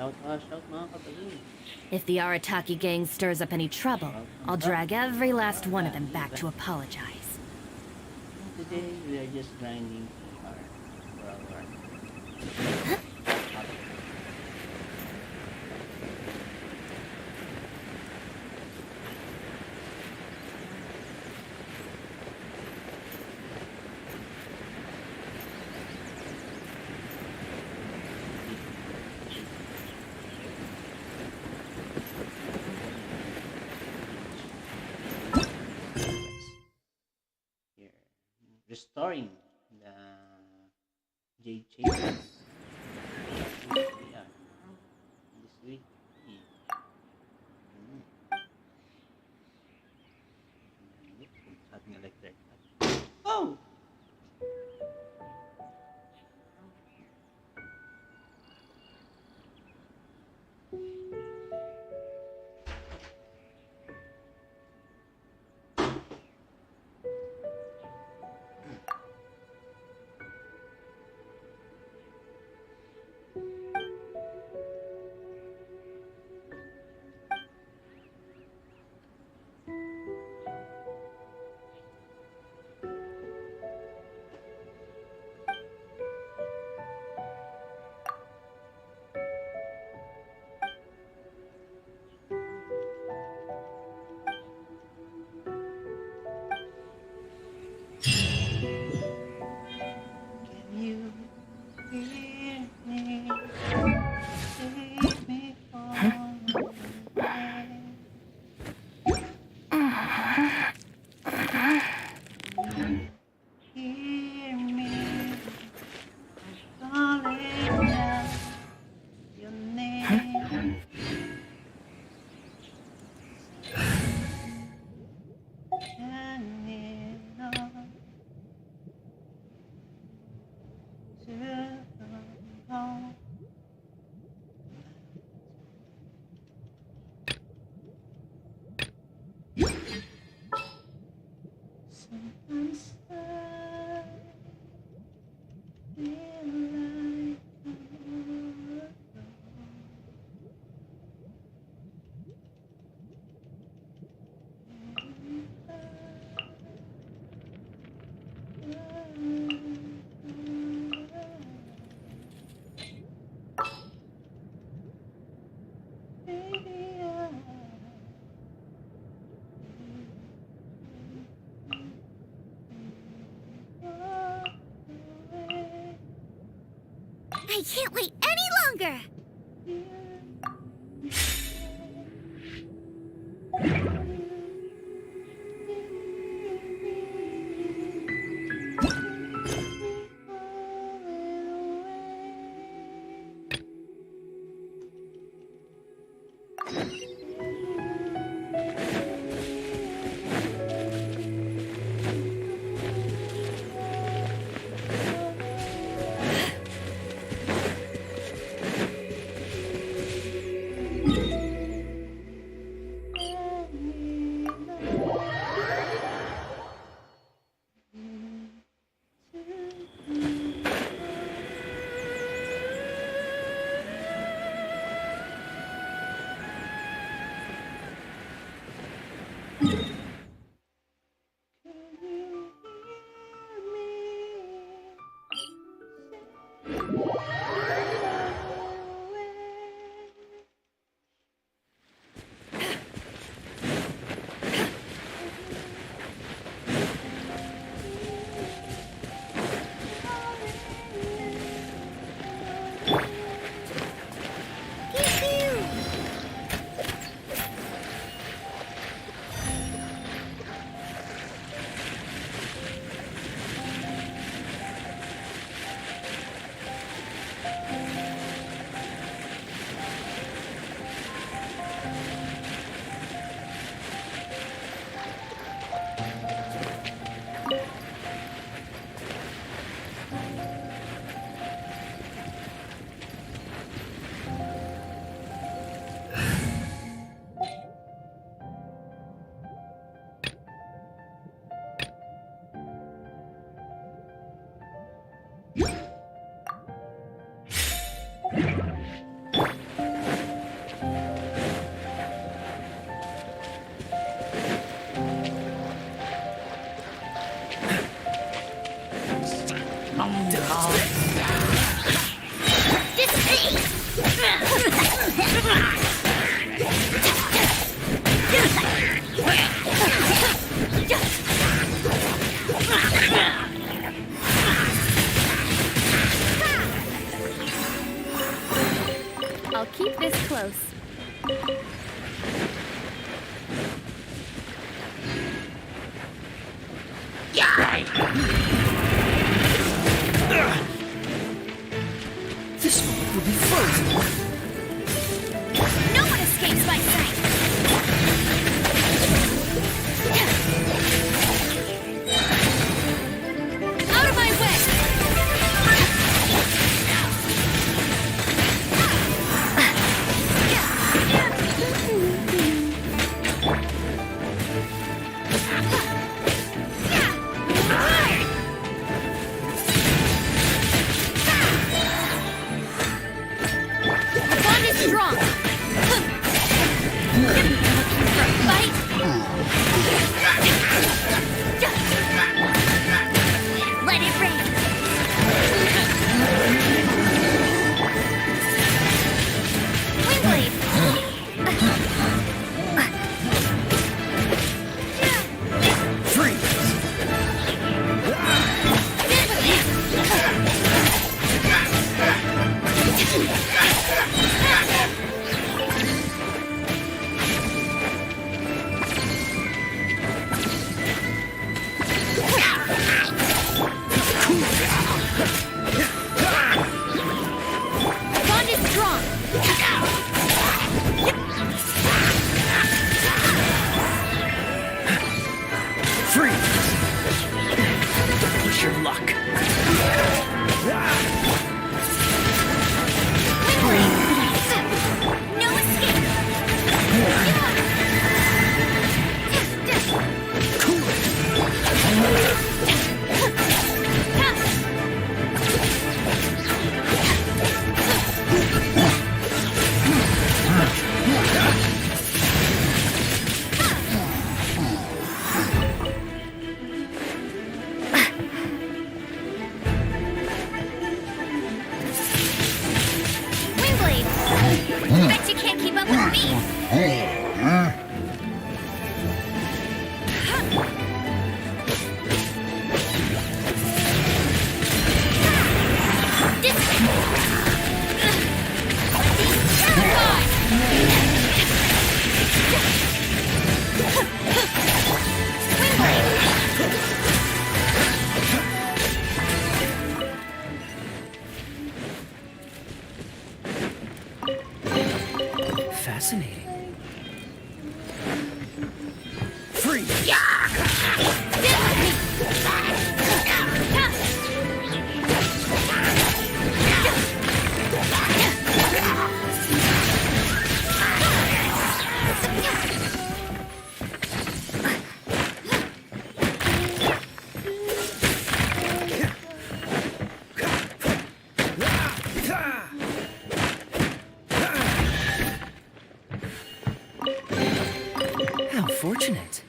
shout mga kapatid. If the Arataki gang stirs up any trouble, I'll drag every last one of them back to apologize. Today we are just grinding hard for our here. Restoring the Jade Chamber. Yeah. This week. Something like that. Oh! Can you hear me? Take me home. Hear me calling out your name. Turn it on to come home. Sometimes I feel like I'm alone. Baby, I can't wait any longer! I'll keep this close. This moment will be frozen. No one escapes my sight! Out of my way! The bond is strong! Fight! Let it rain! Windblade! Freeze! Bond is strong! Freeze! Push your luck. No escape! Windblade! Bet you can't keep up with me! Fascinating. Freeze! How fortunate.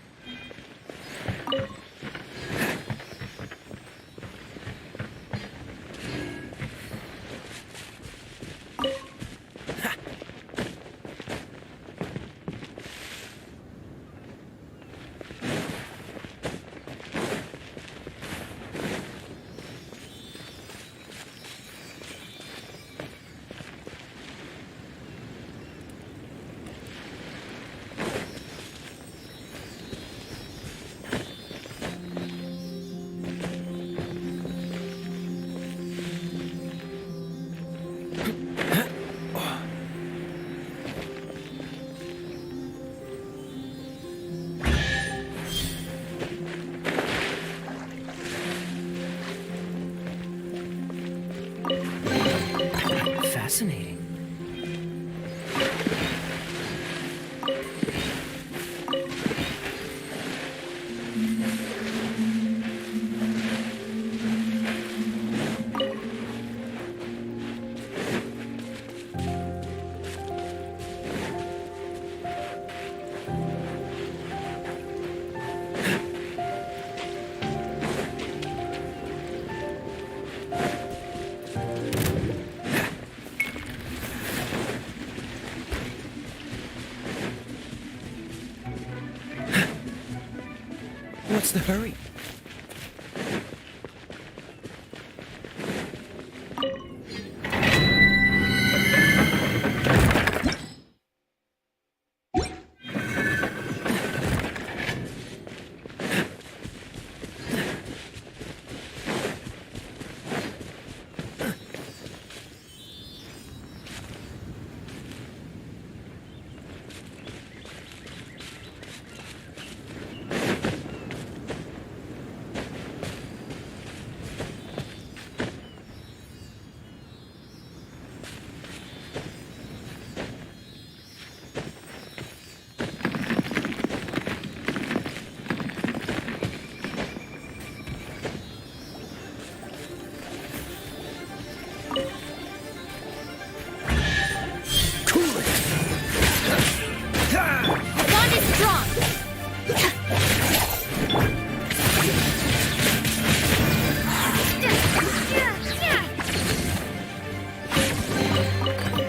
Fascinating. What's the hurry? Bond is strong!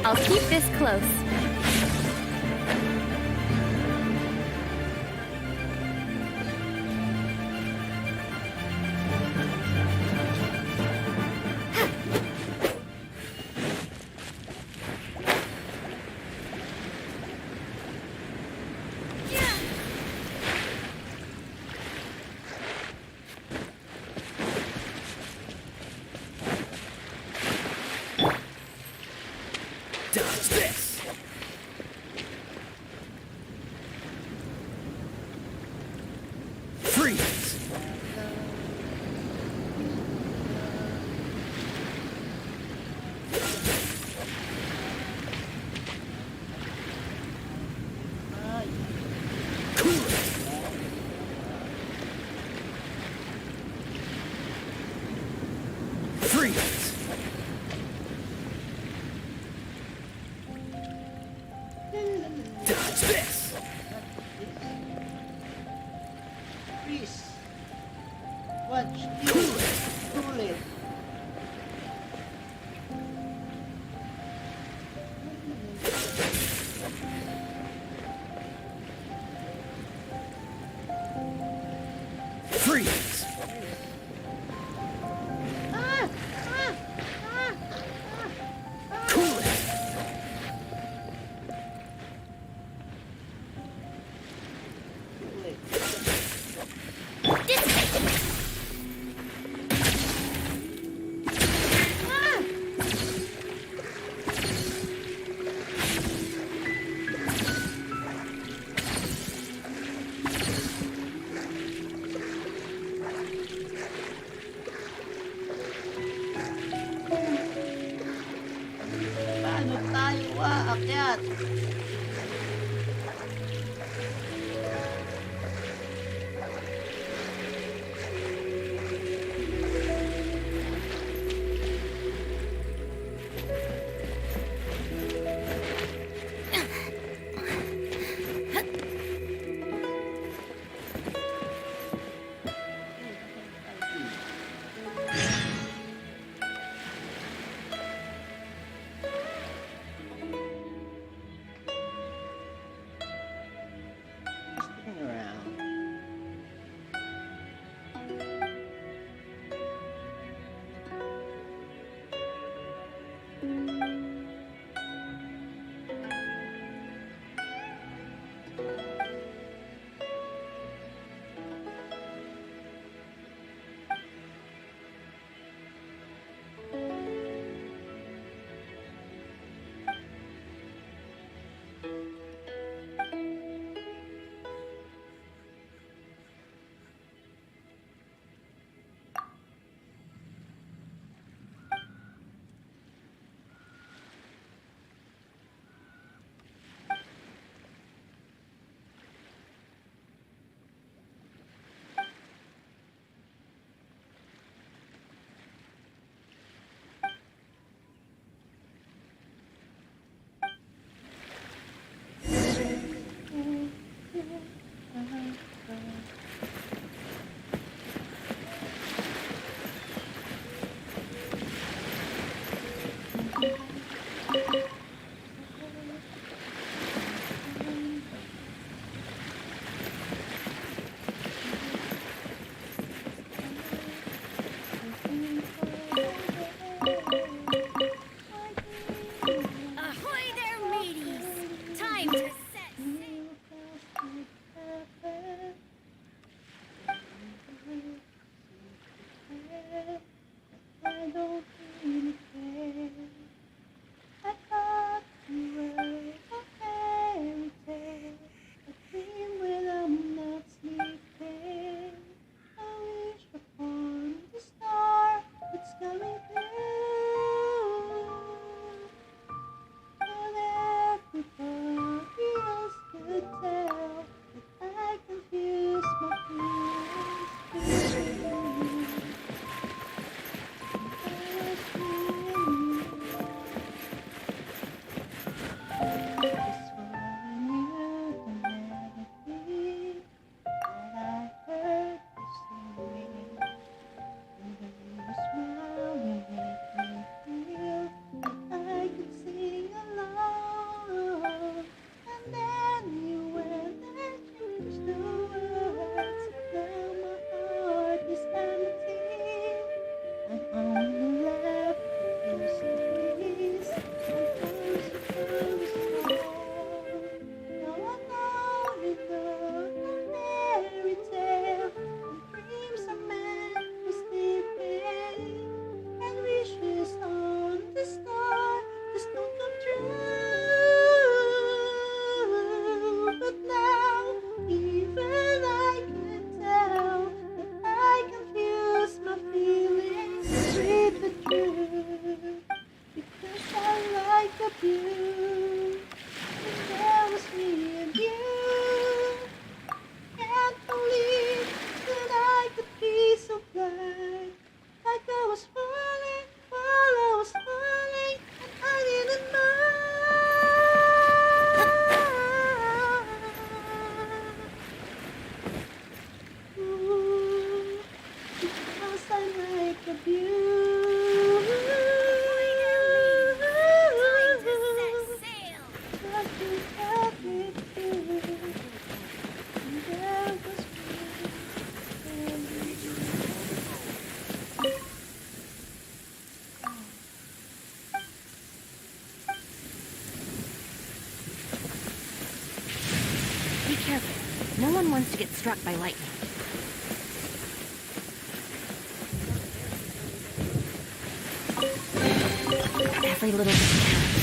I'll keep this close. Dodge this! Freeze! Ay, Cool it! Freeze! Dodge this! freeze. Watch this. Cool it! Cool it. Freeze! Ah! Ah! Ah! Ah! Cool it! Cool it. Paano tayo aakyat? really care. I thought you were a fairy tale, a dream when I'm not sleeping. I wish upon the star that's coming through. But everybody else could tell that I confuse my feelings with you. I was feeling just when you can never be. All I heard was singing, and when you smile, you make me feel like I could sing along. And then you went and changed the words. Now my heart is empty. I'm only left with these trees and close to the storm. Now I know you love a fairy tale, and dreams are meant for sleeping, and wishes on the star just don't come true. But now even I can tell that I confuse my feelings with the truth, because I like the view, and there was me and you. Can't believe that I could be so blind, like I was falling while I was falling, and I didn't mind. Ooh, because I like the view. What you tell me to, and there was me and you. Be careful. No one wants to get struck by lightning. Every little bit counts.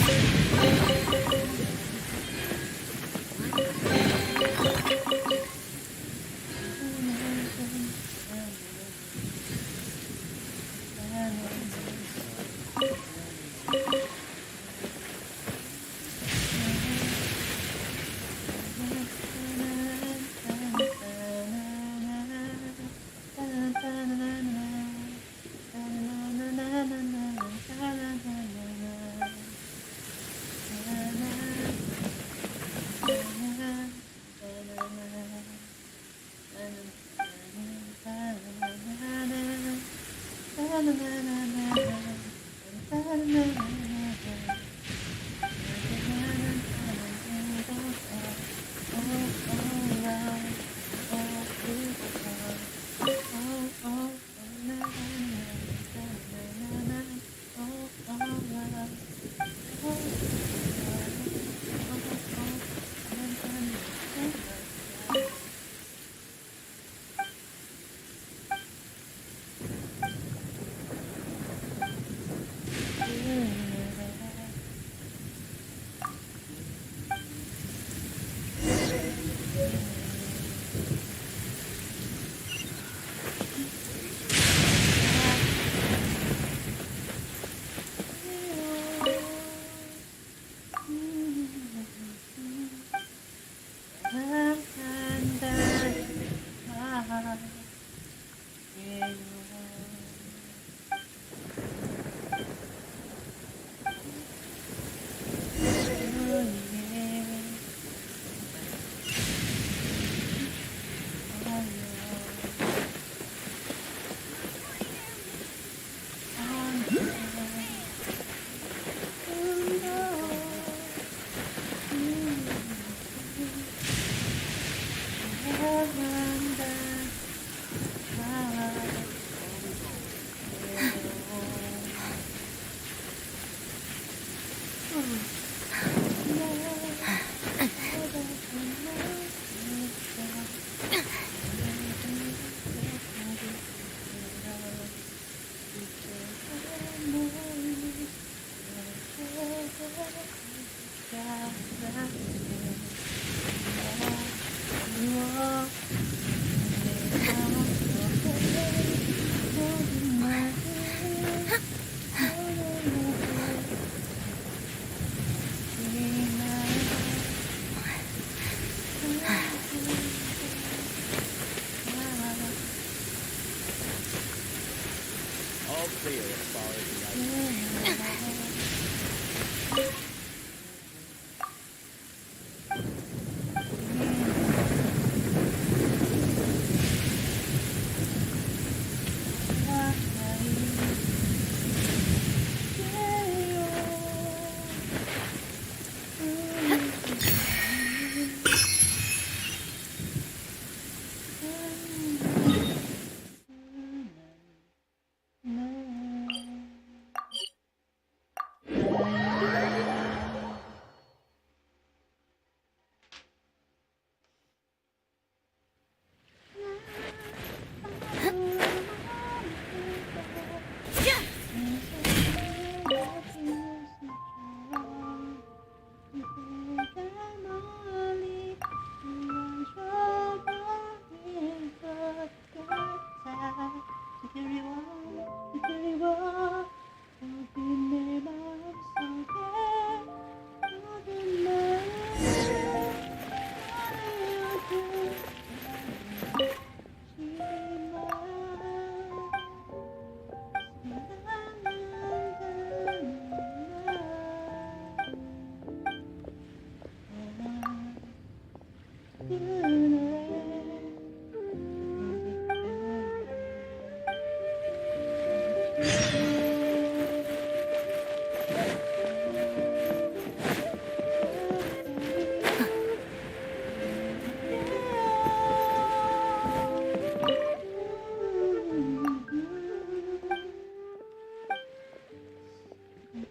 Time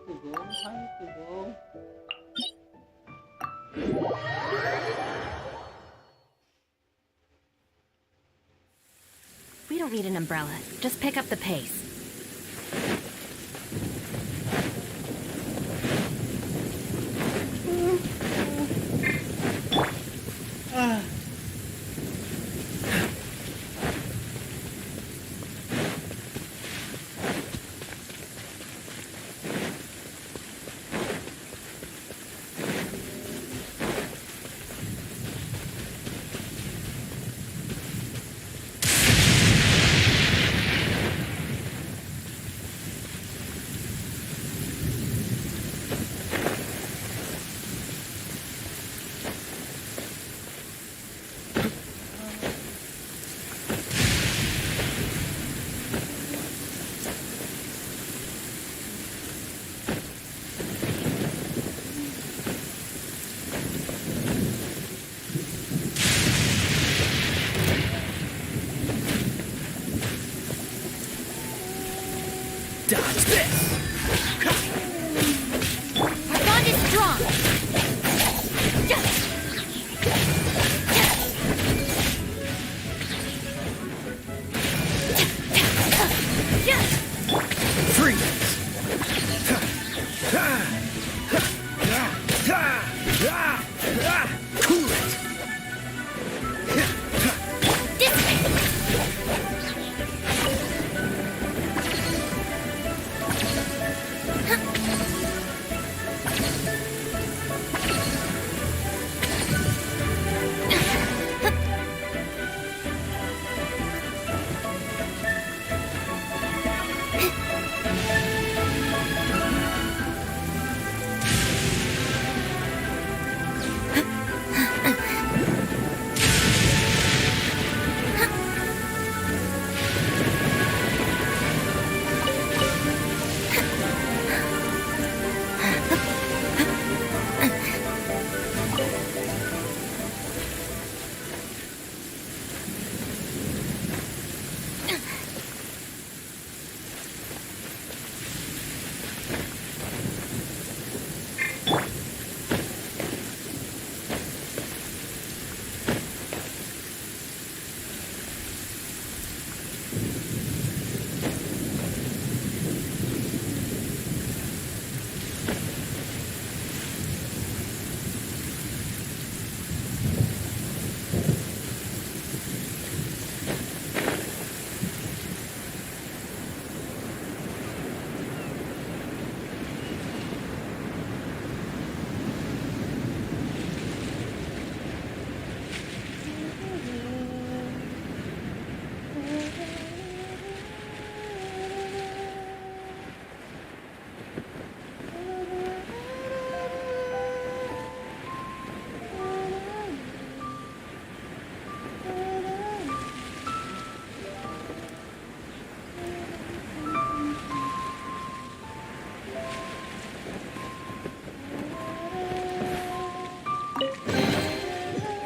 to go, time to go. We don't need an umbrella. Just pick up the pace. Dodge this! Our bond is strong! Freeze! Cool it!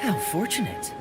How fortunate.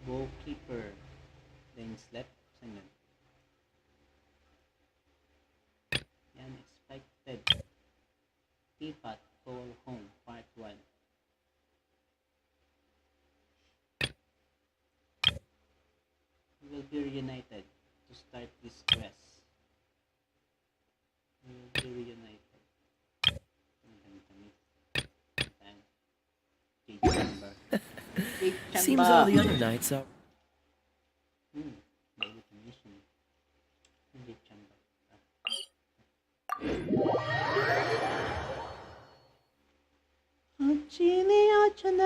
Bowkeeper. Lane slept. Saan yun? Teapot Coal Home Part 1. We will be reunited to start this quest. We will be reunited. Jade Chamber. Jade Chamber. Seems all the other knights are. Daily mission. Jade Chamber. 아침이 오잖아.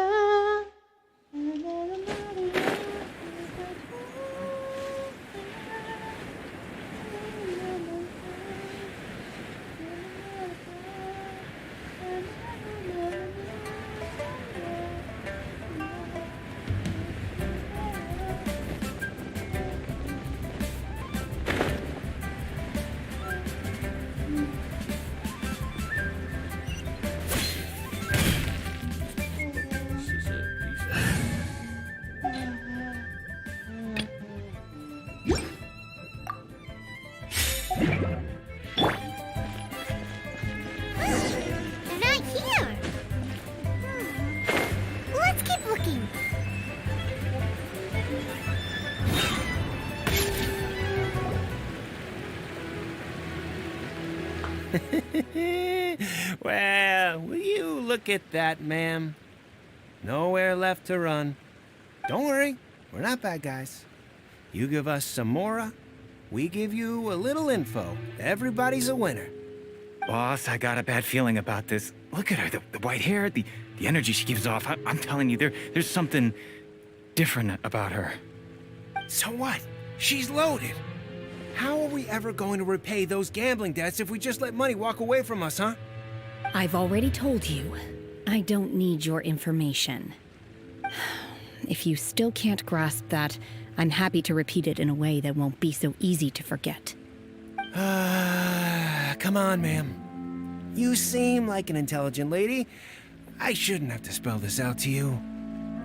They're not here. Let's keep looking. Well, will you look at that, ma'am? Nowhere left to run. Don't worry, we're not bad guys. You give us some mora, we give you a little info. Everybody's a winner. Boss, I got a bad feeling about this. Look at her, the white hair, the energy she gives off. I'm telling you, there's something different about her. So what? She's loaded. How are we ever going to repay those gambling debts if we just let money walk away from us, huh? I've already told you, I don't need your information. If you still can't grasp that, I'm happy to repeat it in a way that won't be so easy to forget. Come on, ma'am. You seem like an intelligent lady. I shouldn't have to spell this out to you.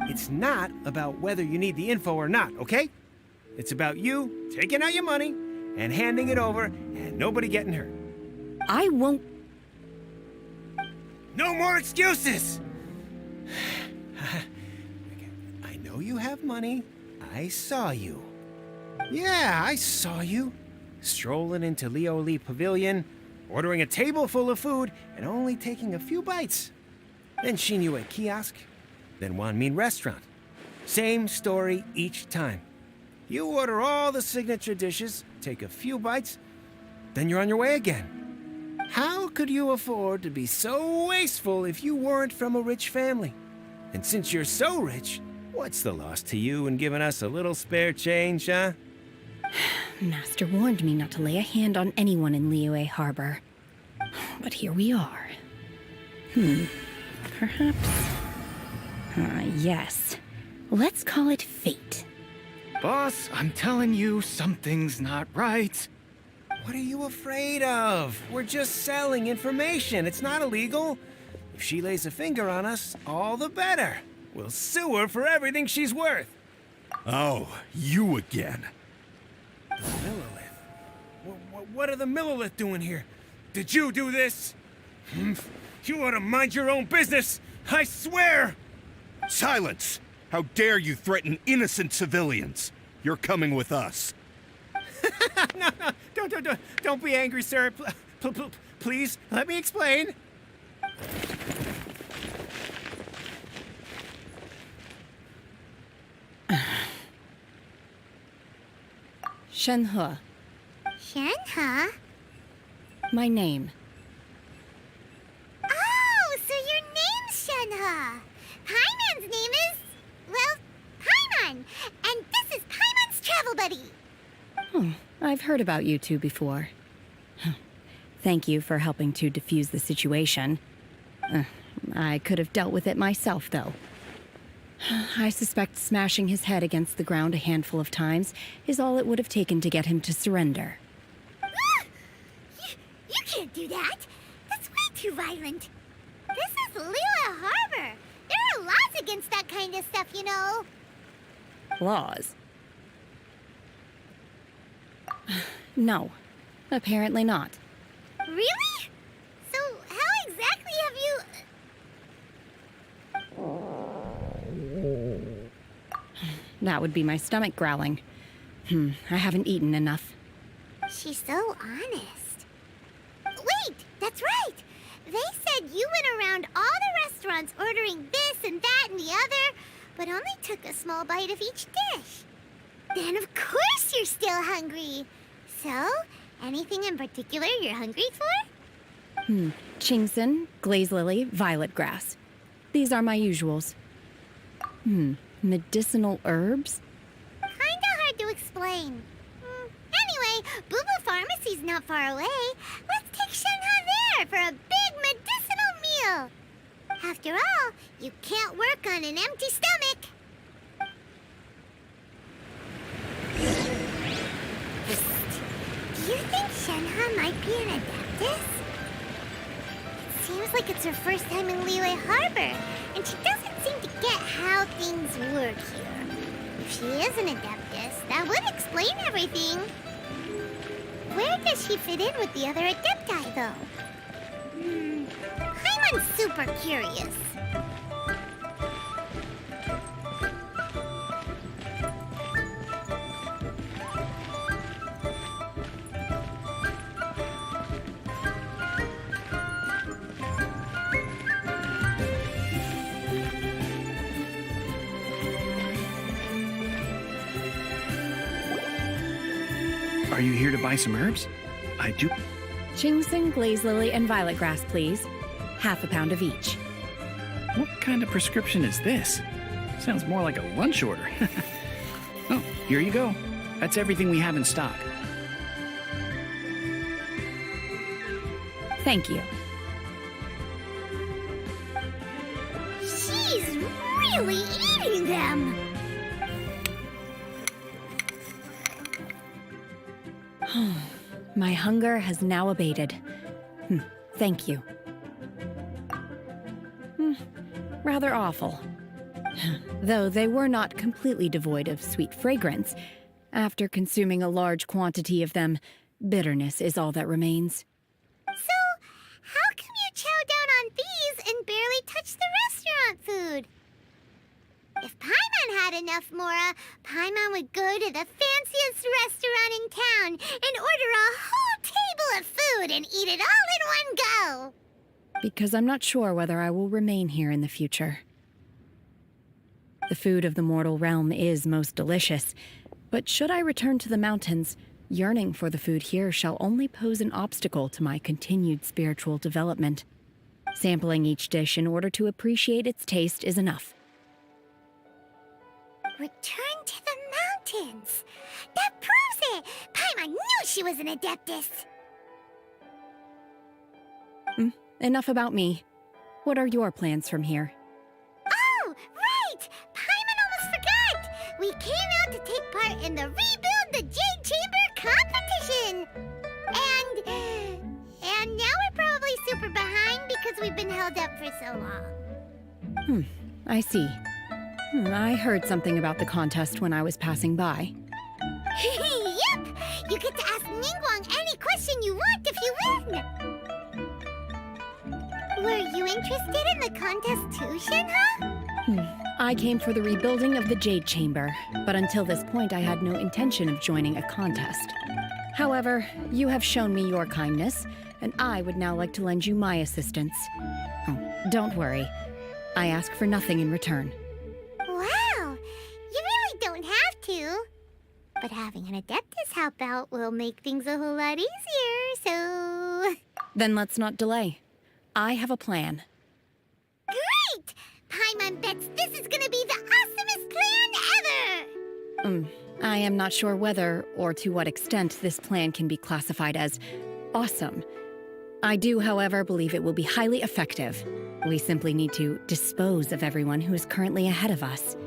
It's not about whether you need the info or not, okay? It's about you taking out your money and handing it over and nobody getting hurt. I won't. No more excuses! I know you have money. I saw you. Yeah, I saw you. Strolling into Leo Lee Pavilion, ordering a table full of food, and only taking a few bites. Then Shin Yue Kiosk, then Wanmin Restaurant. Same story each time. You order all the signature dishes, take a few bites, then you're on your way again. How could you afford to be so wasteful if you weren't from a rich family? And since you're so rich, what's the loss to you in giving us a little spare change, huh? Master warned me not to lay a hand on anyone in Liyue Harbor. But here we are. Perhaps... yes. Let's call it fate. Boss, I'm telling you, something's not right. What are you afraid of? We're just selling information. It's not illegal. If she lays a finger on us, all the better. We'll sue her for everything she's worth. Oh, you again. The Millilith? What are the Millilith doing here? Did you do this? You ought to mind your own business! I swear! Silence! How dare you threaten innocent civilians? You're coming with us. No, don't be angry, sir. Please, let me explain. Shenhe, Shenhe? my name. Oh, so your name's Shenhe. Paimon's name is, well, Paimon. And this is Paimon's travel buddy. I've heard about you two before. Thank you for helping to defuse the situation. I could have dealt with it myself, though. I suspect smashing his head against the ground a handful of times is all it would have taken to get him to surrender. You can't do that. That's way too violent. This is Liyue Harbor. There are laws against that kind of stuff, you know. Laws? No, apparently not. Really? So how exactly have That would be my stomach growling. I haven't eaten enough. She's so honest. Wait, that's right. They said you went around all the restaurants ordering this and that and the other, but only took a small bite of each dish. Then of course you're still hungry. So, anything in particular you're hungry for? Chingson, glaze lily, violet grass. These are my usuals. Medicinal herbs? Kinda hard to explain. Anyway, Boo Boo Pharmacy's not far away. Let's take Shenhe there for a big medicinal meal. After all, you can't work on an empty stomach. Do you think Shenhe might be an Adeptus? It seems like it's her first time in Liyue Harbor, and she doesn't seem to get how things work here. If she is an Adeptus, that would explain everything. Where does she fit in with the other Adepti, though? Paimon's super curious. Are you here to buy some herbs? I do. Chingson, glaze lily, and violet grass, please. Half a pound of each. What kind of prescription is this? Sounds more like a lunch order. Oh, here you go. That's everything we have in stock. Thank you. She's really eating them. My hunger has now abated. Thank you. Rather awful. Though they were not completely devoid of sweet fragrance. After consuming a large quantity of them, bitterness is all that remains. So, how come you chow down on these and barely touch the restaurant food? If Paimon had enough Mora, Paimon would go to the fanciest restaurant in town and order a whole table of food and eat it all in one go. Because I'm not sure whether I will remain here in the future. The food of the mortal realm is most delicious, but should I return to the mountains, yearning for the food here shall only pose an obstacle to my continued spiritual development. Sampling each dish in order to appreciate its taste is enough. Return to the mountains. That proves it. Paimon knew she was an Adeptus. Enough about me. What are your plans from here? Oh, right! Paimon almost forgot! We came out to take part in the Rebuild the Jade Chamber competition! And now we're probably super behind because we've been held up for so long. I see. I heard something about the contest when I was passing by. Yep! You get to ask Ningguang any question you want if you win! Were you interested in the contest too, Shenhe? I came for the rebuilding of the Jade Chamber, but until this point I had no intention of joining a contest. However, you have shown me your kindness, and I would now like to lend you my assistance. Oh, don't worry. I ask for nothing in return. Wow! You really don't have to. But having an Adeptus help out will make things a whole lot easier, so... Then let's not delay. I have a plan. Great! Paimon bets this is gonna be the awesomest plan ever! I am not sure whether or to what extent this plan can be classified as awesome. I do, however, believe it will be highly effective. We simply need to dispose of everyone who is currently ahead of us.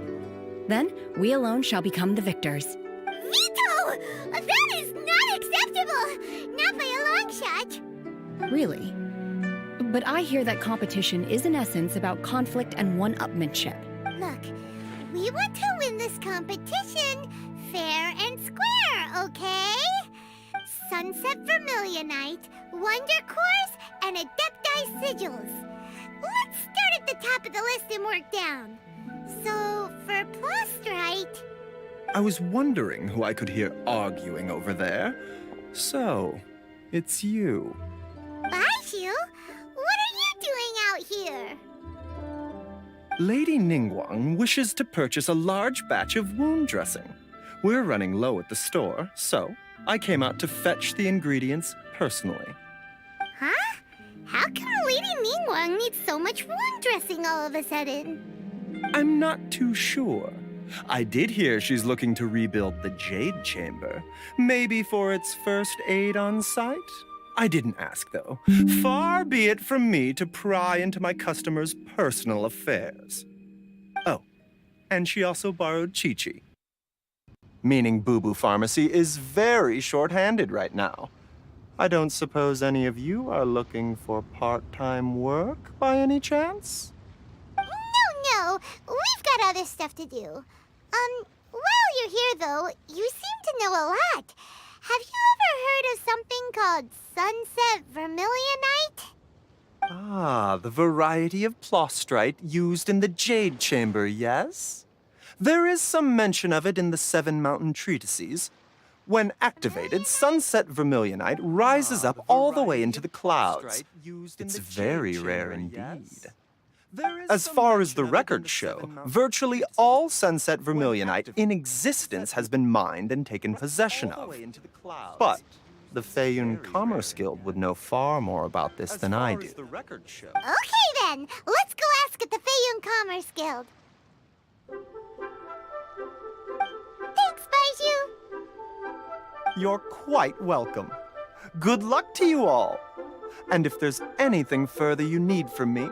Then, we alone shall become the victors. Veto! That is not acceptable! Not by a long shot! Really? But I hear that competition is in essence about conflict and one-upmanship. Look, we want to win this competition fair and square, okay? Sunset Vermilionite, Wonder Cores, and Adepti Sigils. Let's start at the top of the list and work down. So, for Plostrite... I was wondering who I could hear arguing over there. So, it's you. Baiju? What are you doing out here? Lady Ningguang wishes to purchase a large batch of wound dressing. We're running low at the store, so I came out to fetch the ingredients personally. Huh? How come Lady Ningguang needs so much wound dressing all of a sudden? I'm not too sure. I did hear she's looking to rebuild the Jade Chamber, maybe for its first aid on site. I didn't ask, though. Far be it from me to pry into my customers' personal affairs. Oh, and she also borrowed Chi-Chi. Meaning Boo Boo Pharmacy is very short-handed right now. I don't suppose any of you are looking for part-time work by any chance? No, we've got other stuff to do. While you're here, though, you seem to know a lot. Have you ever heard of something called Sunset Vermilionite? Ah, the variety of Plostrite used in the Jade Chamber, yes? There is some mention of it in the Seven Mountain Treatises. When activated, Sunset Vermilionite rises up all the way into the clouds. It's very rare indeed. As far as the records show, virtually all Sunset Vermilionite in existence has been mined and taken possession of. But the Feiyun Commerce Guild would know far more about this than I do. Okay, then. Let's go ask at the Feiyun Commerce Guild. Thanks, Baiju. You're quite welcome. Good luck to you all. And if there's anything further you need from me,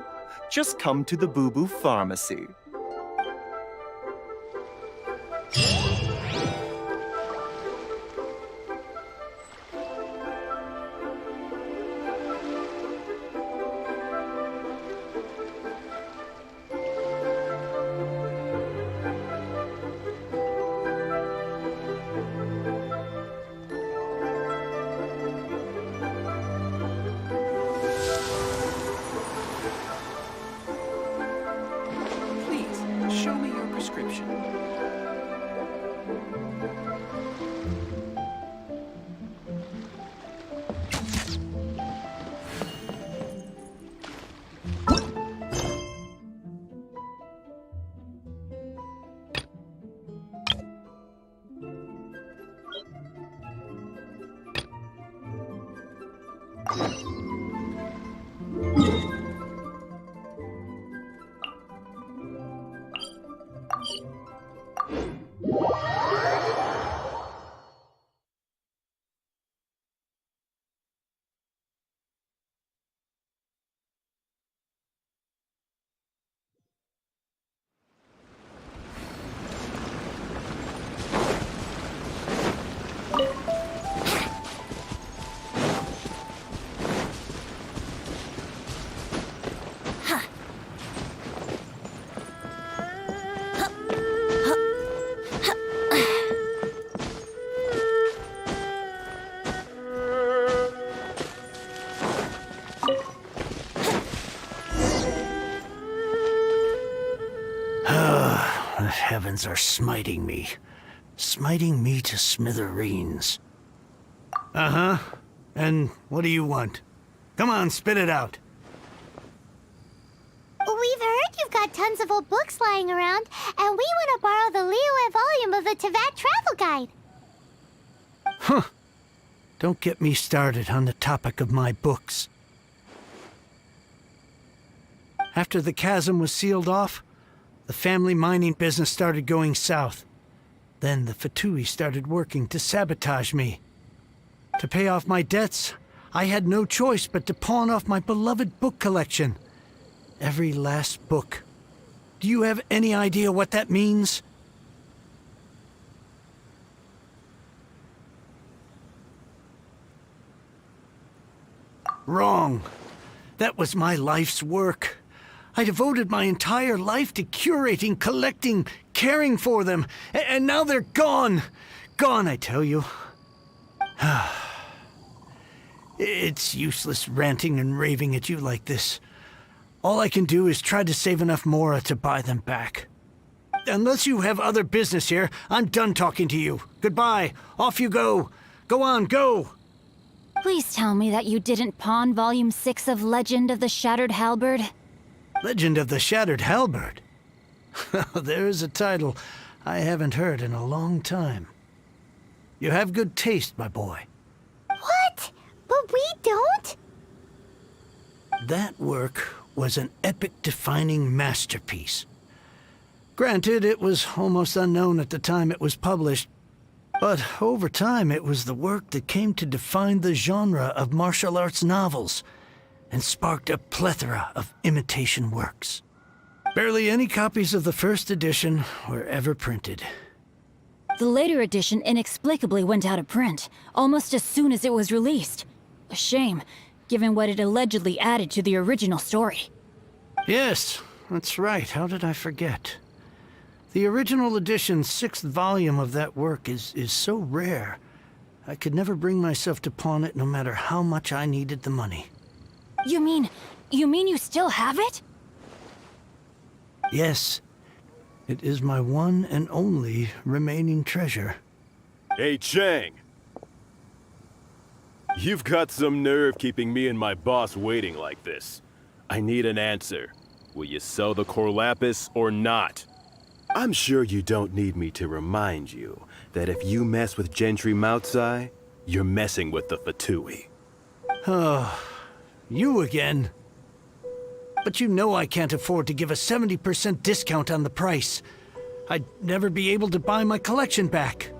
just come to the Boo Boo Pharmacy. Please, show me your prescription. The heavens are smiting me to smithereens. Uh-huh. And what do you want? Come on, spit it out. We've heard you've got tons of old books lying around, and we want to borrow the Liyue volume of the Teyvat Travel Guide. Huh. Don't get me started on the topic of my books. After the chasm was sealed off, the family mining business started going south. Then the Fatui started working to sabotage me. To pay off my debts, I had no choice but to pawn off my beloved book collection. Every last book. Do you have any idea what that means? Wrong. That was my life's work. I devoted my entire life to curating, collecting, caring for them, and now they're gone. Gone, I tell you. It's useless ranting and raving at you like this. All I can do is try to save enough Mora to buy them back. Unless you have other business here, I'm done talking to you. Goodbye. Off you go. Go on, go! Please tell me that you didn't pawn Volume 6 of Legend of the Shattered Halberd. Legend of the Shattered Halberd. There's a title I haven't heard in a long time. You have good taste, my boy. What? But we don't? That work was an epic-defining masterpiece. Granted, it was almost unknown at the time it was published, but over time it was the work that came to define the genre of martial arts novels and sparked a plethora of imitation works. Barely any copies of the first edition were ever printed. The later edition inexplicably went out of print, almost as soon as it was released. A shame, given what it allegedly added to the original story. Yes, that's right. How did I forget? The original edition's 6th volume of that work is so rare, I could never bring myself to pawn it no matter how much I needed the money. You mean you still have it? Yes, it is my one and only remaining treasure. Hey, Chang! You've got some nerve keeping me and my boss waiting like this. I need an answer. Will you sell the Corlapis or not? I'm sure you don't need me to remind you that if you mess with Gentry Moutsai, you're messing with the Fatui. Oh, you again. But you know I can't afford to give a 70% discount on the price. I'd never be able to buy my collection back.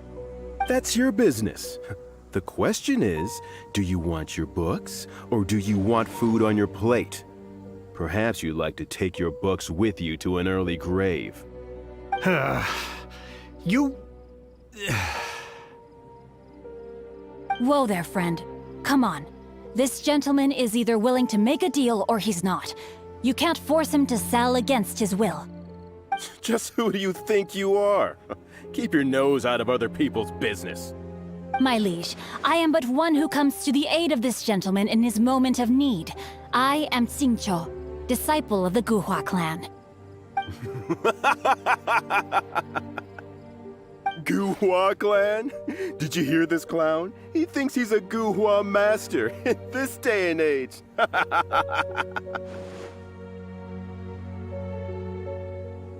That's your business. The question is, do you want your books, or do you want food on your plate? Perhaps you'd like to take your books with you to an early grave. You... Whoa there, friend. Come on. This gentleman is either willing to make a deal or he's not. You can't force him to sell against his will. Just who do you think you are? Keep your nose out of other people's business. My liege, I am but one who comes to the aid of this gentleman in his moment of need. I am Xingqiu, disciple of the Guhua clan. Guhua clan? Did you hear this clown? He thinks he's a Guhua master in this day and age.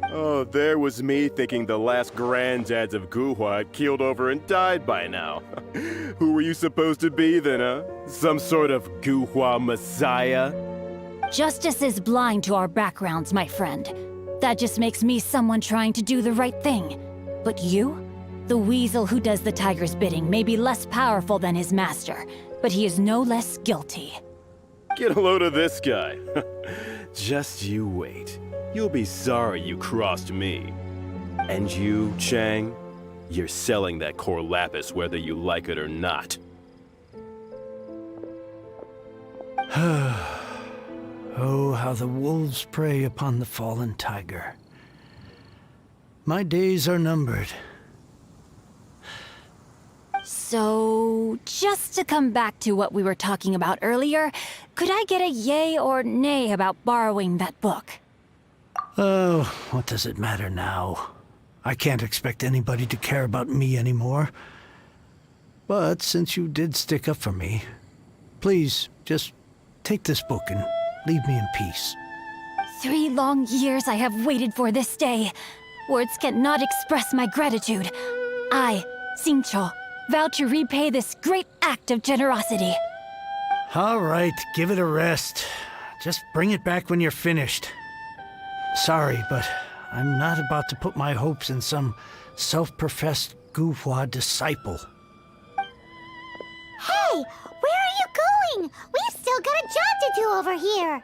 Oh, there was me thinking the last granddads of Guhua had keeled over and died by now. Who were you supposed to be then, huh? Some sort of Guhua messiah? Justice is blind to our backgrounds, my friend. That just makes me someone trying to do the right thing. But you? The weasel who does the tiger's bidding may be less powerful than his master, but he is no less guilty. Get a load of this guy. Just you wait. You'll be sorry you crossed me. And you, Chang, you're selling that Corlapis whether you like it or not. Oh, how the wolves prey upon the fallen tiger. My days are numbered. So, just to come back to what we were talking about earlier, could I get a yay or nay about borrowing that book? Oh, what does it matter now? I can't expect anybody to care about me anymore. But since you did stick up for me, please, just take this book and leave me in peace. 3 long years I have waited for this day. Words cannot express my gratitude. I, Xingqiu, vow to repay this great act of generosity. All right, give it a rest. Just bring it back when you're finished. Sorry, but I'm not about to put my hopes in some self-professed Guhua disciple. Hey, where are you going? We've still got a job to do over here.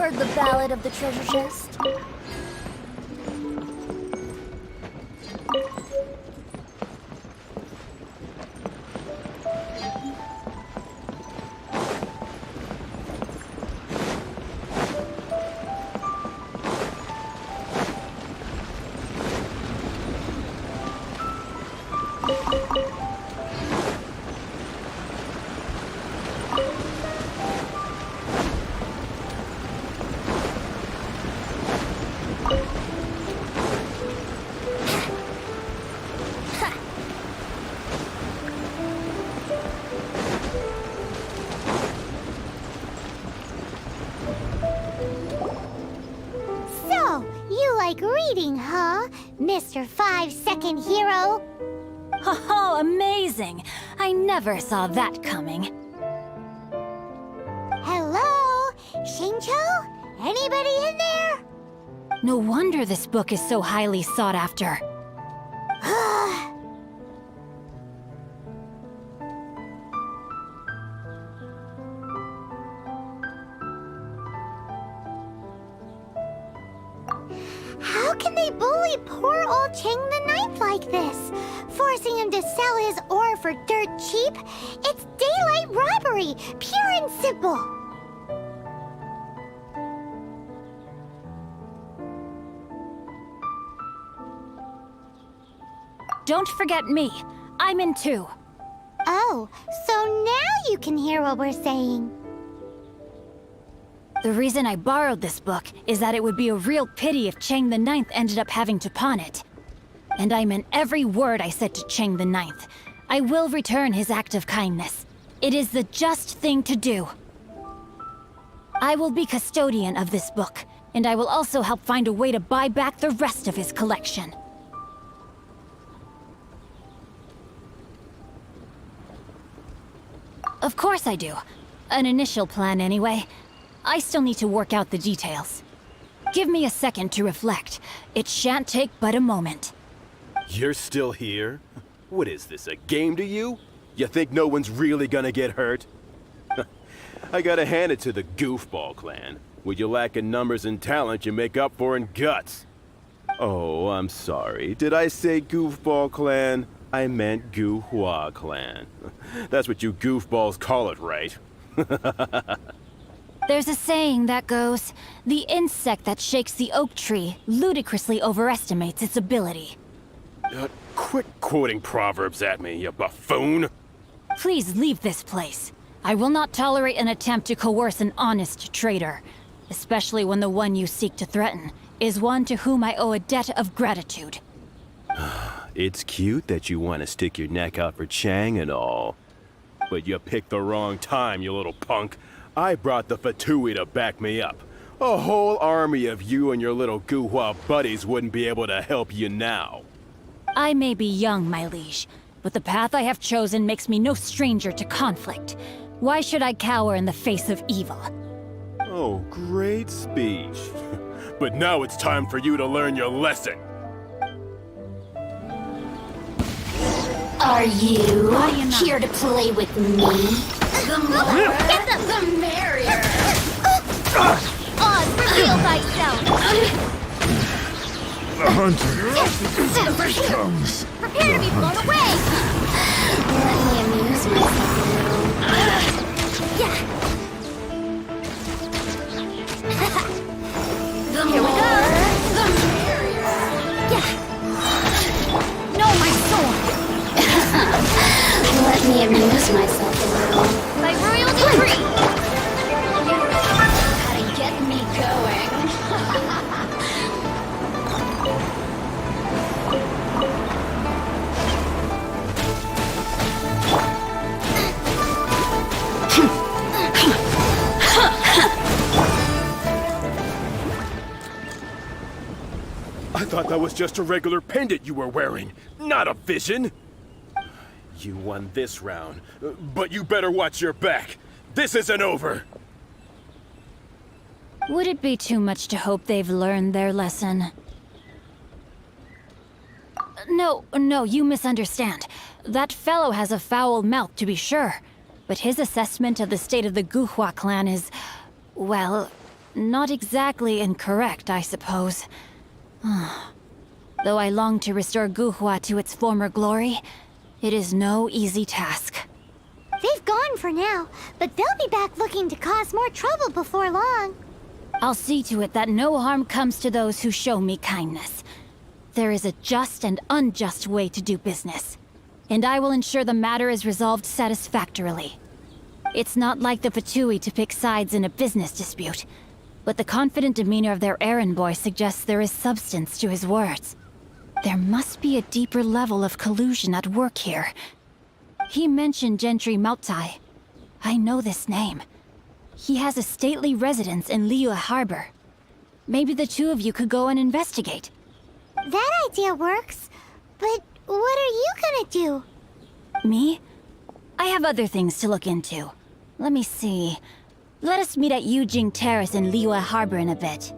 heard the Ballad of the Treasure Chest. So, you like reading, huh, Mr. 5-second hero? Oh, amazing! I never saw that coming. Hello? Shincho? Anybody in there? No wonder this book is so highly sought after. How can they bully poor old Chang the Ninth like this? Forcing him to sell his ore for dirt cheap? It's daylight robbery, pure and simple. Don't forget me. I'm in too. Oh, so now you can hear what we're saying. The reason I borrowed this book is that it would be a real pity if Chang the Ninth ended up having to pawn it. And I meant every word I said to Chang the Ninth. I will return his act of kindness. It is the just thing to do. I will be custodian of this book, and I will also help find a way to buy back the rest of his collection. Of course I do. An initial plan anyway. I still need to work out the details. Give me a second to reflect. It shan't take but a moment. You're still here? What is this, a game to you? You think no one's really gonna get hurt? I gotta hand it to the Goofball clan. What you lack in numbers and talent, you make up for in guts. Oh, I'm sorry. Did I say Goofball clan? I meant Guhua clan. That's what you goofballs call it, right? There's a saying that goes, the insect that shakes the oak tree ludicrously overestimates its ability. Quit quoting proverbs at me, you buffoon! Please leave this place. I will not tolerate an attempt to coerce an honest trader, especially when the one you seek to threaten is one to whom I owe a debt of gratitude. It's cute that you want to stick your neck out for Chang and all. But you picked the wrong time, you little punk. I brought the Fatui to back me up. A whole army of you and your little Guhua buddies wouldn't be able to help you now. I may be young, my liege, but the path I have chosen makes me no stranger to conflict. Why should I cower in the face of evil? Oh, great speech. But now it's time for you to learn your lesson. Are you here to play with me? The more, the merrier. Oz, reveal thyself! The hunter comes. Prepare to be blown away! Let me amuse myself a little. The Here we more, go. the merrier. No, my sword! Let me amuse myself a little. By royal decree! How to get me going. I thought that was just a regular pendant you were wearing, not a vision. You won this round, but you better watch your back. This isn't over. Would it be too much to hope they've learned their lesson? No, you misunderstand. That fellow has a foul mouth, to be sure. But his assessment of the state of the Guhua clan is, well, not exactly incorrect, I suppose. Though I long to restore Guhua to its former glory, it is no easy task. They've gone for now, but they'll be back looking to cause more trouble before long. I'll see to it that no harm comes to those who show me kindness. There is a just and unjust way to do business, and I will ensure the matter is resolved satisfactorily. It's not like the Fatui to pick sides in a business dispute, but the confident demeanor of their errand boy suggests there is substance to his words. There must be a deeper level of collusion at work here. He mentioned Gentry Maotai. I know this name. He has a stately residence in Liyue Harbor. Maybe the two of you could go and investigate. That idea works, but what are you gonna do? Me? I have other things to look into. Let me see. Let us meet at Yujing Terrace in Liyue Harbor in a bit.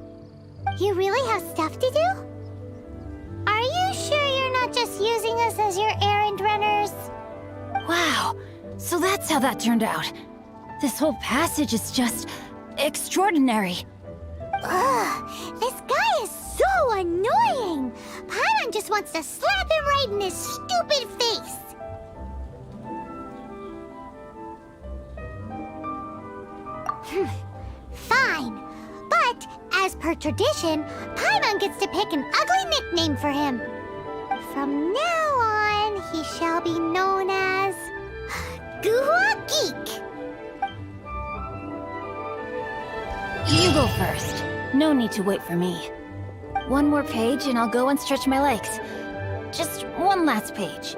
You really have stuff to do? Are you sure you're not just using us as your errand runners? Wow, so that's how that turned out. This whole passage is just extraordinary. Ugh, this guy is so annoying! Paimon just wants to slap him right in his stupid face! Fine, but as per tradition, Paimon gets to pick an ugly nickname for him. From now on, he shall be known as Guhua Geek. You go first. No need to wait for me. One more page and I'll go and stretch my legs. Just one last page.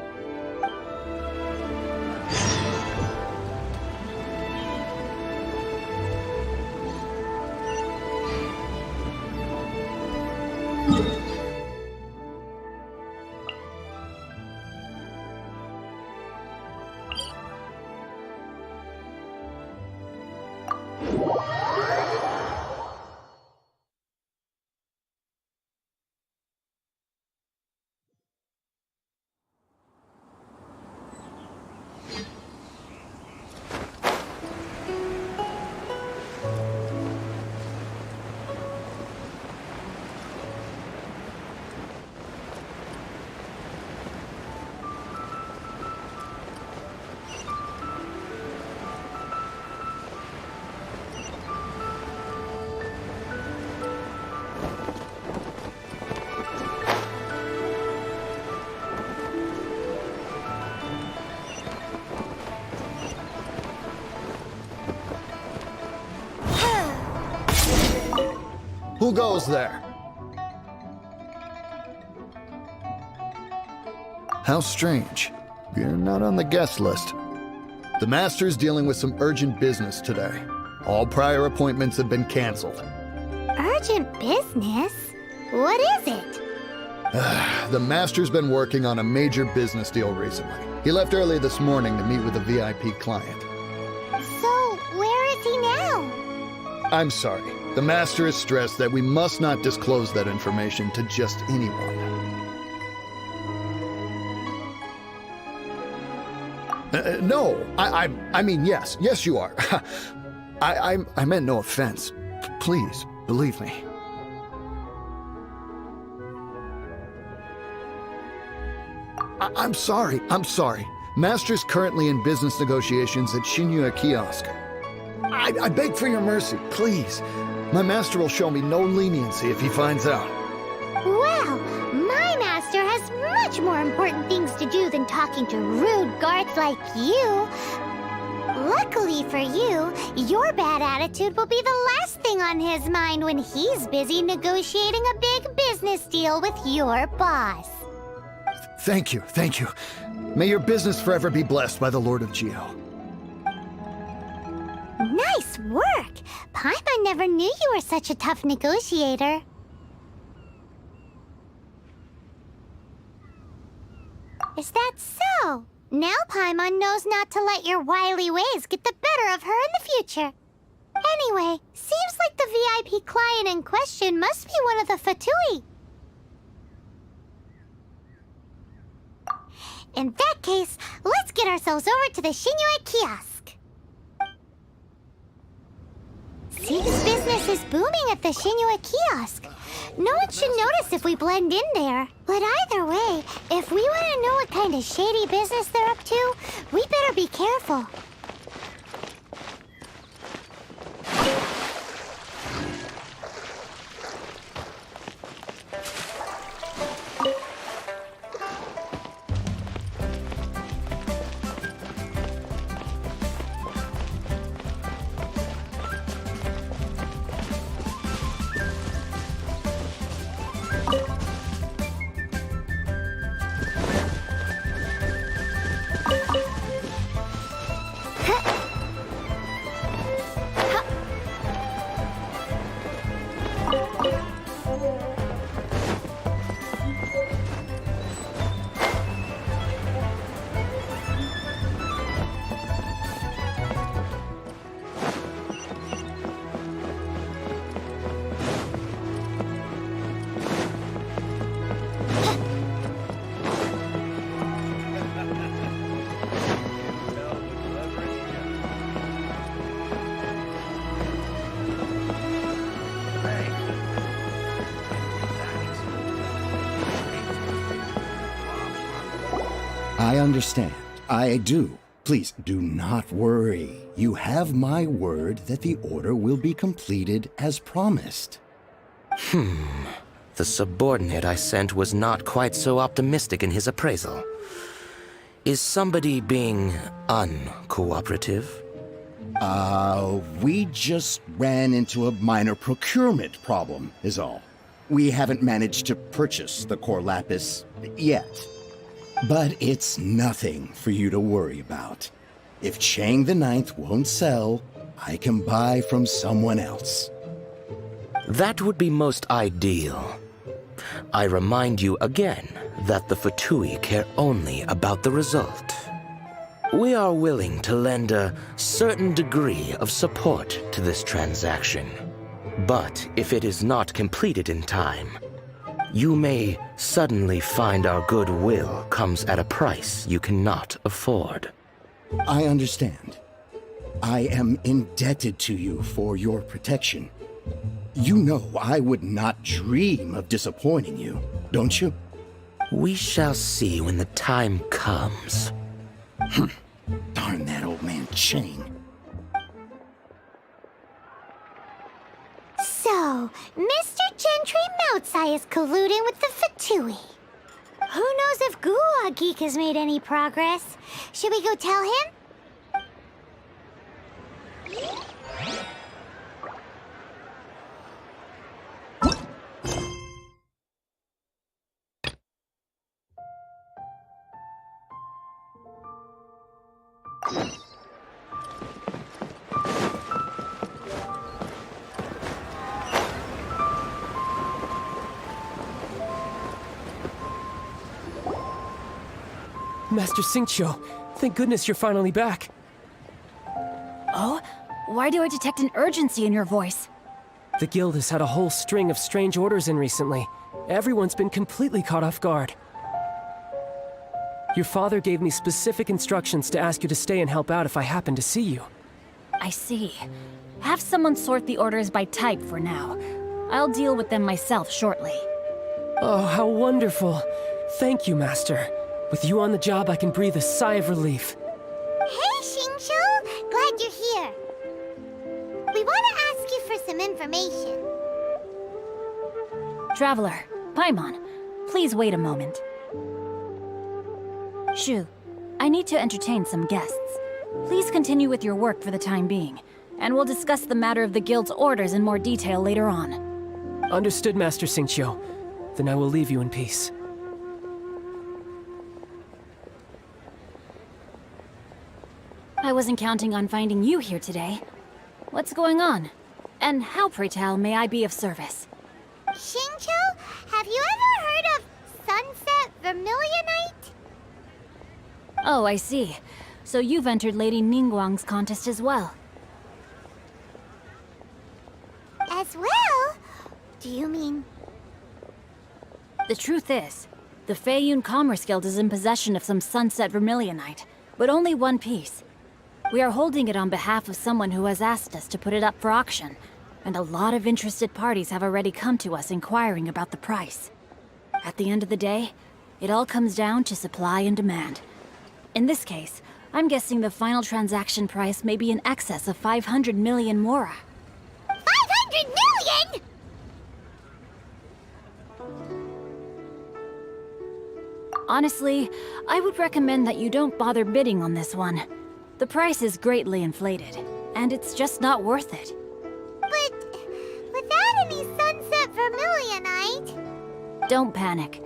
Who goes there? How strange. You're not on the guest list. The Master's dealing with some urgent business today. All prior appointments have been canceled. Urgent business? What is it? The Master's been working on a major business deal recently. He left early this morning to meet with a VIP client. So, where is he now? I'm sorry. The Master is stressed that we must not disclose that information to just anyone. No, I mean, yes. Yes, you are. I meant no offense. Please, believe me. I'm sorry. Master's currently in business negotiations at Shinyue Kiosk. I beg for your mercy, please. My master will show me no leniency if he finds out. Well, my master has much more important things to do than talking to rude guards like you. Luckily for you, your bad attitude will be the last thing on his mind when he's busy negotiating a big business deal with your boss. Thank you. May your business forever be blessed by the Lord of Geo. Nice work! Paimon never knew you were such a tough negotiator. Is that so? Now Paimon knows not to let your wily ways get the better of her in the future. Anyway, seems like the VIP client in question must be one of the Fatui. In that case, let's get ourselves over to the Shinyue Kiosk. Seems business is booming at the Shinua kiosk. No one should notice if we blend in there. But either way, if we want to know what kind of shady business they're up to, we better be careful. I understand. I do. Please do not worry. You have my word that the order will be completed as promised. The subordinate I sent was not quite so optimistic in his appraisal. Is somebody being uncooperative? We just ran into a minor procurement problem, is all. We haven't managed to purchase the core lapis yet. But it's nothing for you to worry about. If Chang the Ninth won't sell, I can buy from someone else. That would be most ideal. I remind you again that the Fatui care only about the result. We are willing to lend a certain degree of support to this transaction. But if it is not completed in time, you may suddenly find our goodwill comes at a price you cannot afford. I understand. I am indebted to you for your protection. You know I would not dream of disappointing you, don't you? We shall see when the time comes. Darn that old man Chang. So, Mr. Gentry Moutsai is colluding with the Fatui. Who knows if Guwa Geek has made any progress? Should we go tell him? Master Xingqiu, thank goodness you're finally back. Oh? Why do I detect an urgency in your voice? The guild has had a whole string of strange orders in recently. Everyone's been completely caught off guard. Your father gave me specific instructions to ask you to stay and help out if I happen to see you. I see. Have someone sort the orders by type for now. I'll deal with them myself shortly. Oh, how wonderful. Thank you, Master. With you on the job, I can breathe a sigh of relief. Hey, Xingqiu! Glad you're here. We want to ask you for some information. Traveler, Paimon, please wait a moment. Shu, I need to entertain some guests. Please continue with your work for the time being, and we'll discuss the matter of the guild's orders in more detail later on. Understood, Master Xingqiu. Then I will leave you in peace. I wasn't counting on finding you here today. What's going on? And how, pray tell, may I be of service? Xingqiu, have you ever heard of Sunset Vermilionite? Oh, I see. So you've entered Lady Ningguang's contest as well. As well? Do you mean... The truth is, the Feiyun Commerce Guild is in possession of some Sunset Vermilionite, but only one piece. We are holding it on behalf of someone who has asked us to put it up for auction, and a lot of interested parties have already come to us inquiring about the price. At the end of the day, it all comes down to supply and demand. In this case, I'm guessing the final transaction price may be in excess of 500 million mora. 500 million?! Honestly, I would recommend that you don't bother bidding on this one. The price is greatly inflated, and it's just not worth it. But without any sunset vermilionite... Don't panic.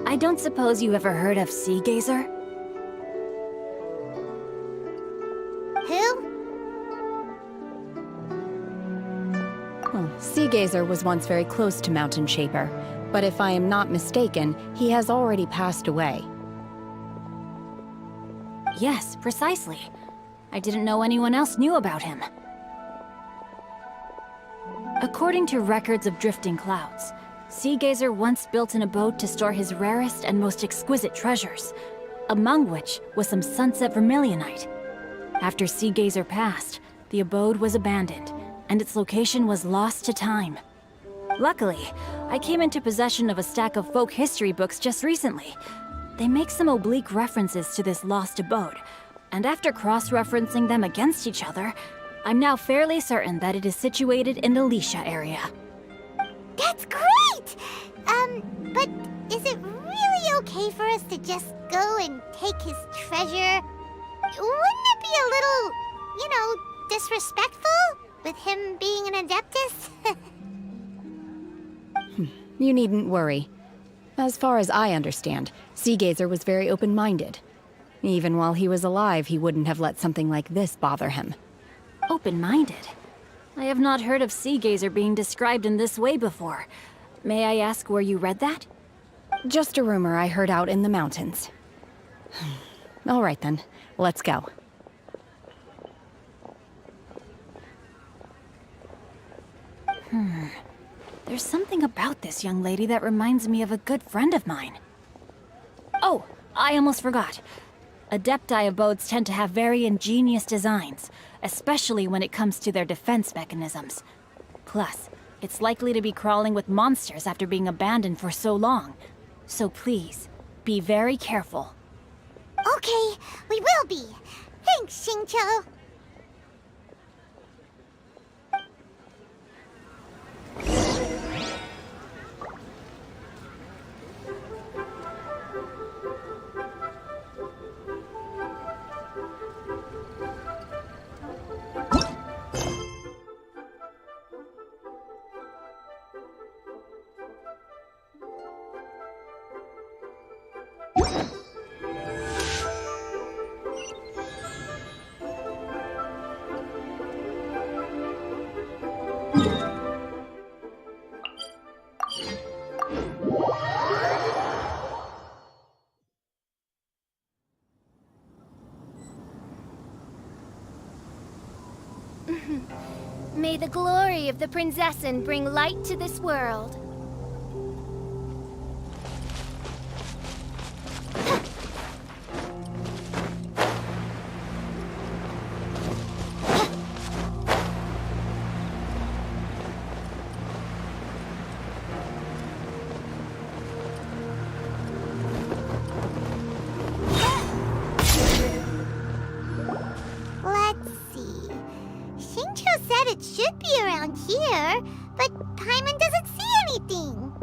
I don't suppose you ever heard of Sea Gazer? Who? Sea Gazer was once very close to Mountain Shaper, but if I am not mistaken, he has already passed away. Yes, precisely. I didn't know anyone else knew about him. According to records of drifting clouds, Sea Gazer once built an abode to store his rarest and most exquisite treasures, among which was some sunset vermilionite. After Sea Gazer passed, the abode was abandoned, and its location was lost to time. Luckily, I came into possession of a stack of folk history books just recently. They make some oblique references to this lost abode, and after cross-referencing them against each other, I'm now fairly certain that it is situated in the Lisha area. That's great! But is it really okay for us to just go and take his treasure? Wouldn't it be a little, disrespectful? With him being an Adeptus? You needn't worry. As far as I understand, Sea Gazer was very open-minded. Even while he was alive, he wouldn't have let something like this bother him. Open-minded? I have not heard of Sea Gazer being described in this way before. May I ask where you read that? Just a rumor I heard out in the mountains. All right then, let's go. There's something about this young lady that reminds me of a good friend of mine. Oh, I almost forgot. Adepti abodes tend to have very ingenious designs, especially when it comes to their defense mechanisms. Plus, it's likely to be crawling with monsters after being abandoned for so long. So please, be very careful. Okay, we will be. Thanks, Xingqiu. May the glory of the Prinzessin bring light to this world. Let's see. Xingqiu said it should be around here, but Paimon doesn't see anything.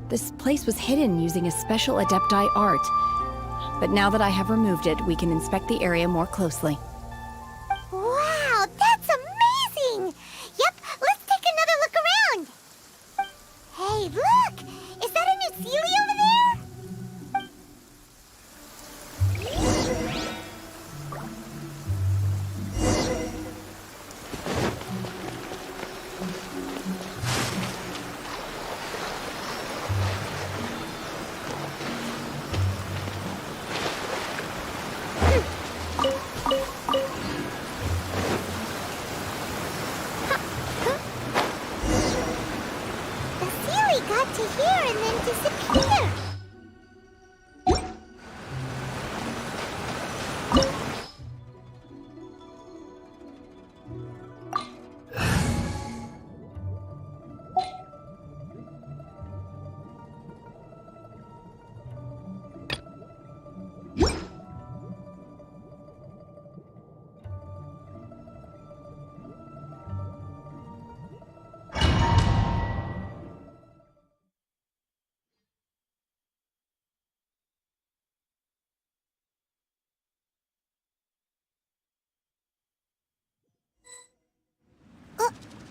This place was hidden using a special Adepti art. But now that I have removed it, we can inspect the area more closely. Wow, that's amazing! Yep, let's take another look around. Hey, look! Is that a new Sealy over there? to here and then disappear.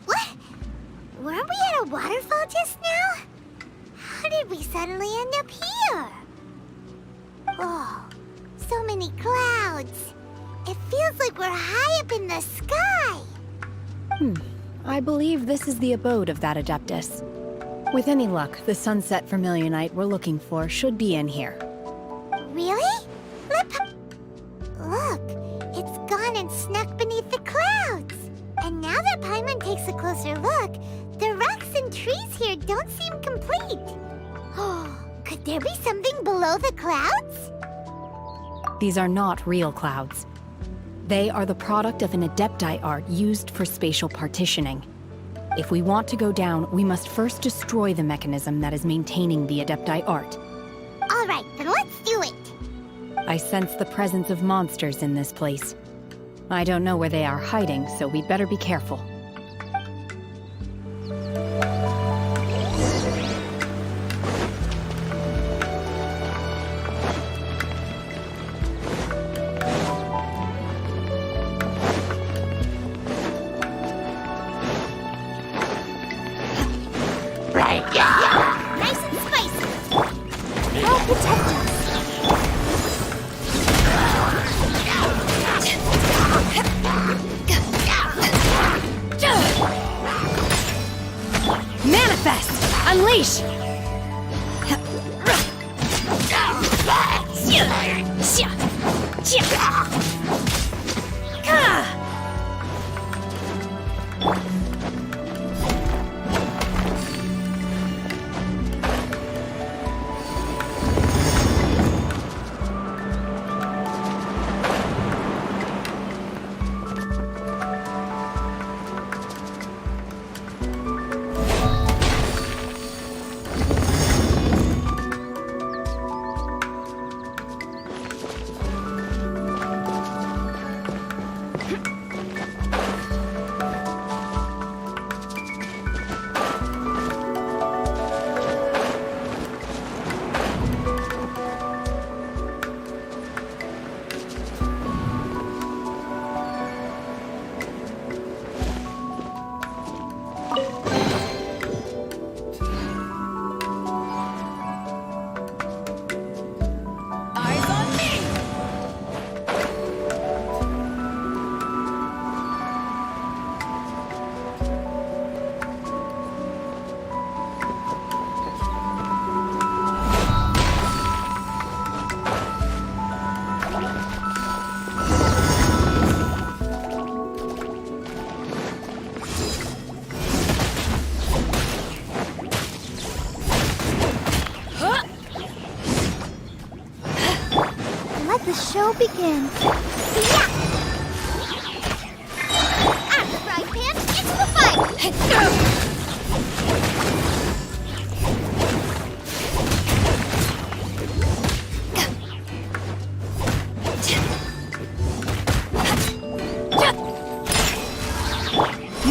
What? Weren't we at a waterfall just now? How did we suddenly end up here? Oh, so many clouds. It feels like we're high up in the sky. I believe this is the abode of that Adeptus. With any luck, the sunset vermilionite we're looking for should be in here. Really? Look, it's gone and snuck beneath the clouds. And now that Paimon takes a closer look, the rocks and trees here don't seem complete. Oh, could there be something below the clouds? These are not real clouds. They are the product of an Adepti art used for spatial partitioning. If we want to go down, we must first destroy the mechanism that is maintaining the Adepti art. All right, then let's do it. I sense the presence of monsters in this place. I don't know where they are hiding, so we'd better be careful. Nice and spicy. Help protect us. Manifest! Unleash! Let the show begin. Yeah! Out of the frying pan, into the fight!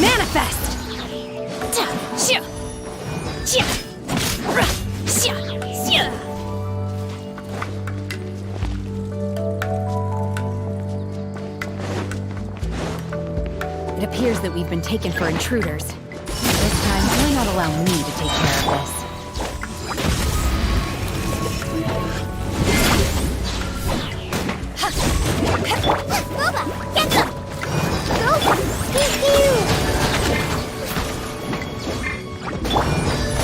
Manifest! It appears that we've been taken for intruders. This time, why not allow me to take care of this? Boba, get them! Go! Pew-pew!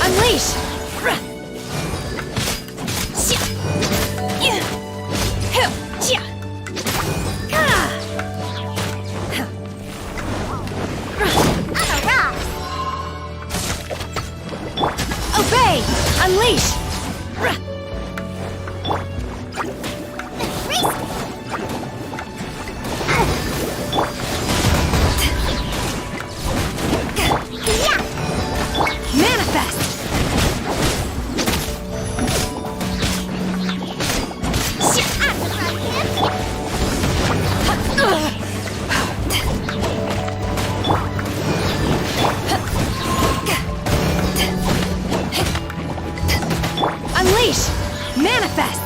Unleash! Obey! Obey! Unleash! Manifest! Unleash! Manifest!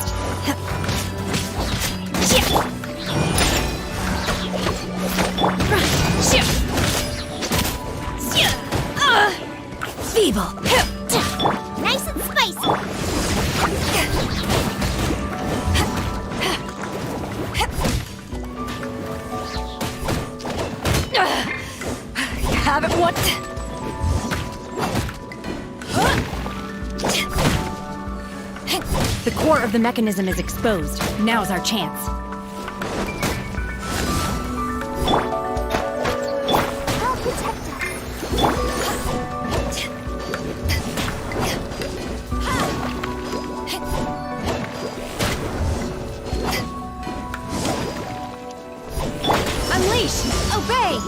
Feeble! Nice and spicy. Haven't what? The core of the mechanism is exposed. Now's our chance. I'll protect us. Unleash! Obey!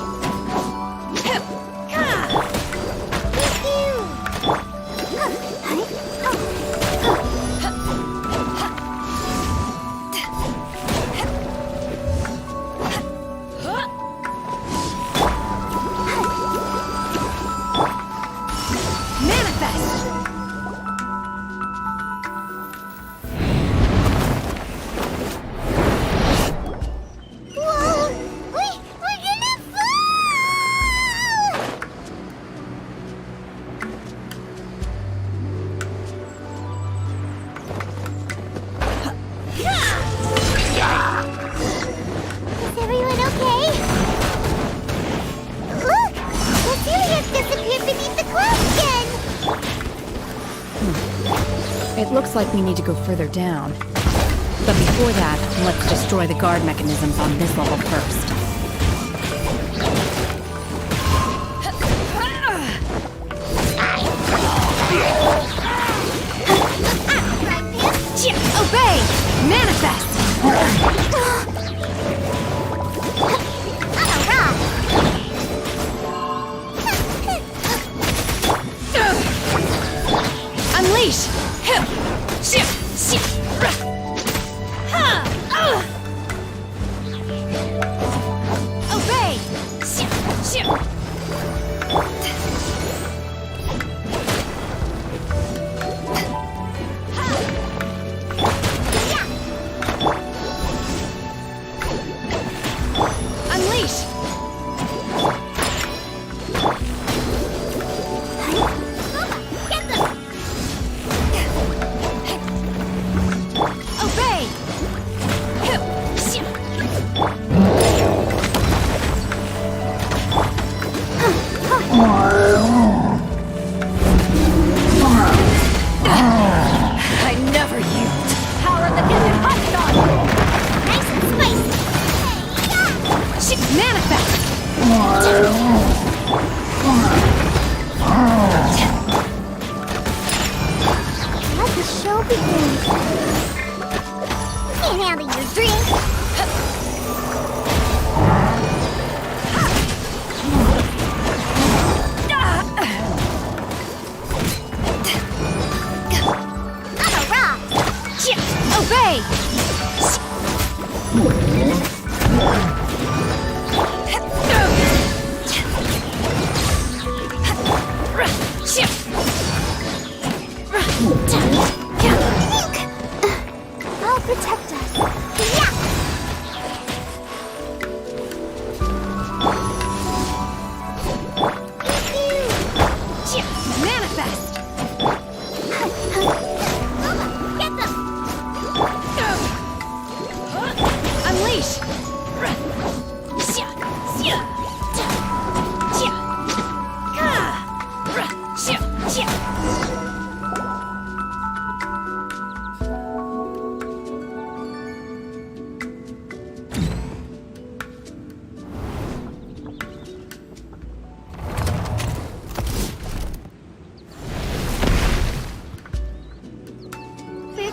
Manifest! Whoa! We're gonna fall! Is everyone okay? Look! Cecilia disappeared beneath the clouds again! It looks like we need to go further down. But before that, let's destroy the guard mechanisms on this level first. Obey! Manifest! Unleash! Obey! Unleash! Obey! I never yield. Power of the Desert Hot Nice and spicy! Manifest! Let the show begin. Can't handle your drink. I'm a rock. Obey! I'll protect us. Yeah. Manifest! Get them. Unleash!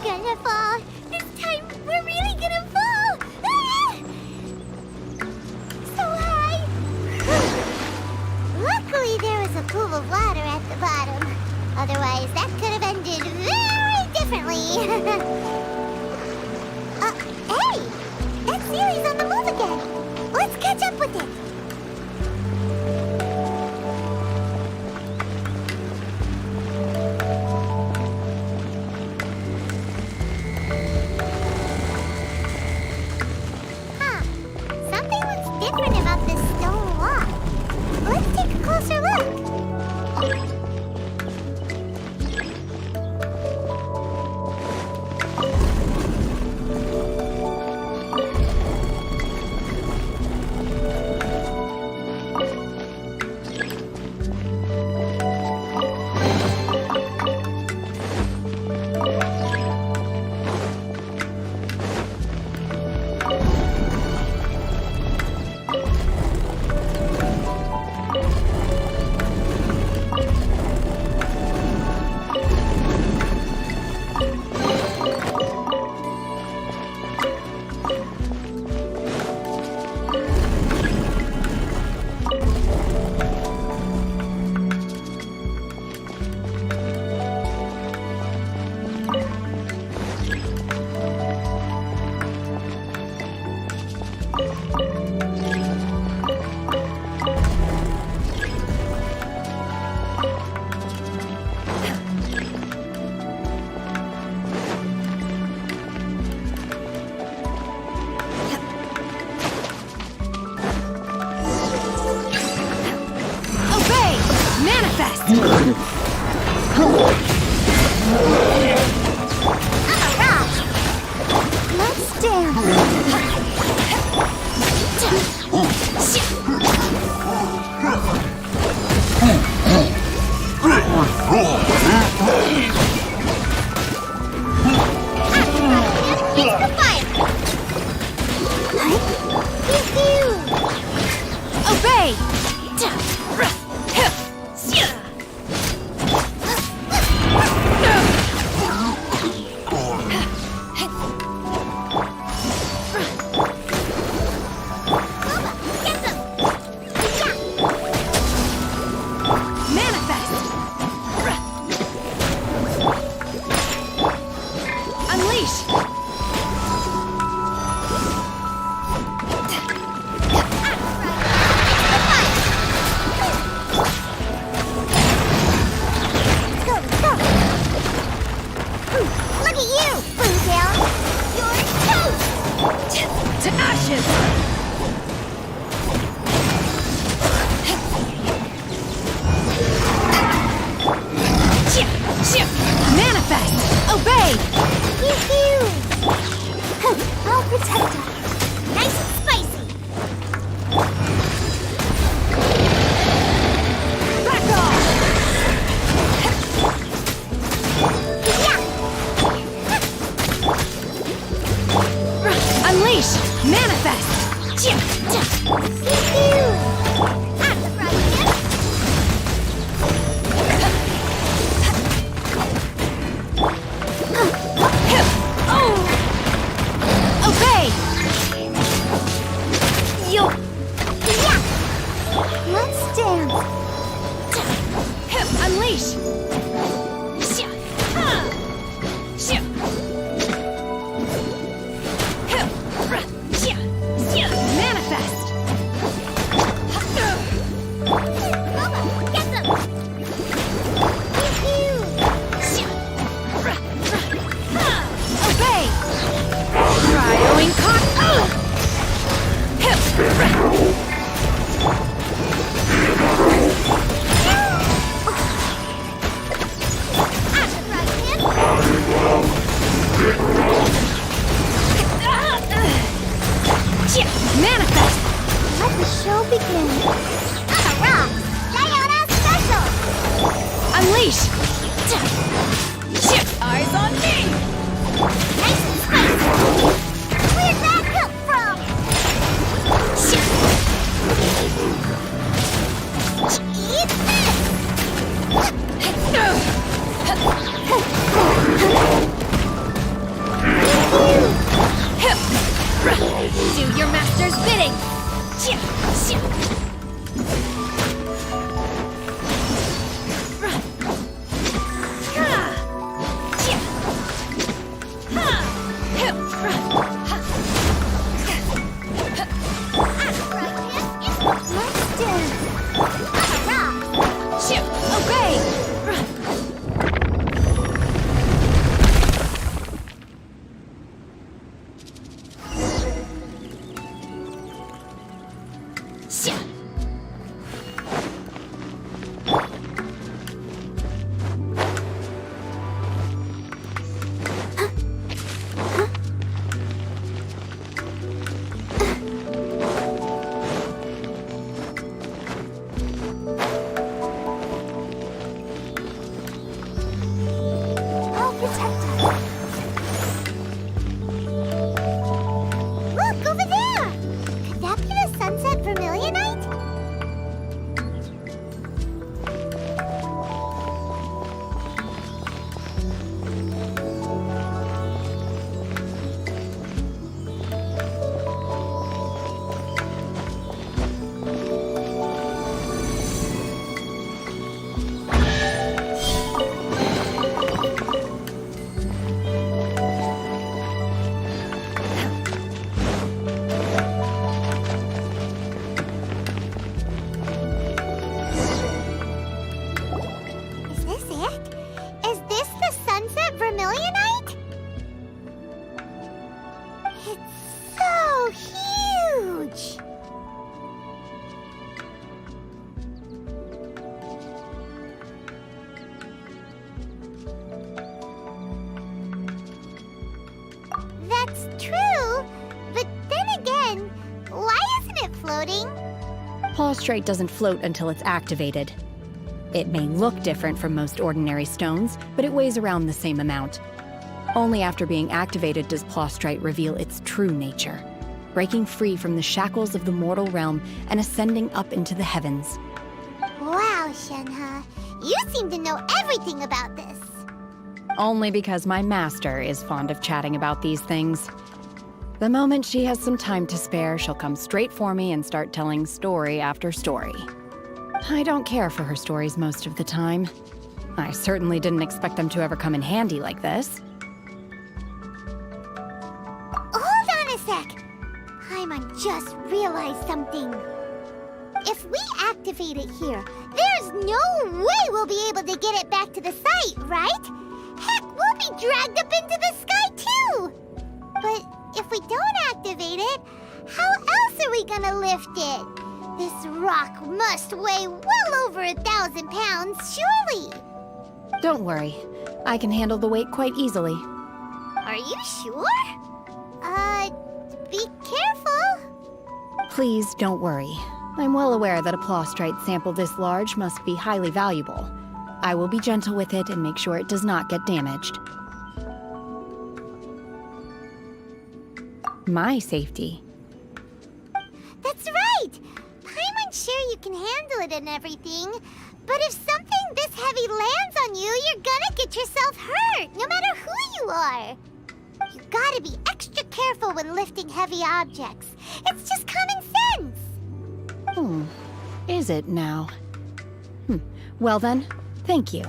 gonna fall. This time, we're really gonna fall. Ah! So high. Luckily, there was a pool of water at the bottom. Otherwise, that could have ended very differently. Hey! That series on the move again. Let's catch up with it. Huh. Something looks different about this stone wall. Let's take a closer look. Let's Manifest! Look, over there! Could that be the Sunset Vermilionite? Is this it? Is this the Sunset Vermilionite? It's so huge! That's true, but then again, why isn't it floating? Plaustrite doesn't float until it's activated. It may look different from most ordinary stones, but it weighs around the same amount. Only after being activated does Plaustrite reveal its true nature, breaking free from the shackles of the mortal realm and ascending up into the heavens. Wow, Shenhe, you seem to know everything about this. Only because my master is fond of chatting about these things. The moment she has some time to spare, she'll come straight for me and start telling story after story. I don't care for her stories most of the time. I certainly didn't expect them to ever come in handy like this. Hold on a sec! Paimon just realized something. If we activate it here, there's no way we'll be able to get it back to the site, right? Heck, we'll be dragged up into the sky too! But if we don't activate it, how else are we gonna lift it? This rock must weigh well over 1,000 pounds, surely! Don't worry. I can handle the weight quite easily. Are you sure? Be careful! Please don't worry. I'm well aware that a Plaustrite sample this large must be highly valuable. I will be gentle with it and make sure it does not get damaged. My safety. That's right! Paimon's sure you can handle it and everything, but if something this heavy lands on you, you're gonna get yourself hurt, no matter who you are. You gotta be extra careful when lifting heavy objects. It's just common sense. Is it now? Well then, thank you.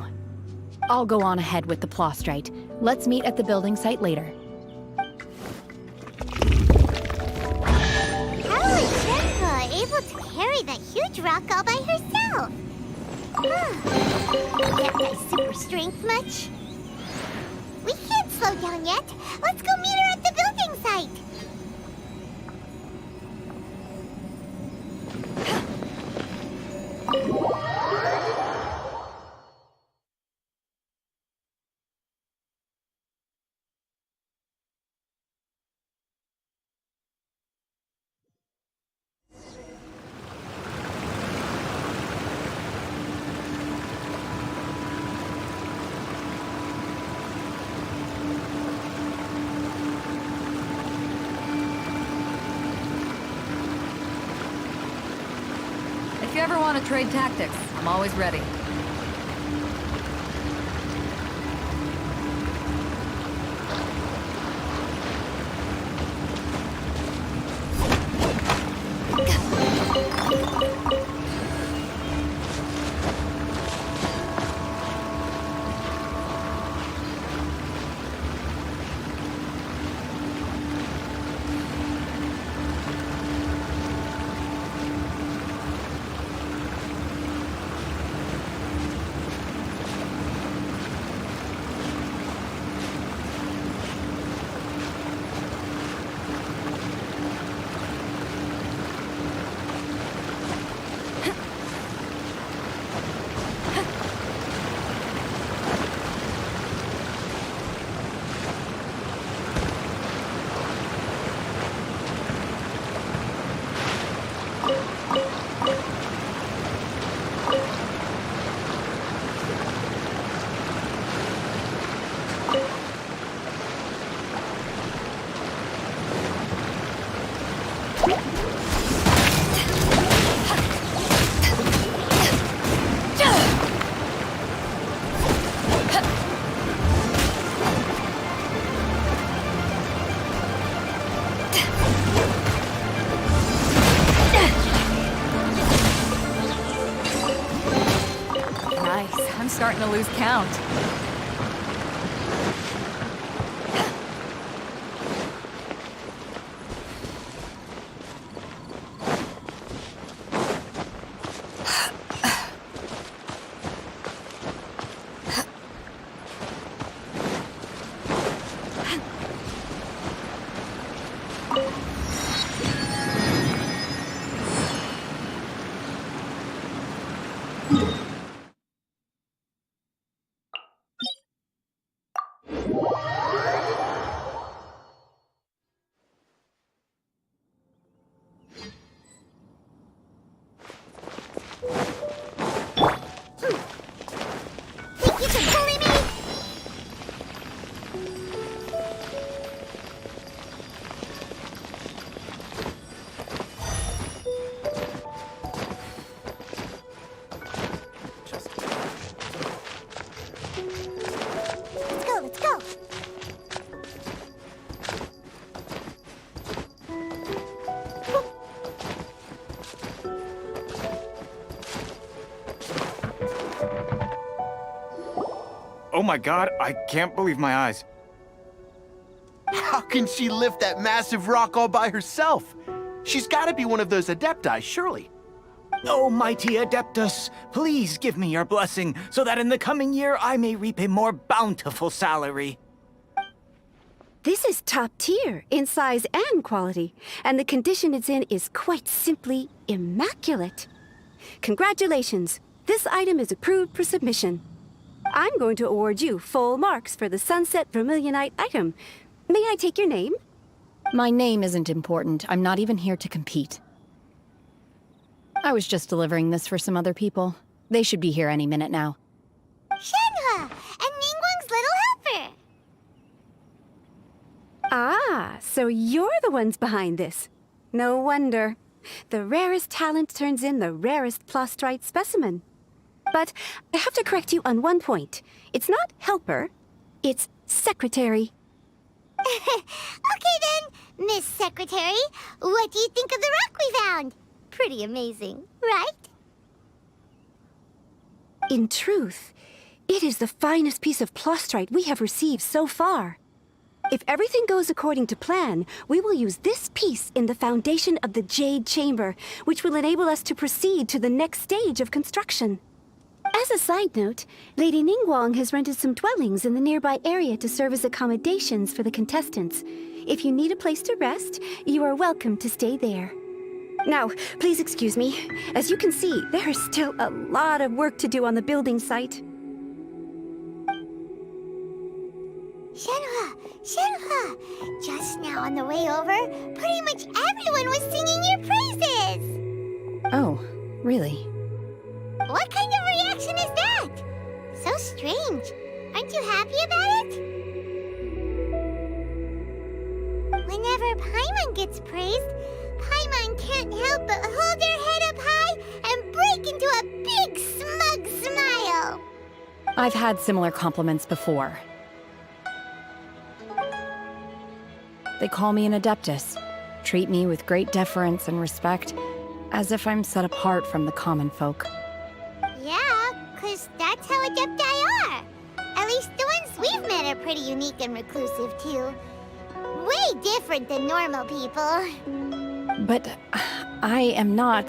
I'll go on ahead with the Plaustrite. Let's meet at the building site later. How is Shenhe able to carry that huge rock all by herself? Get that super strength much? We can't slow down yet. Let's go meet her at the building site. If you ever want to trade tactics, I'm always ready. lose count. Think you can bully me? Let's go, let's go. Oh my god, I can't believe my eyes. How can she lift that massive rock all by herself? She's gotta be one of those Adepti, surely. Oh, mighty Adeptus, please give me your blessing so that in the coming year I may reap a more bountiful salary. This is top tier in size and quality, and the condition it's in is quite simply immaculate. Congratulations! This item is approved for submission. I'm going to award you full marks for the Sunset Vermilionite item. May I take your name? My name isn't important. I'm not even here to compete. I was just delivering this for some other people. They should be here any minute now. Shenhe and Ningguang's little helper. Ah, so you're the ones behind this. No wonder. The rarest talent turns in the rarest Plostrite specimen. But I have to correct you on one point. It's not helper, it's secretary. Okay then, Miss Secretary, what do you think of the rock we found? Pretty amazing, right? In truth, it is the finest piece of Plostrite we have received so far. If everything goes according to plan, we will use this piece in the foundation of the Jade Chamber, which will enable us to proceed to the next stage of construction. As a side note, Lady Ningguang has rented some dwellings in the nearby area to serve as accommodations for the contestants. If you need a place to rest, you are welcome to stay there. Now, please excuse me. As you can see, there is still a lot of work to do on the building site. Shenhe! Just now on the way over, pretty much everyone was singing your praises! Oh, really? What kind of reaction is that? So strange. Aren't you happy about it? Whenever Paimon gets praised, Paimon can't help but hold their head up high and break into a big smug smile. I've had similar compliments before. They call me an Adeptus, treat me with great deference and respect, as if I'm set apart from the common folk. Yeah, 'cause that's how Adepti are. At least the ones we've met are pretty unique and reclusive, too. Way different than normal people. But I am not...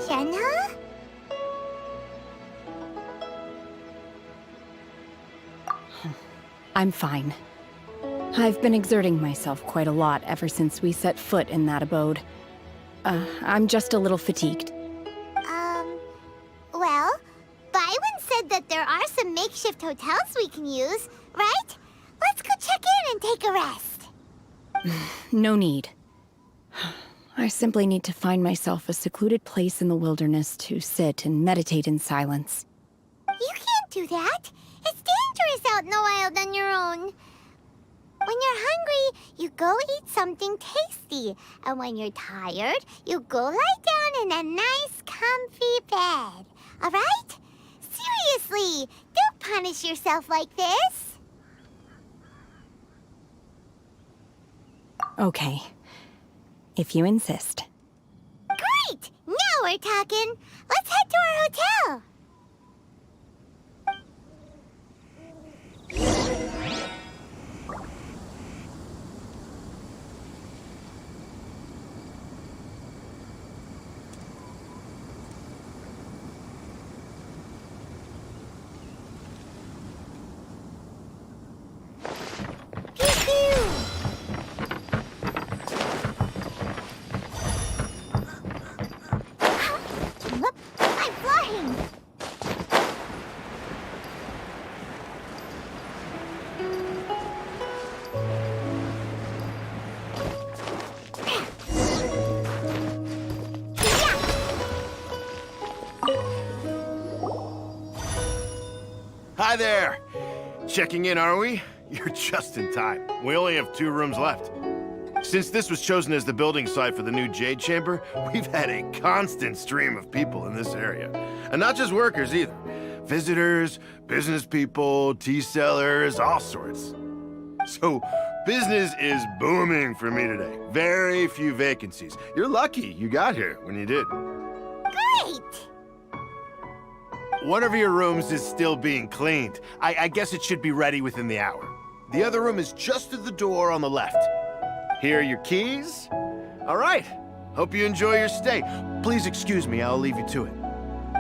Shenhe? I'm fine. I've been exerting myself quite a lot ever since we set foot in that abode. I'm just a little fatigued. Well, Byron said that there are some makeshift hotels we can use, right? Let's go check in and take a rest. No need. I simply need to find myself a secluded place in the wilderness to sit and meditate in silence. You can't do that. It's dangerous out in the wild on your own. When you're hungry, you go eat something tasty. And when you're tired, you go lie down in a nice, comfy bed. All right? Seriously, don't punish yourself like this. Okay. If you insist. Great! Now we're talking. Let's head to our hotel. Hi there. Checking in, are we? You're just in time. We only have 2 rooms left. Since this was chosen as the building site for the new Jade Chamber, we've had a constant stream of people in this area. And not just workers either. Visitors, business people, tea sellers, all sorts. So, business is booming for me today. Very few vacancies. You're lucky you got here when you did. Great! One of your rooms is still being cleaned. I guess it should be ready within the hour. The other room is just at the door on the left. Here are your keys. All right. Hope you enjoy your stay. Please excuse me, I'll leave you to it.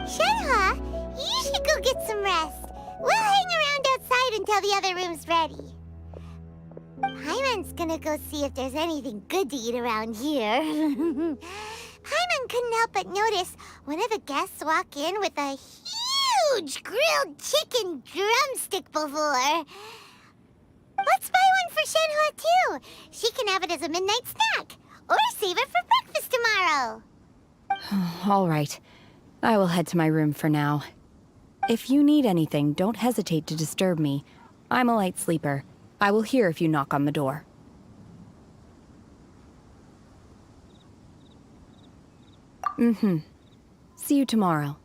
Shenhe, you should go get some rest. We'll hang around outside until the other room's ready. Paimon's gonna go see if there's anything good to eat around here. Paimon couldn't help but notice one of the guests walk in with a huge grilled chicken drumstick before. Let's buy one for Shenhe too. She can have it as a midnight snack. Or save it for breakfast tomorrow. All right. I will head to my room for now. If you need anything, don't hesitate to disturb me. I'm a light sleeper. I will hear if you knock on the door. See you tomorrow.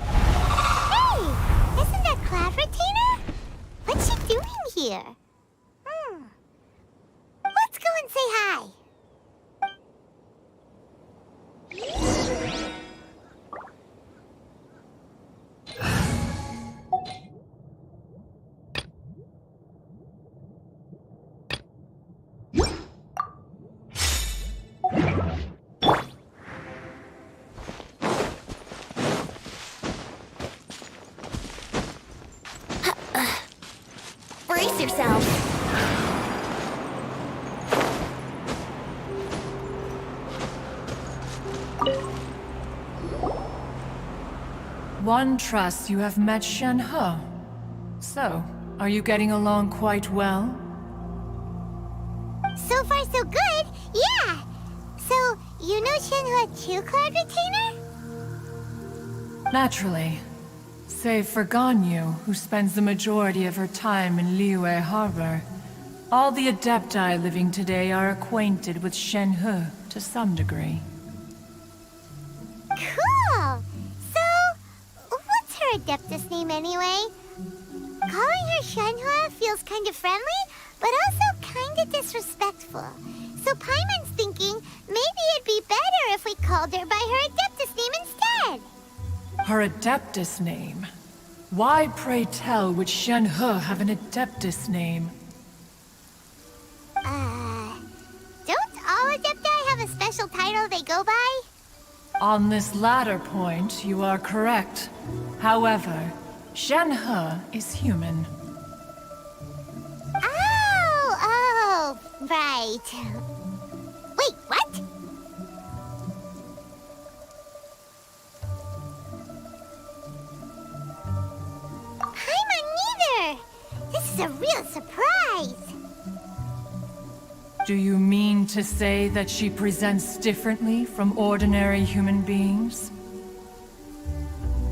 Hey! Isn't that Claveratina? What's she doing here? Let's go and say hi. Brace yourself. One trusts you have met Shenhe. So, are you getting along quite well? So far, so good. Yeah. So, you know Shenhe too, Claveratina? Naturally. Save for Ganyu, who spends the majority of her time in Liyue Harbor. All the Adepti living today are acquainted with Shenhe to some degree. Cool. So, what's her Adeptus name anyway? Calling her Shenhe feels kind of friendly, but also kind of disrespectful. So Paimon's thinking maybe it'd be better if we called her by her Adeptus name instead. Her Adeptus name? Why, pray tell, would Shenhe have an Adeptus name? Don't all Adepti have a special title they go by? On this latter point, you are correct. However, Shenhe is human. Oh, right. Wait, what? Paimon neither! This is a real surprise! Do you mean to say that she presents differently from ordinary human beings?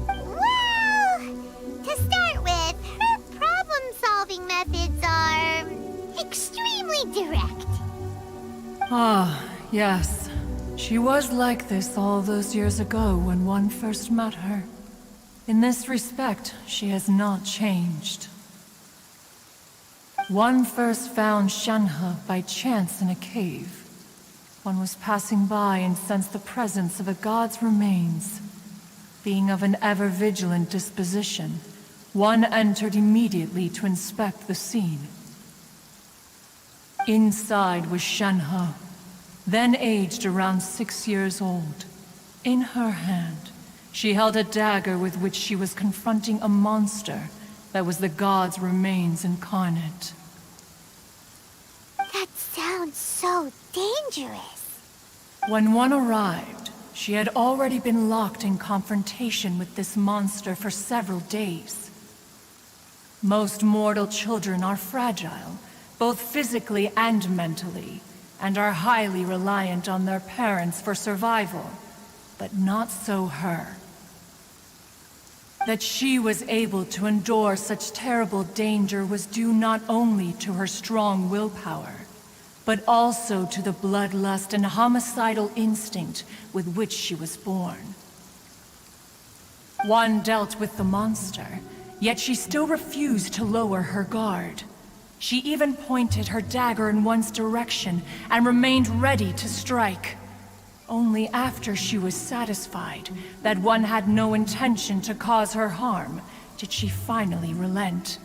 Well, to start with, her problem-solving methods are extremely direct. Ah, yes. She was like this all those years ago when one first met her. In this respect, she has not changed. One first found Shenhe by chance in a cave. One was passing by and sensed the presence of a god's remains. Being of an ever-vigilant disposition, one entered immediately to inspect the scene. Inside was Shenhe, then aged around 6 years old. In her hand, she held a dagger with which she was confronting a monster that was the god's remains incarnate. That sounds so dangerous. When one arrived, she had already been locked in confrontation with this monster for several days. Most mortal children are fragile, both physically and mentally, and are highly reliant on their parents for survival. but not so her. That she was able to endure such terrible danger was due not only to her strong willpower, but also to the bloodlust and homicidal instinct with which she was born. One dealt with the monster, yet she still refused to lower her guard. She even pointed her dagger in one's direction and remained ready to strike. Only after she was satisfied that one had no intention to cause her harm did she finally relent.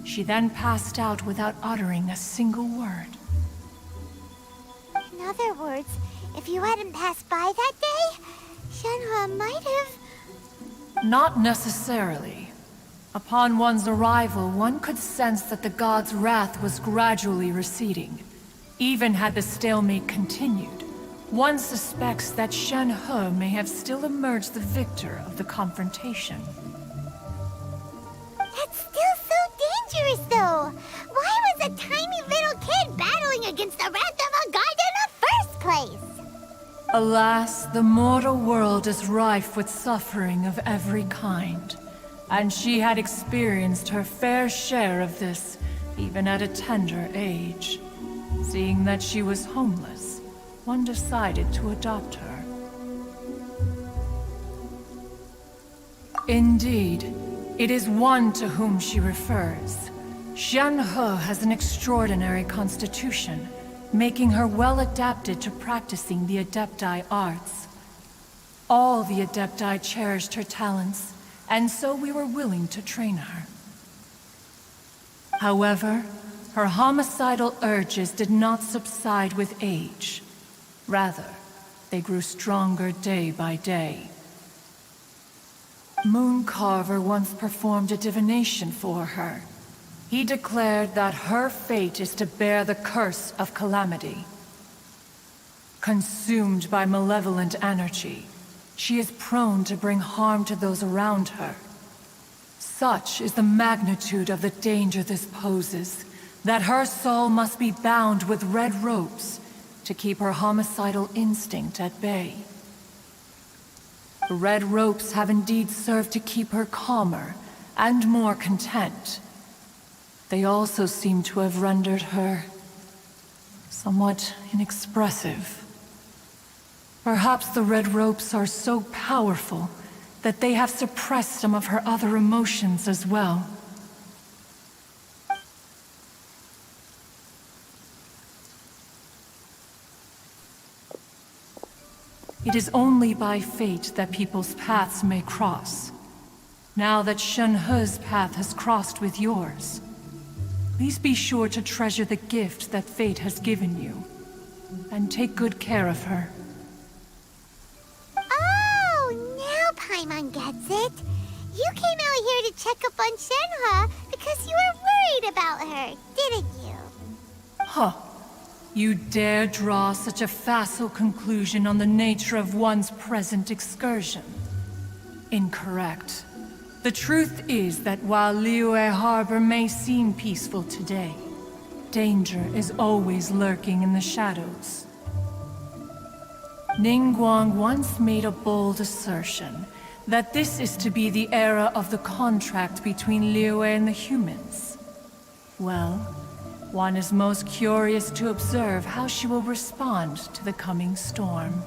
She then passed out without uttering a single word. In other words, if you hadn't passed by that day, Shenhe might have... Not necessarily. Upon one's arrival, one could sense that the god's wrath was gradually receding. Even had the stalemate continued, one suspects that Shenhe may have still emerged the victor of the confrontation. That's still so dangerous, though. Why was a tiny little kid battling against the wrath of a god in the first place? Alas, the mortal world is rife with suffering of every kind. And she had experienced her fair share of this, even at a tender age. Seeing that she was homeless, one decided to adopt her. Indeed, it is one to whom she refers. Shenhe has an extraordinary constitution, making her well adapted to practicing the Adepti arts. All the Adepti cherished her talents, and so we were willing to train her. However, her homicidal urges did not subside with age. Rather, they grew stronger day by day. Mooncarver once performed a divination for her. He declared that her fate is to bear the curse of calamity. Consumed by malevolent energy, she is prone to bring harm to those around her. Such is the magnitude of the danger this poses, that her soul must be bound with red ropes to keep her homicidal instinct at bay. The red ropes have indeed served to keep her calmer and more content. They also seem to have rendered her somewhat inexpressive. Perhaps the red ropes are so powerful that they have suppressed some of her other emotions as well. It is only by fate that people's paths may cross. Now that Shenhe's path has crossed with yours, please be sure to treasure the gift that fate has given you, and take good care of her. Paimon gets it. You came out here to check up on Shenhe because you were worried about her, didn't you? Huh. You dare draw such a facile conclusion on the nature of one's present excursion? Incorrect. The truth is that while Liyue Harbor may seem peaceful today, danger is always lurking in the shadows. Ningguang once made a bold assertion that this is to be the era of the contract between Liyue and the humans. Well, one is most curious to observe how she will respond to the coming storm.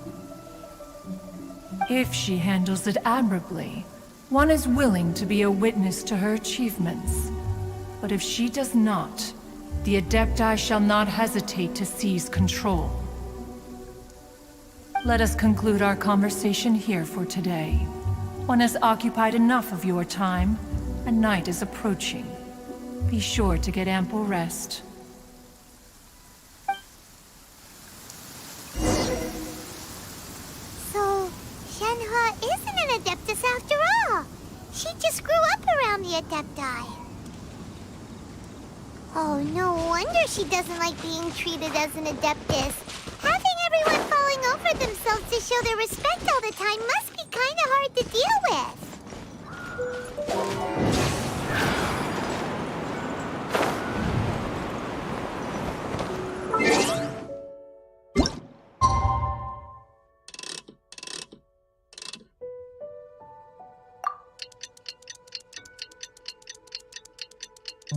If she handles it admirably, one is willing to be a witness to her achievements. But if she does not, the Adepti shall not hesitate to seize control. Let us conclude our conversation here for today. One has occupied enough of your time, and night is approaching. Be sure to get ample rest. So, Shenhe isn't an Adeptus after all. She just grew up around the Adepti. Oh, no wonder she doesn't like being treated as an Adeptus. Having everyone falling over themselves to show their respect all the time must be kind of hard to deal with. Hey!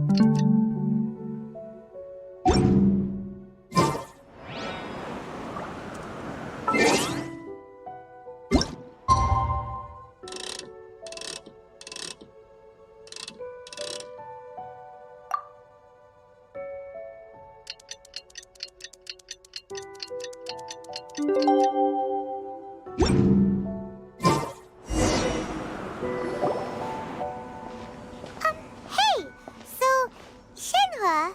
So, Shenhua...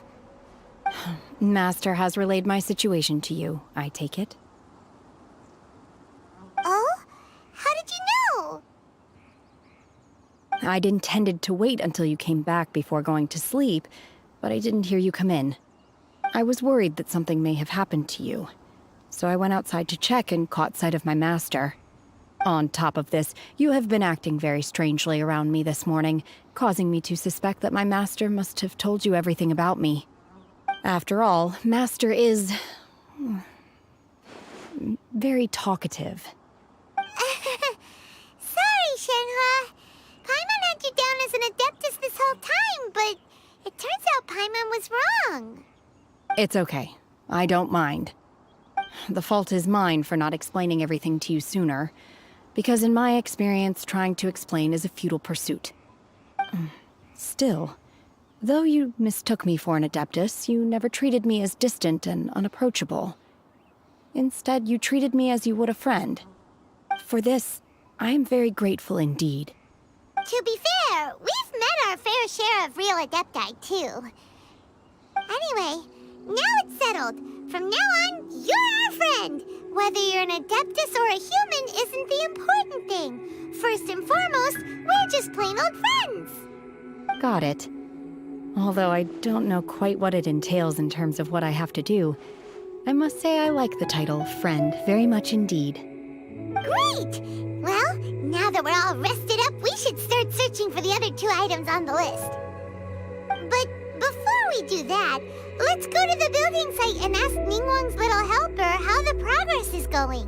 Master has relayed my situation to you, I take it. Oh? How did you know? I'd intended to wait until you came back before going to sleep, but I didn't hear you come in. I was worried that something may have happened to you, so I went outside to check and caught sight of my master. On top of this, you have been acting very strangely around me this morning, causing me to suspect that my master must have told you everything about me. After all, Master is... very talkative. Sorry, Shenhua. Paimon had you down as an Adeptus this whole time, but it turns out Paimon was wrong. It's okay. I don't mind. The fault is mine for not explaining everything to you sooner, because in my experience, trying to explain is a futile pursuit. Still, though you mistook me for an Adeptus, you never treated me as distant and unapproachable. Instead, you treated me as you would a friend. For this, I am very grateful indeed. To be fair, we've met our fair share of real Adepti, too. Anyway, now it's settled. From now on, you're our friend. Whether you're an Adeptus or a human isn't the important thing. First and foremost, we're just plain old friends. Got it. Although I don't know quite what it entails in terms of what I have to do, I must say I like the title friend very much indeed. Great! Well, now that we're all rested up, we should start searching for the other 2 items on the list. But before we do that, let's go to the building site and ask Ningguang's little helper how the progress is going.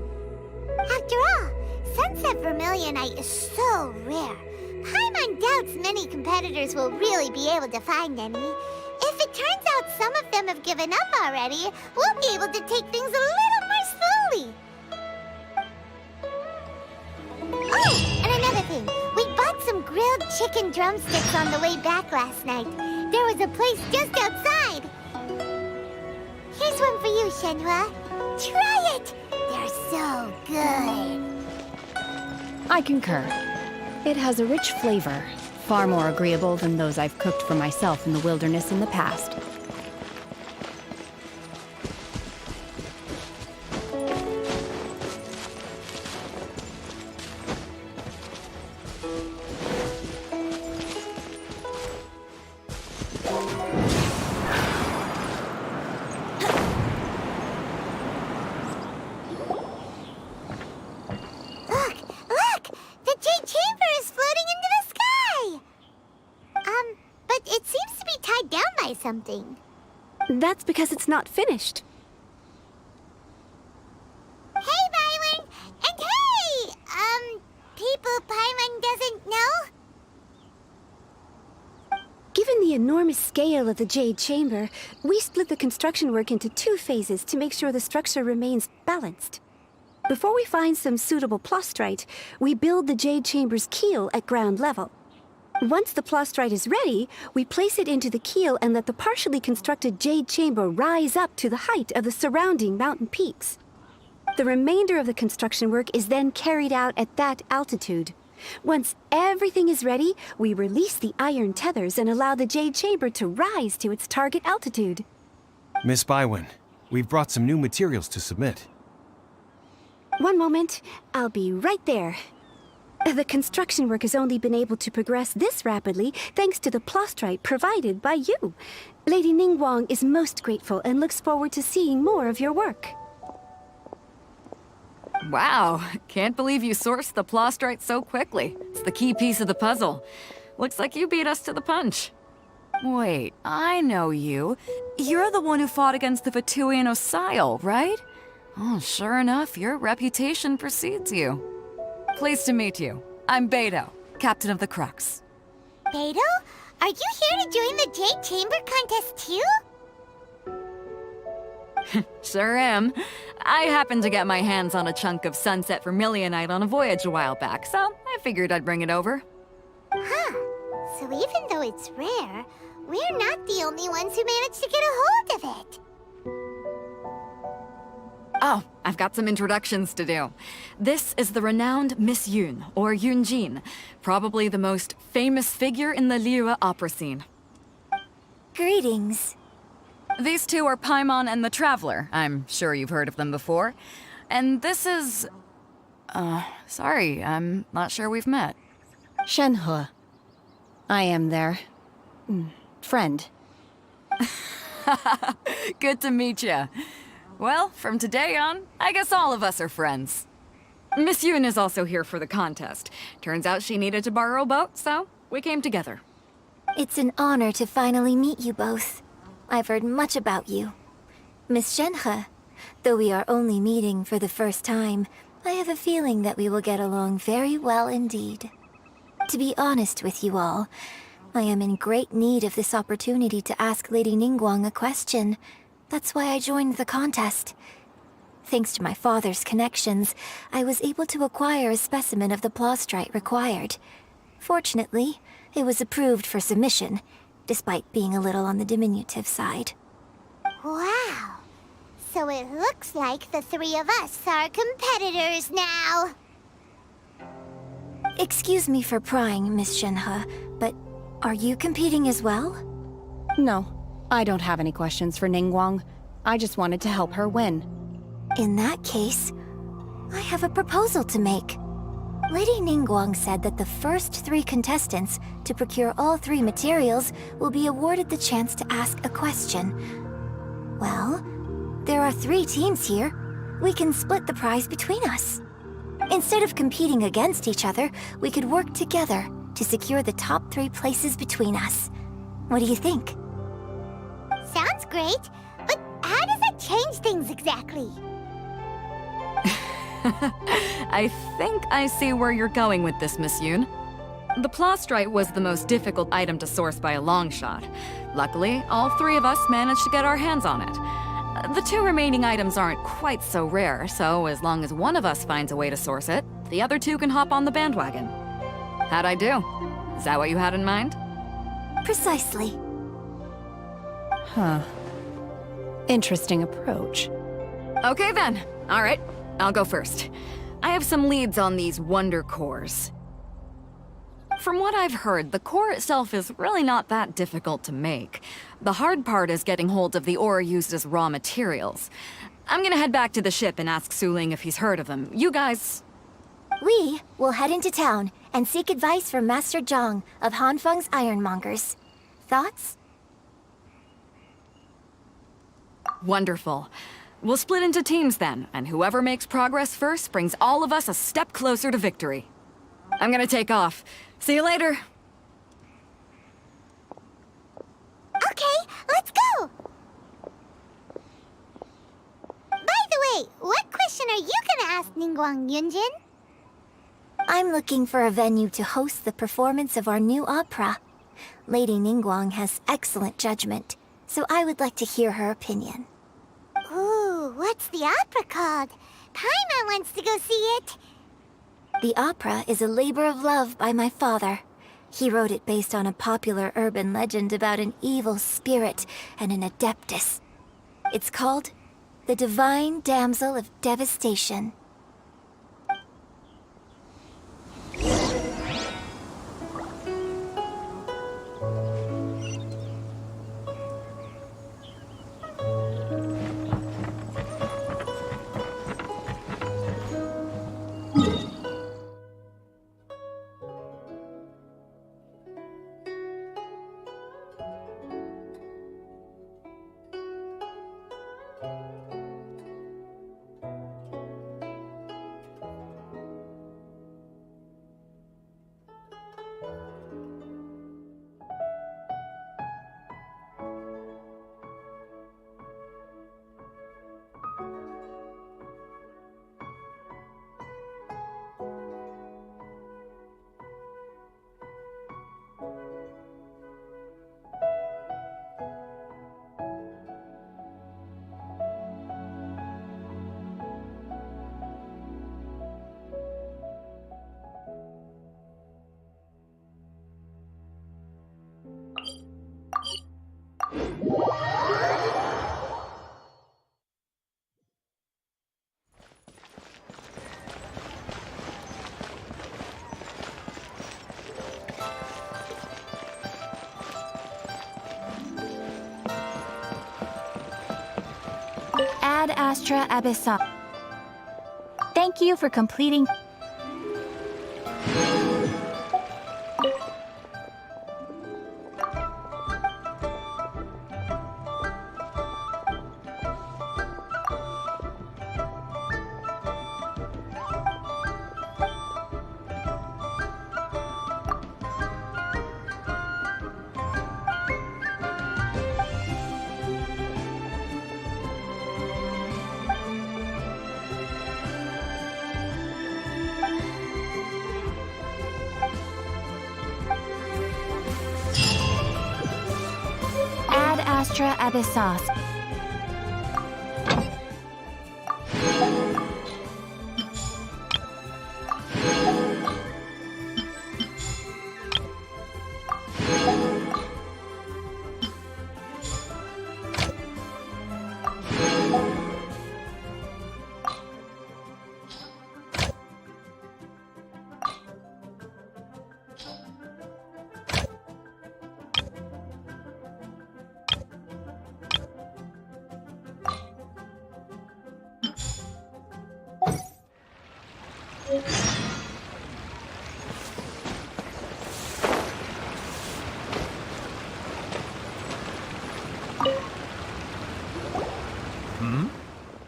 After all, Sunset Vermilionite is so rare. Paimon doubts many competitors will really be able to find any. If it turns out some of them have given up already, we'll be able to take things a little more slowly. Oh, and another thing. We bought some grilled chicken drumsticks on the way back last night. There was a place just outside. Here's one for you, Shenhua. Try it! They're so good. I concur. It has a rich flavor, far more agreeable than those I've cooked for myself in the wilderness in the past. Something. That's because it's not finished. Hey, Byron! And hey! People Paimon doesn't know? Given the enormous scale of the Jade Chamber, we split the construction work into 2 phases to make sure the structure remains balanced. Before we find some suitable plastrite, we build the Jade Chamber's keel at ground level. Once the plastrite is ready, we place it into the keel and let the partially constructed Jade Chamber rise up to the height of the surrounding mountain peaks. The remainder of the construction work is then carried out at that altitude. Once everything is ready, we release the iron tethers and allow the Jade Chamber to rise to its target altitude. Miss Bywin, we've brought some new materials to submit. One moment, I'll be right there. The construction work has only been able to progress this rapidly thanks to the plastrite provided by you. Lady Ningguang is most grateful and looks forward to seeing more of your work. Wow, can't believe you sourced the plastrite so quickly. It's the key piece of the puzzle. Looks like you beat us to the punch. Wait, I know you. You're the one who fought against the Fatui and Osile, right? Oh, sure enough, your reputation precedes you. Pleased to meet you. I'm Beidou, captain of the Crux. Beidou? Are you here to join the Jade Chamber contest too? Sure am. I happened to get my hands on a chunk of sunset vermilionite on a voyage a while back, so I figured I'd bring it over. Huh. So even though it's rare, we're not the only ones who managed to get a hold of it. Oh, I've got some introductions to do. This is the renowned Miss Yoon, or Yoonjin, probably the most famous figure in the Liyue opera scene. Greetings. These two are Paimon and the Traveler. I'm sure you've heard of them before. And this is... sorry, I'm not sure we've met. Shenhe. I am their... friend. Good to meet you. Well, from today on, I guess all of us are friends. Miss Yoon is also here for the contest. Turns out she needed to borrow a boat, so we came together. It's an honor to finally meet you both. I've heard much about you. Miss Shenhe, though we are only meeting for the first time, I have a feeling that we will get along very well indeed. To be honest with you all, I am in great need of this opportunity to ask Lady Ningguang a question. That's why I joined the contest. Thanks to my father's connections, I was able to acquire a specimen of the plastrite required. Fortunately, it was approved for submission, despite being a little on the diminutive side. Wow. So it looks like the three of us are competitors now. Excuse me for prying, Miss Shenhe, but are you competing as well? No, I don't have any questions for Ningguang. I just wanted to help her win. In that case, I have a proposal to make. Lady Ningguang said that the first 3 contestants to procure all 3 materials will be awarded the chance to ask a question. Well, there are 3 teams here. We can split the prize between us. Instead of competing against each other, we could work together to secure the top 3 places between us. What do you think? Sounds great, but how does it change things exactly? I think I see where you're going with this, Miss Yoon. The plastrite was the most difficult item to source by a long shot. Luckily, all 3 of us managed to get our hands on it. The 2 remaining items aren't quite so rare, so as long as one of us finds a way to source it, the other 2 can hop on the bandwagon. How'd I do? Is that what you had in mind? Precisely. Huh. Interesting approach. Okay then. All right, I'll go first. I have some leads on these wonder cores. From what I've heard, the core itself is really not that difficult to make. The hard part is getting hold of the ore used as raw materials. I'm gonna head back to the ship and ask Suling if he's heard of them. You guys... We will head into town and seek advice from Master Zhang of Hanfeng's Ironmongers. Thoughts? Wonderful. We'll split into teams then, and whoever makes progress first brings all of us a step closer to victory. I'm gonna take off. See you later. Okay, let's go! By the way, what question are you gonna ask Ningguang, Yunjin? I'm looking for a venue to host the performance of our new opera. Lady Ningguang has excellent judgment, so I would like to hear her opinion. Ooh, what's the opera called? Paimon wants to go see it. The opera is a labor of love by my father. He wrote it based on a popular urban legend about an evil spirit and an adeptus. It's called The Divine Damsel of Devastation. Ad Astra Abyssa. Thank you for completing. Ad Astra Abyssos.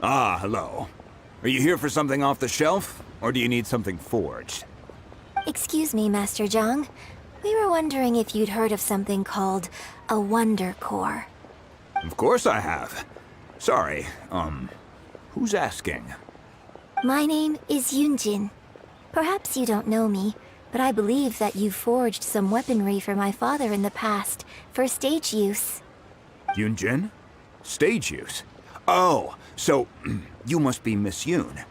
Ah, hello. Are you here for something off the shelf, or do you need something forged? Excuse me, Master Zhang. We were wondering if you'd heard of something called a Wonder Core. Of course I have. Sorry, who's asking? My name is Yunjin. Perhaps you don't know me, but I believe that you forged some weaponry for my father in the past, for stage use. Yunjin? Stage use? Oh, so you must be Miss Yoon.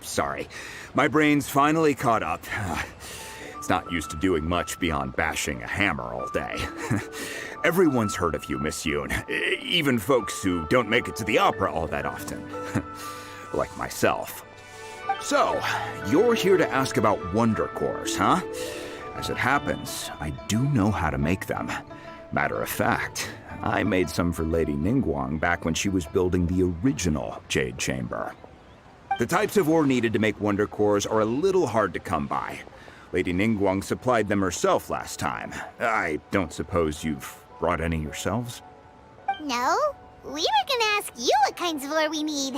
Sorry, my brain's finally caught up. It's not used to doing much beyond bashing a hammer all day. Everyone's heard of you, Miss Yoon. Even folks who don't make it to the opera all that often. Like myself. So, you're here to ask about Wonder Cores, huh? As it happens, I do know how to make them. Matter of fact, I made some for Lady Ningguang back when she was building the original Jade Chamber. The types of ore needed to make Wonder Cores are a little hard to come by. Lady Ningguang supplied them herself last time. I don't suppose you've brought any yourselves? No? We were gonna ask you what kinds of ore we need.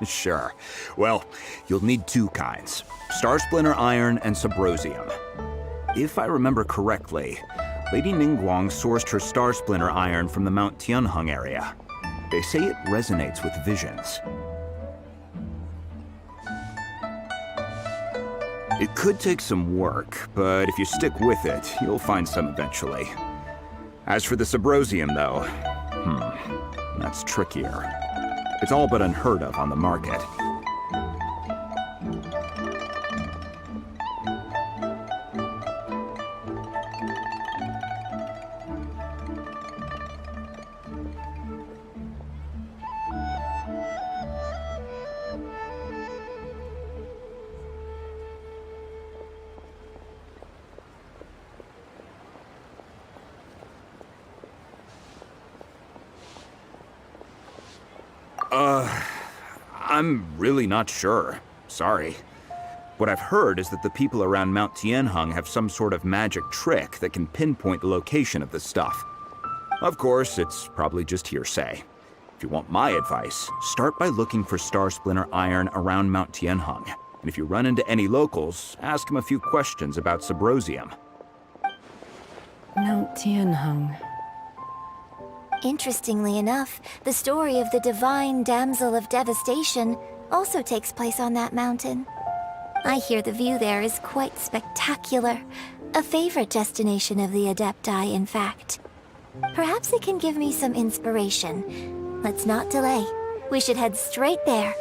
Sure. Well, you'll need two kinds. Star Splinter Iron and Subrosium. If I remember correctly, Lady Ningguang sourced her Star Splinter Iron from the Mount Tianheng area. They say it resonates with visions. It could take some work, but if you stick with it, you'll find some eventually. As for the Subrosium, though, that's trickier. It's all but unheard of on the market. I'm really not sure. Sorry. What I've heard is that the people around Mount Tianheng have some sort of magic trick that can pinpoint the location of the stuff. Of course, it's probably just hearsay. If you want my advice, start by looking for Star Splinter Iron around Mount Tianheng. And if you run into any locals, ask them a few questions about Subrosium. Mount Tianheng. Interestingly enough, the story of the divine damsel of devastation also takes place on that mountain. I hear the view there is quite spectacular. A favorite destination of the Adepti, in fact. Perhaps it can give me some inspiration. Let's not delay. We should head straight there.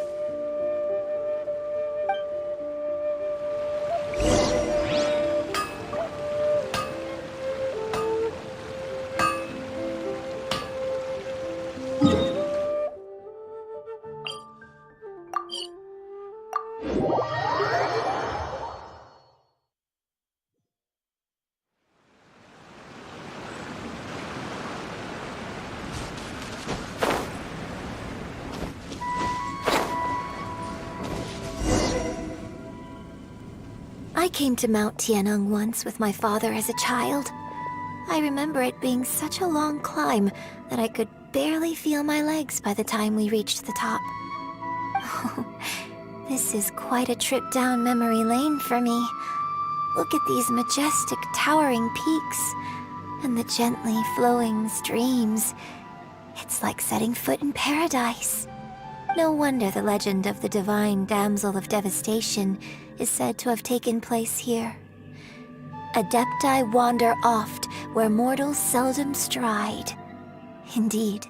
I came to Mount Tianeng once with my father as a child. I remember it being such a long climb that I could barely feel my legs by the time we reached the top. Oh, this is quite a trip down memory lane for me. Look at these majestic, towering peaks and the gently flowing streams. It's like setting foot in paradise. No wonder the legend of the divine damsel of devastation is said to have taken place here. Adepti wander oft where mortals seldom stride. Indeed,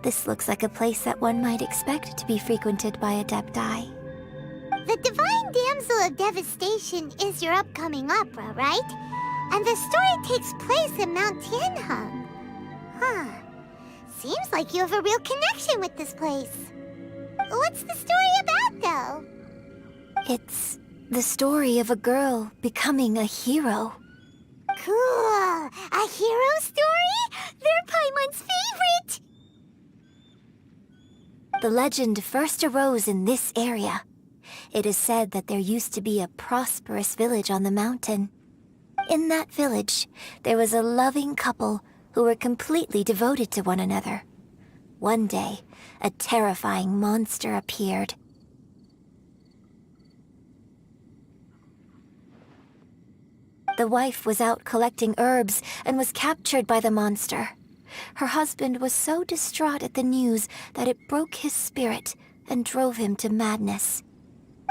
this looks like a place that one might expect to be frequented by Adepti. The Divine Damsel of Devastation is your upcoming opera, right? And the story takes place in Mount Tianheng. Huh. Seems like you have a real connection with this place. What's the story about, though? It's the story of a girl becoming a hero. Cool! A hero story? They're Paimon's favorite! The legend first arose in this area. It is said that there used to be a prosperous village on the mountain. In that village, there was a loving couple who were completely devoted to one another. One day, a terrifying monster appeared. The wife was out collecting herbs and was captured by the monster. Her husband was so distraught at the news that it broke his spirit and drove him to madness.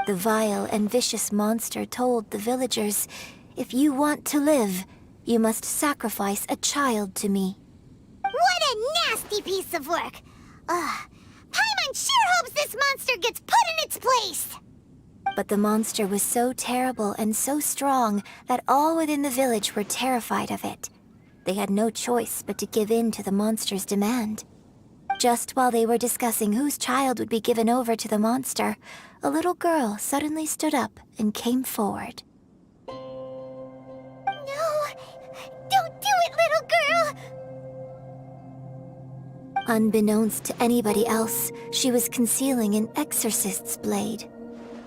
The vile and vicious monster told the villagers, "If you want to live, you must sacrifice a child to me." What a nasty piece of work! Paimon sure hopes this monster gets put in its place! But the monster was so terrible and so strong that all within the village were terrified of it. They had no choice but to give in to the monster's demand. Just while they were discussing whose child would be given over to the monster, a little girl suddenly stood up and came forward. No! Don't do it, little girl! Unbeknownst to anybody else, she was concealing an exorcist's blade.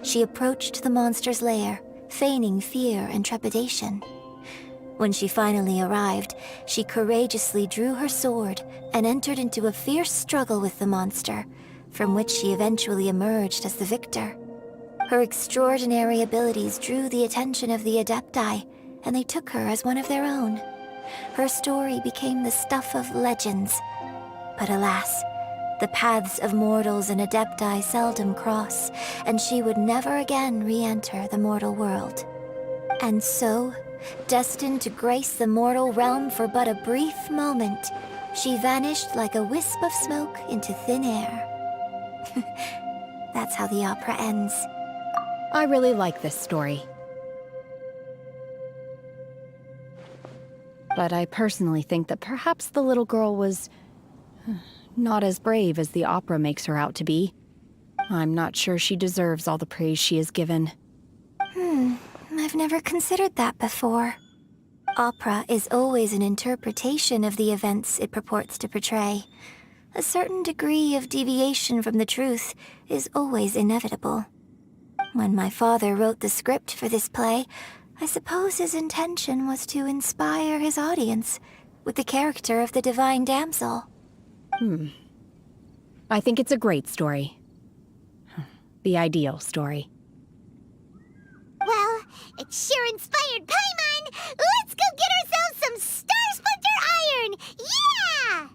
She approached the monster's lair, feigning fear and trepidation. When she finally arrived, she courageously drew her sword and entered into a fierce struggle with the monster, from which she eventually emerged as the victor. Her extraordinary abilities drew the attention of the Adepti, and they took her as one of their own. Her story became the stuff of legends. But alas, the paths of mortals and Adepti seldom cross, and she would never again re-enter the mortal world. And so, destined to grace the mortal realm for but a brief moment, she vanished like a wisp of smoke into thin air. That's how the opera ends. I really like this story. But I personally think that perhaps the little girl was not as brave as the opera makes her out to be. I'm not sure she deserves all the praise she is given. I've never considered that before. Opera is always an interpretation of the events it purports to portray. A certain degree of deviation from the truth is always inevitable. When my father wrote the script for this play, I suppose his intention was to inspire his audience with the character of the Divine Damsel. I think it's a great story. The ideal story. Well, it sure inspired Paimon! Let's go get ourselves some Star Splinter Iron! Yeah!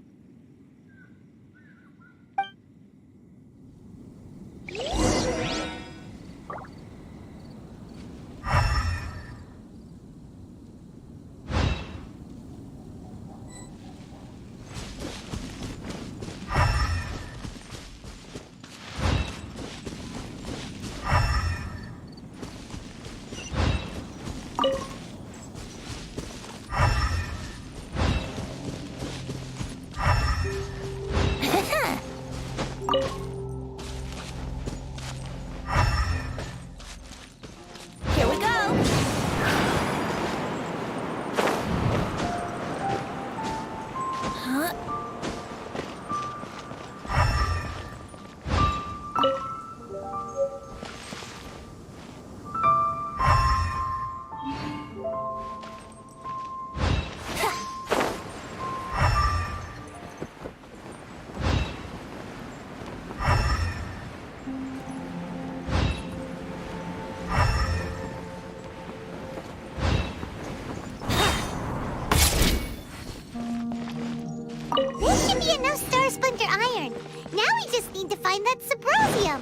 be enough Star Splinter iron. Now we just need to find that Subrosium.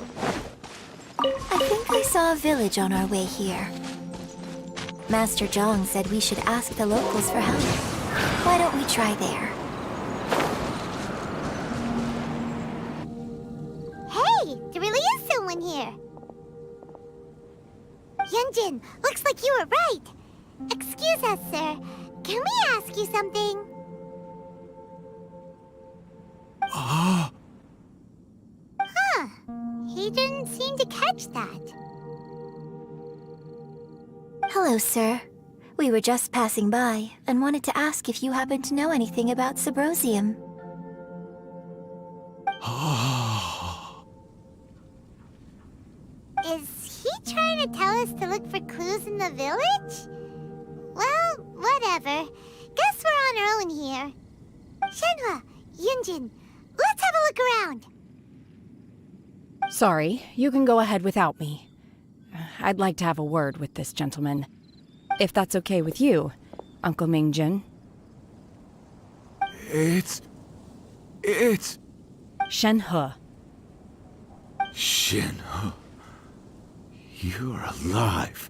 I think I saw a village on our way here. Master Zhang said we should ask the locals for help. Why don't we try there? Hey, there really is someone here. Yunjin, looks like you were right. Excuse us, sir. Can we ask you something? Huh. He didn't seem to catch that. Hello, sir. We were just passing by and wanted to ask if you happen to know anything about Subrosium. Is he trying to tell us to look for clues in the village? Well, whatever. Guess we're on our own here. Shenhua, Yunjin, let's have a look around. Sorry, you can go ahead without me. I'd like to have a word with this gentleman. If that's okay with you, Uncle Mingjin. It's... Shenhe. Shenhe. You're alive.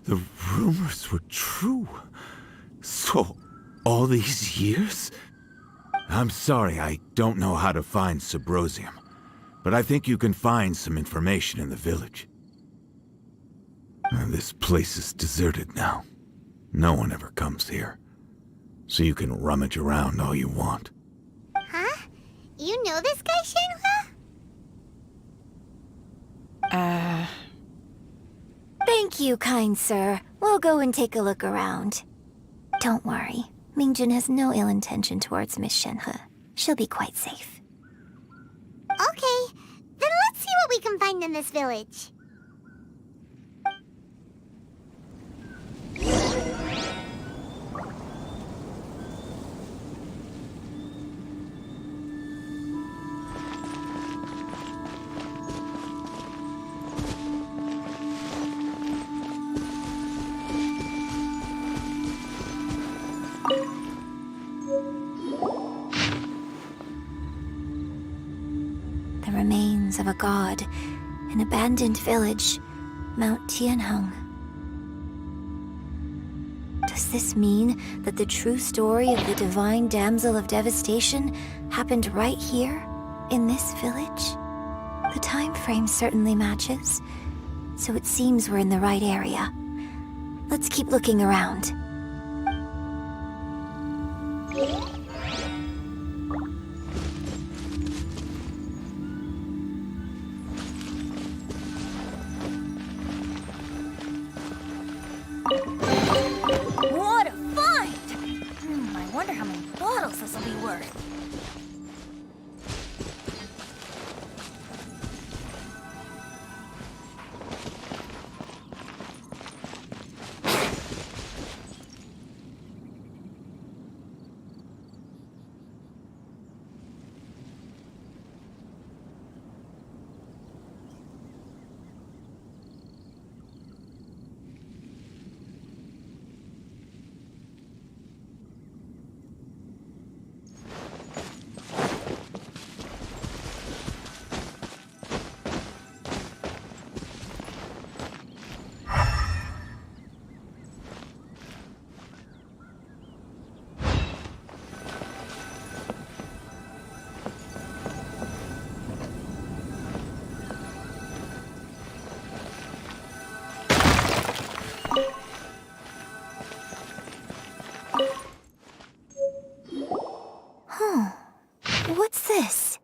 The rumors were true. So, all these years? I'm sorry, I don't know how to find Subrosium, but I think you can find some information in the village. This place is deserted now. No one ever comes here. So you can rummage around all you want. Huh? You know this guy, Shenhua? Thank you, kind sir. We'll go and take a look around. Don't worry. Mingjin has no ill intention towards Miss Shenhe. She'll be quite safe. Okay, then let's see what we can find in this village. The remains of a god, an abandoned village, Mount Tianheng. Does this mean that the true story of the Divine Damsel of Devastation happened right here, in this village? The time frame certainly matches, so it seems we're in the right area. Let's keep looking around. What a find! I wonder how many bottles this will be worth. What's this?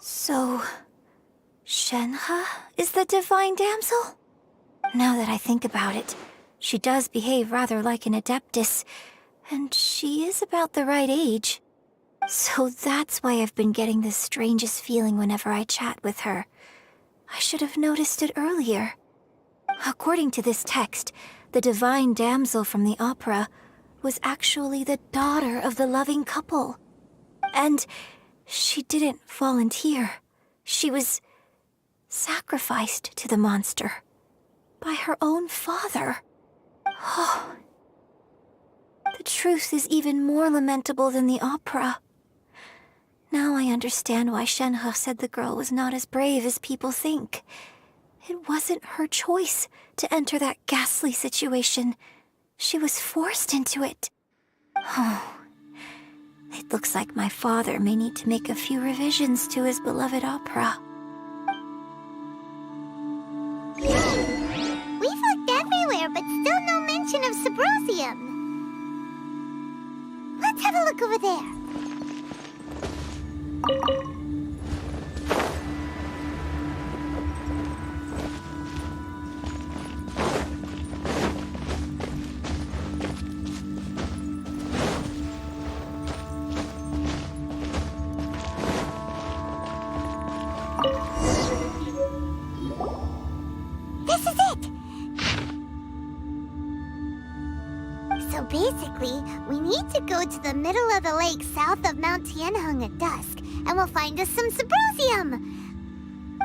So, Shenhe is the Divine Damsel? Now that I think about it, she does behave rather like an Adeptus, and she is about the right age. So that's why I've been getting the strangest feeling whenever I chat with her. I should have noticed it earlier. According to this text, the divine damsel from the opera was actually the daughter of the loving couple. And she didn't volunteer. She was sacrificed to the monster by her own father. Oh, the truth is even more lamentable than the opera. Now I understand why Shenhe said the girl was not as brave as people think. It wasn't her choice to enter that ghastly situation. She was forced into it. Oh, it looks like my father may need to make a few revisions to his beloved opera. We've looked everywhere, but still no mention of Sabrosium. Let's have a look over there. This is it! So basically, we need to go to the middle of the lake south of Mount Tianheng at dusk, and we'll find us some Sabrosium!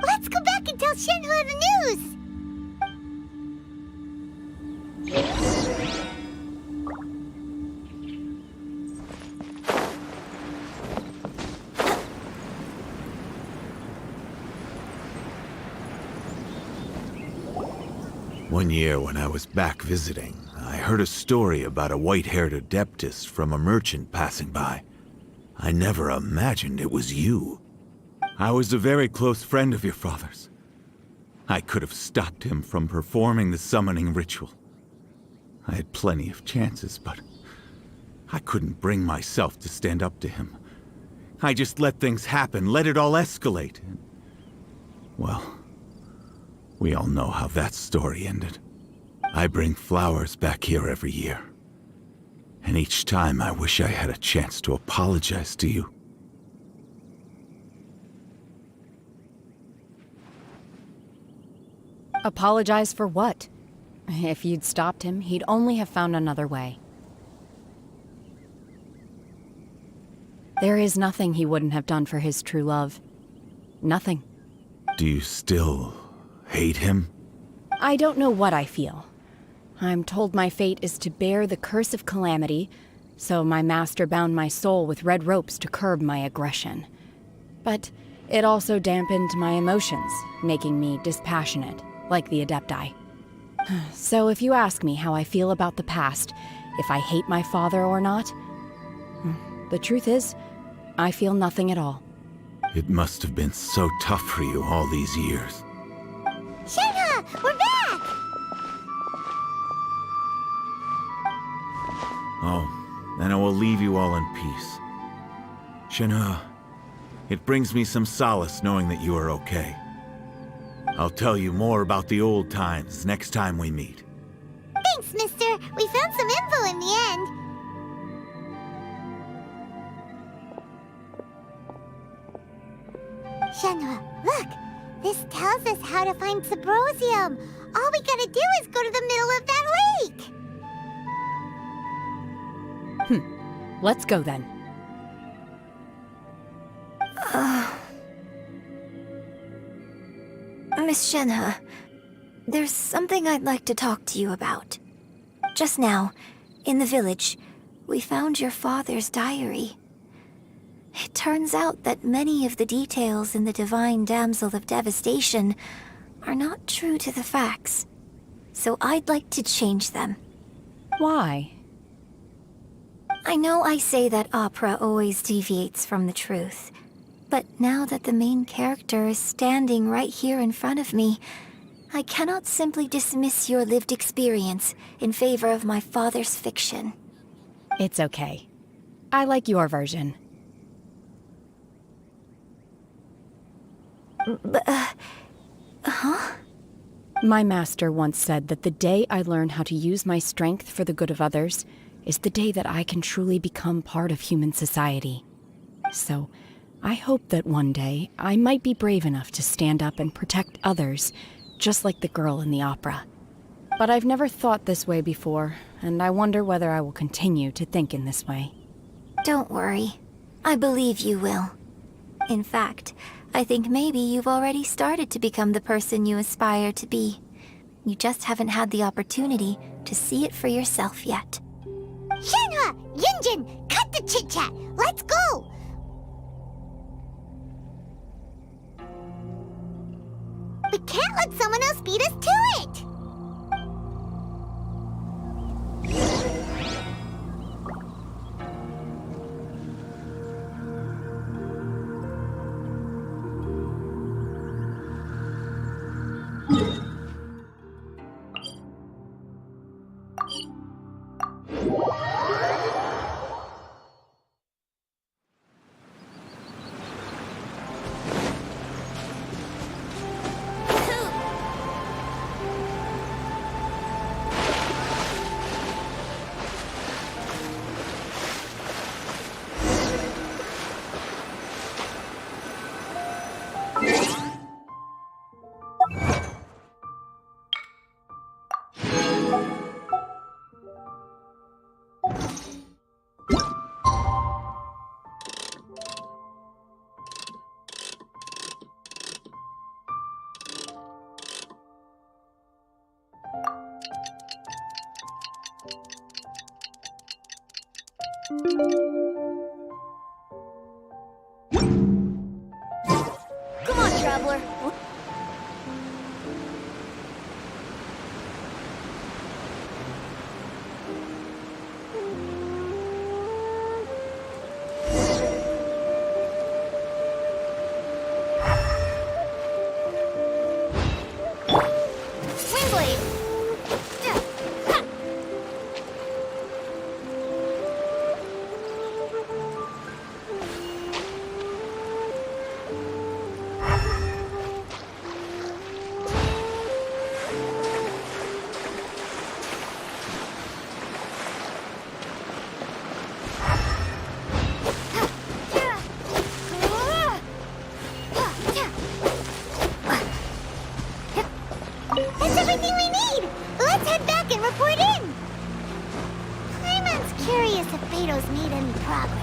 Let's go back and tell Shenhe the news! One year when I was back visiting, I heard a story about a white-haired adeptus from a merchant passing by. I never imagined it was you. I was a very close friend of your father's. I could have stopped him from performing the summoning ritual. I had plenty of chances, but I couldn't bring myself to stand up to him. I just let things happen, let it all escalate. And, well, we all know how that story ended. I bring flowers back here every year. And each time I wish I had a chance to apologize to you. Apologize for what? If you'd stopped him, he'd only have found another way. There is nothing he wouldn't have done for his true love. Nothing. Do you still hate him? I don't know what I feel. I'm told my fate is to bear the curse of calamity, so my master bound my soul with red ropes to curb my aggression. But it also dampened my emotions, making me dispassionate, like the Adepti. So if you ask me how I feel about the past, if I hate my father or not, the truth is, I feel nothing at all. It must have been so tough for you all these years. Shenhe, we're back! Oh, then I will leave you all in peace. Shenhe, it brings me some solace knowing that you are okay. I'll tell you more about the old times next time we meet. Thanks, mister. We found some info in the end. Shenhe, look! This tells us how to find Sabrosium. All we gotta do is go to the middle of that lake! Let's go then. Miss Shenhe, there's something I'd like to talk to you about. Just now, in the village, we found your father's diary. It turns out that many of the details in the Divine Damsel of Devastation are not true to the facts. So I'd like to change them. Why? I know I say that opera always deviates from the truth, but now that the main character is standing right here in front of me, I cannot simply dismiss your lived experience in favor of my father's fiction. It's okay. I like your version. Huh? My master once said that the day I learn how to use my strength for the good of others is the day that I can truly become part of human society. So I hope that one day I might be brave enough to stand up and protect others, just like the girl in the opera. But I've never thought this way before, and I wonder whether I will continue to think in this way. Don't worry. I believe you will. In fact, I think maybe you've already started to become the person you aspire to be. You just haven't had the opportunity to see it for yourself yet. Shenhua! Yunjin! Cut the chit-chat! Let's go! We can't let someone else beat us to it! Come on, traveler. That's everything we need! Let's head back and report in! Paimon's curious if Beto's made any progress.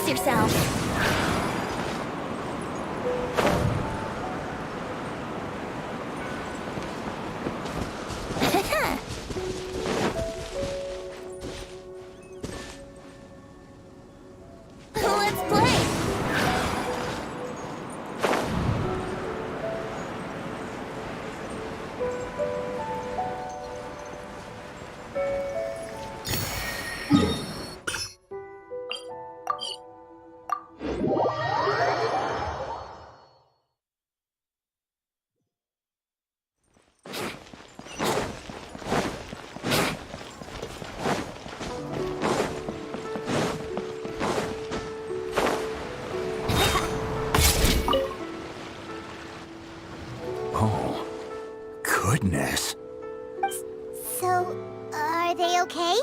Brace yourself. Let's play. Oh, goodness. So, are they okay?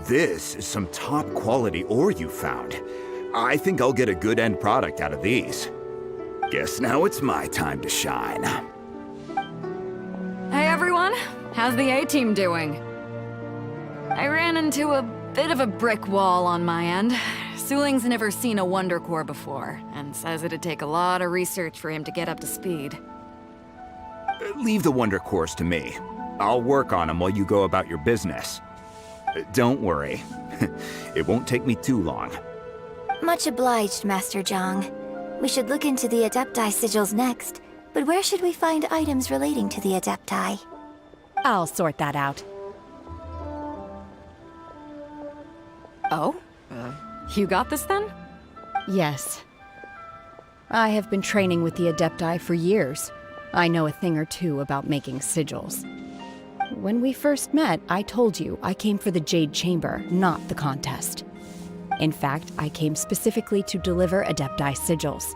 This is some top quality ore you found. I think I'll get a good end product out of these. Guess now it's my time to shine. Hey everyone, how's the A-team doing? I ran into a bit of a brick wall on my end. Suling's never seen a Wonder Core before, and says it'd take a lot of research for him to get up to speed. Leave the Wonder Cores to me. I'll work on them while you go about your business. Don't worry. It won't take me too long. Much obliged, Master Zhang. We should look into the Adepti sigils next, but where should we find items relating to the Adepti? I'll sort that out. Oh? You got this then? Yes. I have been training with the Adepti for years. I know a thing or two about making sigils. When we first met, I told you I came for the Jade Chamber, not the contest. In fact, I came specifically to deliver Adepti sigils.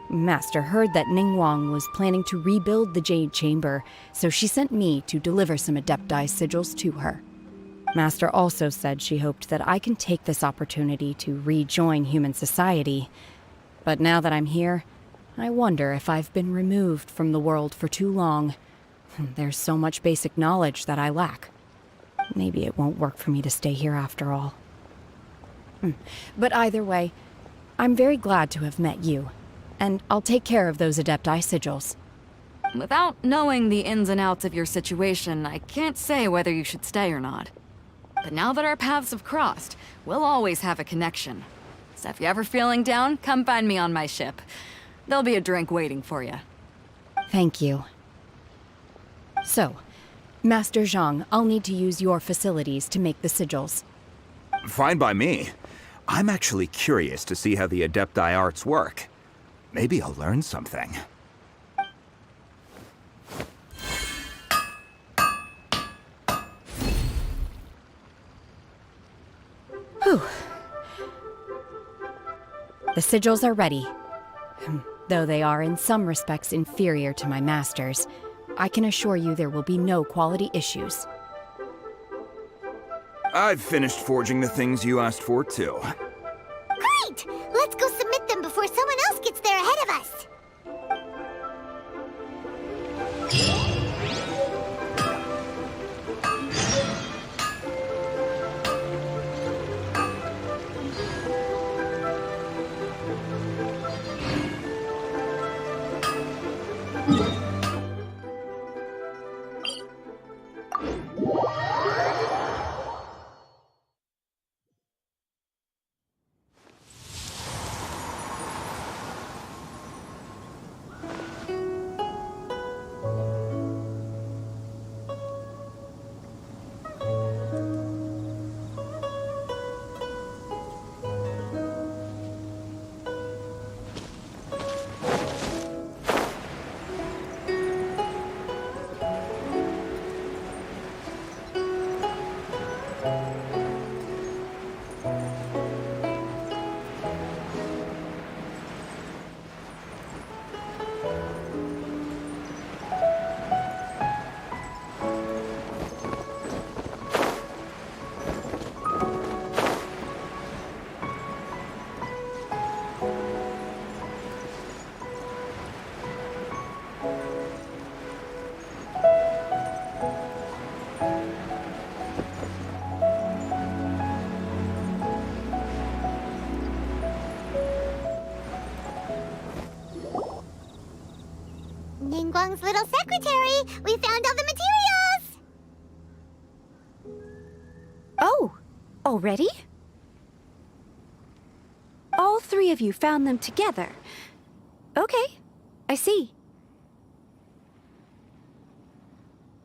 Master heard that Ningguang was planning to rebuild the Jade Chamber, so she sent me to deliver some Adepti sigils to her. Master also said she hoped that I can take this opportunity to rejoin human society. But now that I'm here, I wonder if I've been removed from the world for too long. There's so much basic knowledge that I lack. Maybe it won't work for me to stay here after all. But either way, I'm very glad to have met you, and I'll take care of those Adepti sigils. Without knowing the ins and outs of your situation, I can't say whether you should stay or not. But now that our paths have crossed, we'll always have a connection. So if you're ever feeling down, come find me on my ship. There'll be a drink waiting for you. Thank you. So, Master Zhang, I'll need to use your facilities to make the sigils. Fine by me. I'm actually curious to see how the Adepti arts work. Maybe I'll learn something. Whew. The sigils are ready. Though they are in some respects inferior to my master's, I can assure you there will be no quality issues. I've finished forging the things you asked for, too. Great! Let's go submit them before someone else gets there ahead of us. Ningguang's little secretary! We found all the materials! Oh, already? All three of you found them together. Okay, I see.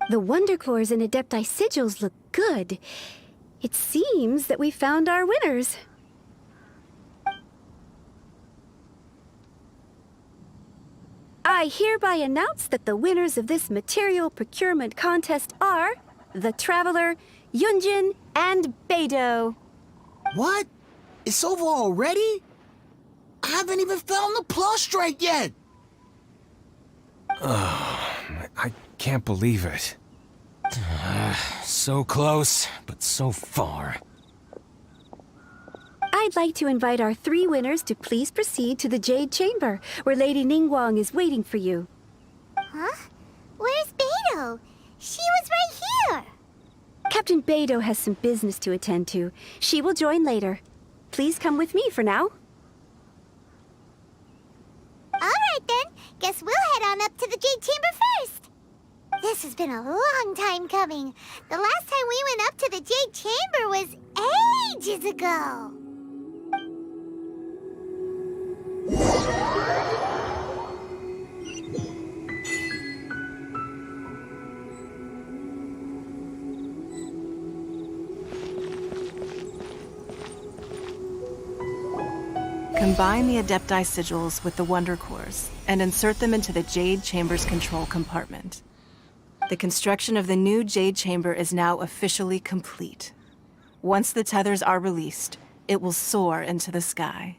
The Wonder Cores and Adepti sigils look good. It seems that we found our winners. I hereby announce that the winners of this material procurement contest are the Traveler, Yunjin, and Beidou. What? It's over already? I haven't even found the Plustrate yet! I can't believe it. So close, but so far. I'd like to invite our three winners to please proceed to the Jade Chamber, where Lady Ningguang is waiting for you. Huh? Where's Beidou? She was right here! Captain Beidou has some business to attend to. She will join later. Please come with me for now. Alright then, guess we'll head on up to the Jade Chamber first. This has been a long time coming. The last time we went up to the Jade Chamber was ages ago. Combine the Adepti sigils with the Wonder Cores and insert them into the Jade Chamber's control compartment. The construction of the new Jade Chamber is now officially complete. Once the tethers are released, it will soar into the sky.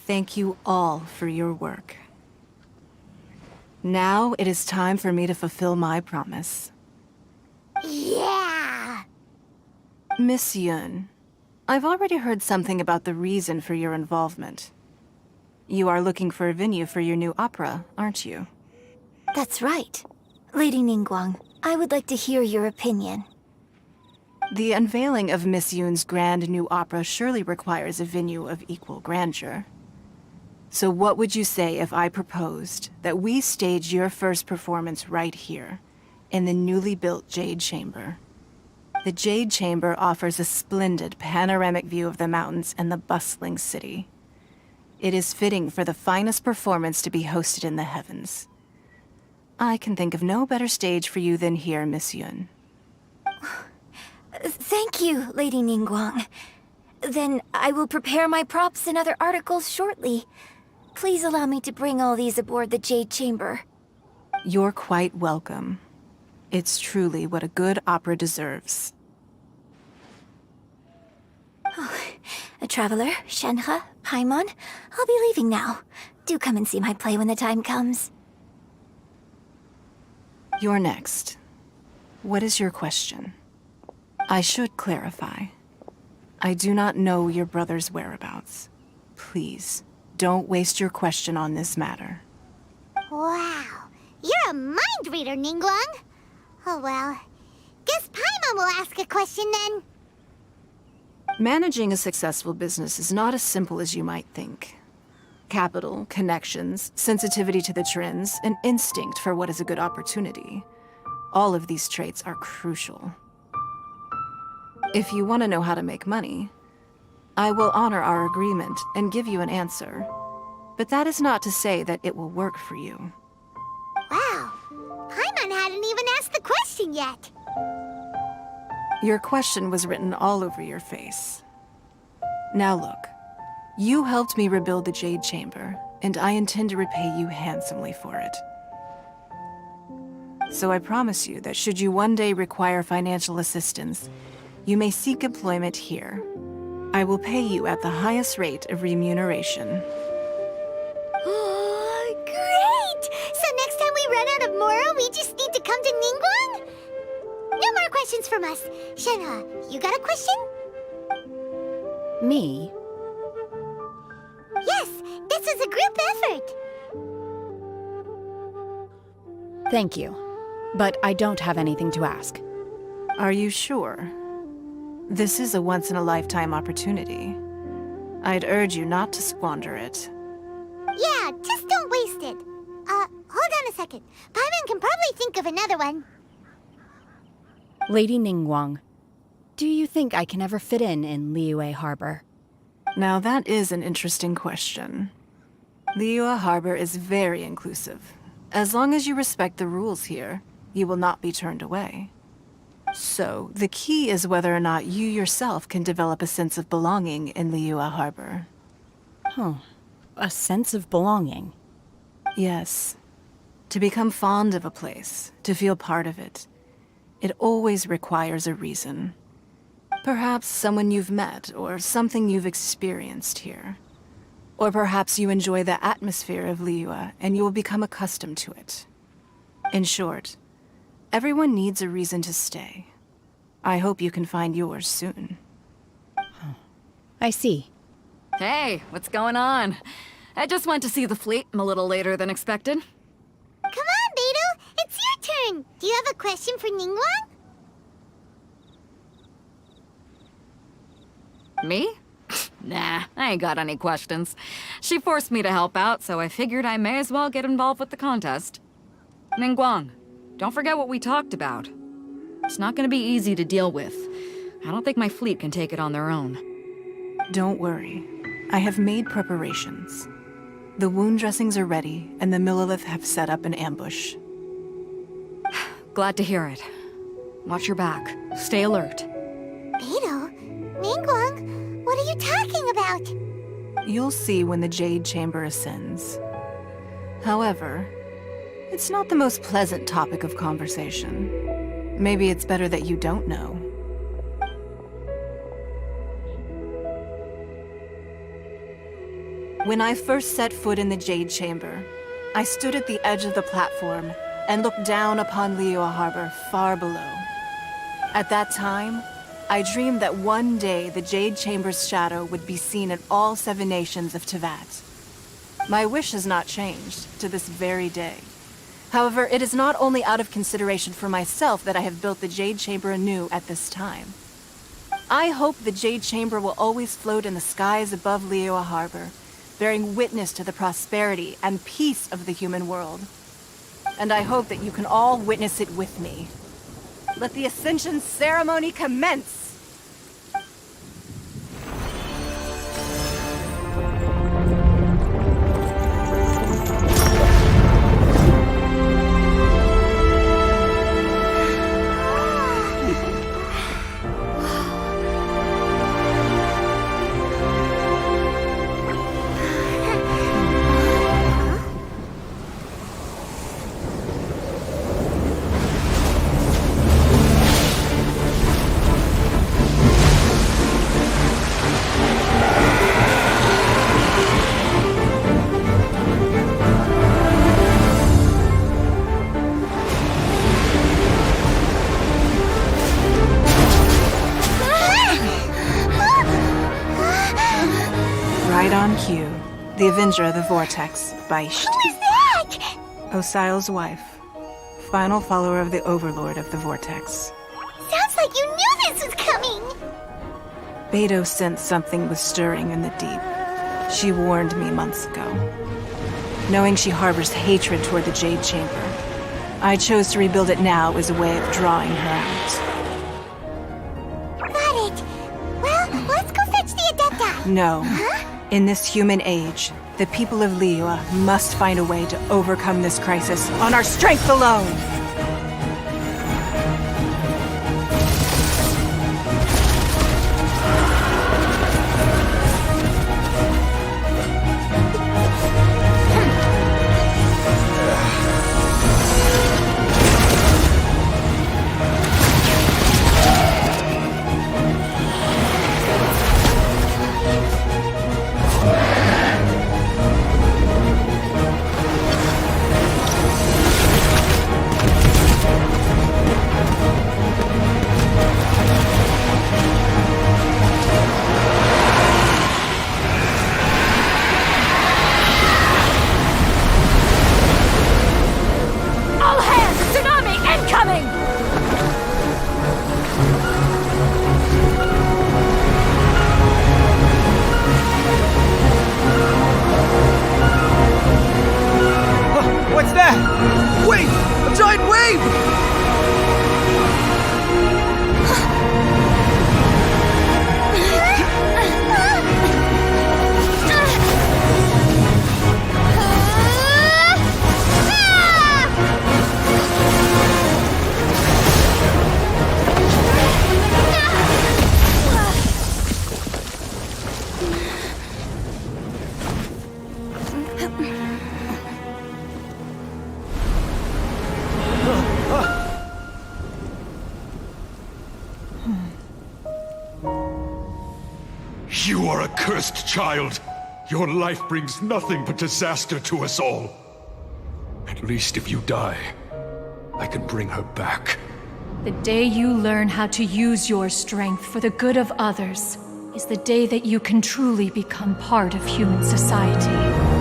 Thank you all for your work. Now it is time for me to fulfill my promise. Yeah! Miss Yun, I've already heard something about the reason for your involvement. You are looking for a venue for your new opera, aren't you? That's right. Lady Ningguang, I would like to hear your opinion. The unveiling of Miss Yun's grand new opera surely requires a venue of equal grandeur. So what would you say if I proposed that we stage your first performance right here, in the newly built Jade Chamber? The Jade Chamber offers a splendid panoramic view of the mountains and the bustling city. It is fitting for the finest performance to be hosted in the heavens. I can think of no better stage for you than here, Miss Yun. Thank you, Lady Ningguang. Then I will prepare my props and other articles shortly. Please allow me to bring all these aboard the Jade Chamber. You're quite welcome. It's truly what a good opera deserves. A traveler, Shenhe, Paimon, I'll be leaving now. Do come and see my play when the time comes. You're next. What is your question? I should clarify. I do not know your brother's whereabouts. Please, don't waste your question on this matter. Wow, you're a mind reader, Ningguang. Oh well, guess Paimon will ask a question then. Managing a successful business is not as simple as you might think. Capital, connections, sensitivity to the trends, and instinct for what is a good opportunity. All of these traits are crucial. If you want to know how to make money, I will honor our agreement and give you an answer. But that is not to say that it will work for you. Wow, Paimon hadn't even asked the question yet. Your question was written all over your face. Now look, you helped me rebuild the Jade Chamber, and I intend to repay you handsomely for it. So I promise you that should you one day require financial assistance, you may seek employment here. I will pay you at the highest rate of remuneration. Oh, great! So next time we run out of Moro, we just need to come to Ningguang? No more questions from us. Shenhe, you got a question? Me? Yes, this is a group effort. Thank you. But I don't have anything to ask. Are you sure? This is a once-in-a-lifetime opportunity. I'd urge you not to squander it. Yeah, just don't waste it. Hold on a second. Paimon can probably think of another one. Lady Ningguang, do you think I can ever fit in Liyue Harbor? Now that is an interesting question. Liyue Harbor is very inclusive. As long as you respect the rules here, you will not be turned away. So, the key is whether or not you yourself can develop a sense of belonging in Liyue Harbor. Huh. A sense of belonging? Yes. To become fond of a place, to feel part of it, it always requires a reason. Perhaps someone you've met, or something you've experienced here. Or perhaps you enjoy the atmosphere of Liyue, and you will become accustomed to it. In short, everyone needs a reason to stay. I hope you can find yours soon. I see. Hey, what's going on? I just went to see the fleet. I'm a little later than expected. Come on, Beidou! It's your turn! Do you have a question for Ningguang? Me? Nah, I ain't got any questions. She forced me to help out, so I figured I may as well get involved with the contest. Ningguang, don't forget what we talked about. It's not gonna be easy to deal with. I don't think my fleet can take it on their own. Don't worry. I have made preparations. The wound dressings are ready, and the Millelith have set up an ambush. Glad to hear it. Watch your back. Stay alert. Beidou? Ningguang? What are you talking about? You'll see when the Jade Chamber ascends. However, it's not the most pleasant topic of conversation. Maybe it's better that you don't know. When I first set foot in the Jade Chamber, I stood at the edge of the platform and looked down upon Liyue Harbor far below. At that time, I dreamed that one day the Jade Chamber's shadow would be seen in all 7 nations of Teyvat. My wish has not changed to this very day. However, it is not only out of consideration for myself that I have built the Jade Chamber anew at this time. I hope the Jade Chamber will always float in the skies above Liyue Harbor, bearing witness to the prosperity and peace of the human world. And I hope that you can all witness it with me. Let the Ascension ceremony commence! Right on cue. The Avenger of the Vortex, Baish. Who is that? Osial's wife. Final follower of the Overlord of the Vortex. Sounds like you knew this was coming! Beidou sensed something was stirring in the deep. She warned me months ago. Knowing she harbors hatred toward the Jade Chamber, I chose to rebuild it now as a way of drawing her out. Got it! Well, let's go fetch the Adepti! No. Huh? In this human age, the people of Liyue must find a way to overcome this crisis on our strength alone! You are a cursed child. Your life brings nothing but disaster to us all. At least if you die, I can bring her back. The day you learn how to use your strength for the good of others is the day that you can truly become part of human society.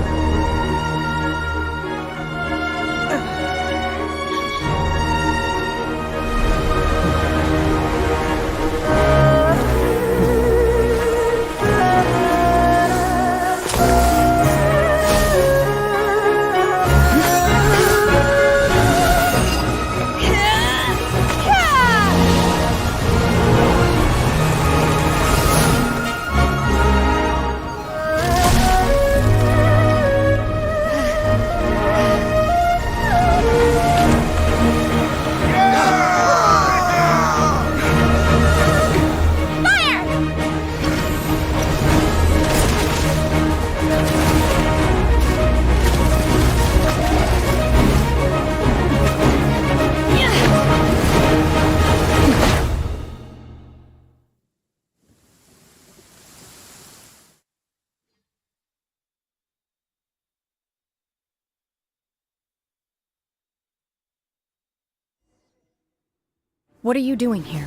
What are you doing here?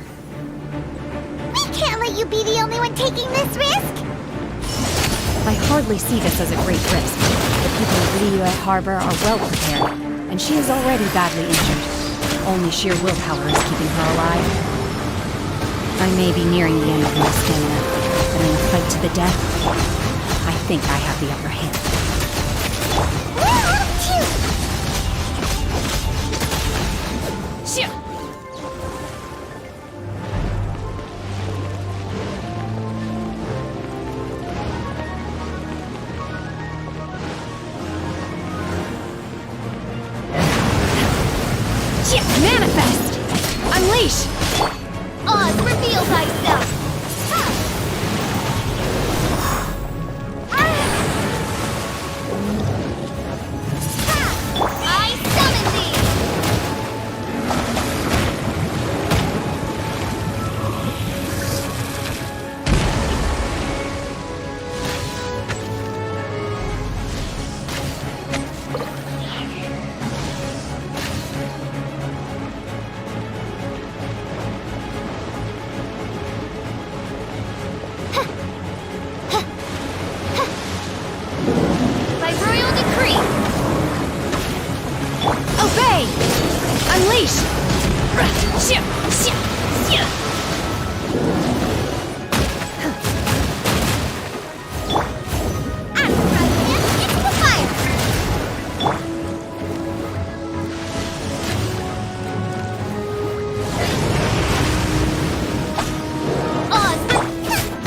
We can't let you be the only one taking this risk! I hardly see this as a great risk. The people of Liyue Harbor are well prepared, and she is already badly injured. Only sheer willpower is keeping her alive. I may be nearing the end of my stamina, but in a fight to the death, I think I have the upper hand. Shit! Manifest! Unleash! Oz, reveal thyself! I summon thee! By royal decree! Obey! Unleash!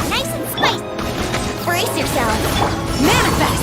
Nice and spicy! Brace yourself! Manifest!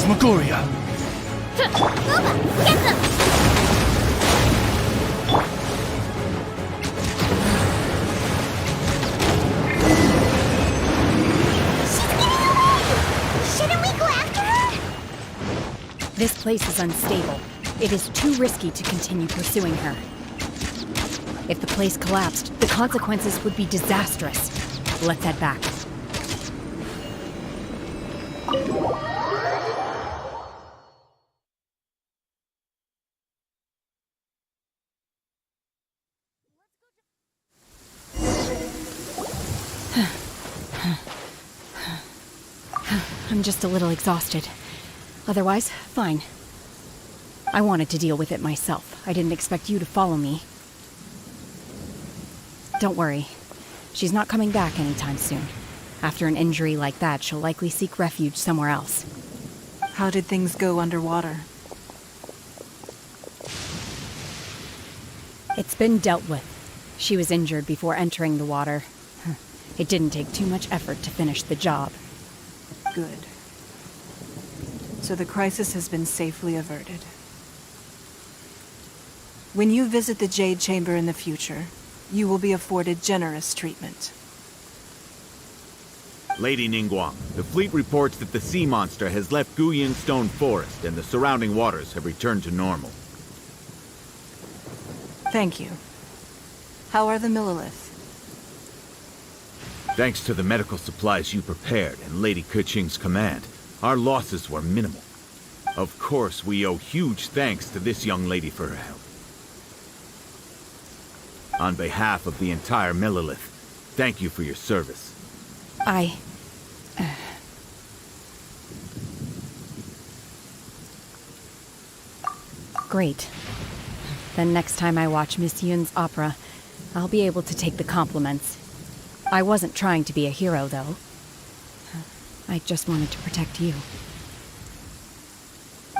Phantasmagoria! Luba, get them! Shouldn't we go after her? This place is unstable. It is too risky to continue pursuing her. If the place collapsed, the consequences would be disastrous. Let's head back. I'm just a little exhausted. Otherwise, fine. I wanted to deal with it myself. I didn't expect you to follow me. Don't worry. She's not coming back anytime soon. After an injury like that, she'll likely seek refuge somewhere else. How did things go underwater? It's been dealt with. She was injured before entering the water. It didn't take too much effort to finish the job. Good. So the crisis has been safely averted. When you visit the Jade Chamber in the future, you will be afforded generous treatment. Lady Ningguang, the fleet reports that the sea monster has left Guyin Stone Forest and the surrounding waters have returned to normal. Thank you. How are the Millelith? Thanks to the medical supplies you prepared and Lady Keqing's command, our losses were minimal. Of course, we owe huge thanks to this young lady for her help. On behalf of the entire Millelith, thank you for your service. Great. Then next time I watch Miss Yun's opera, I'll be able to take the compliments. I wasn't trying to be a hero, though. I just wanted to protect you.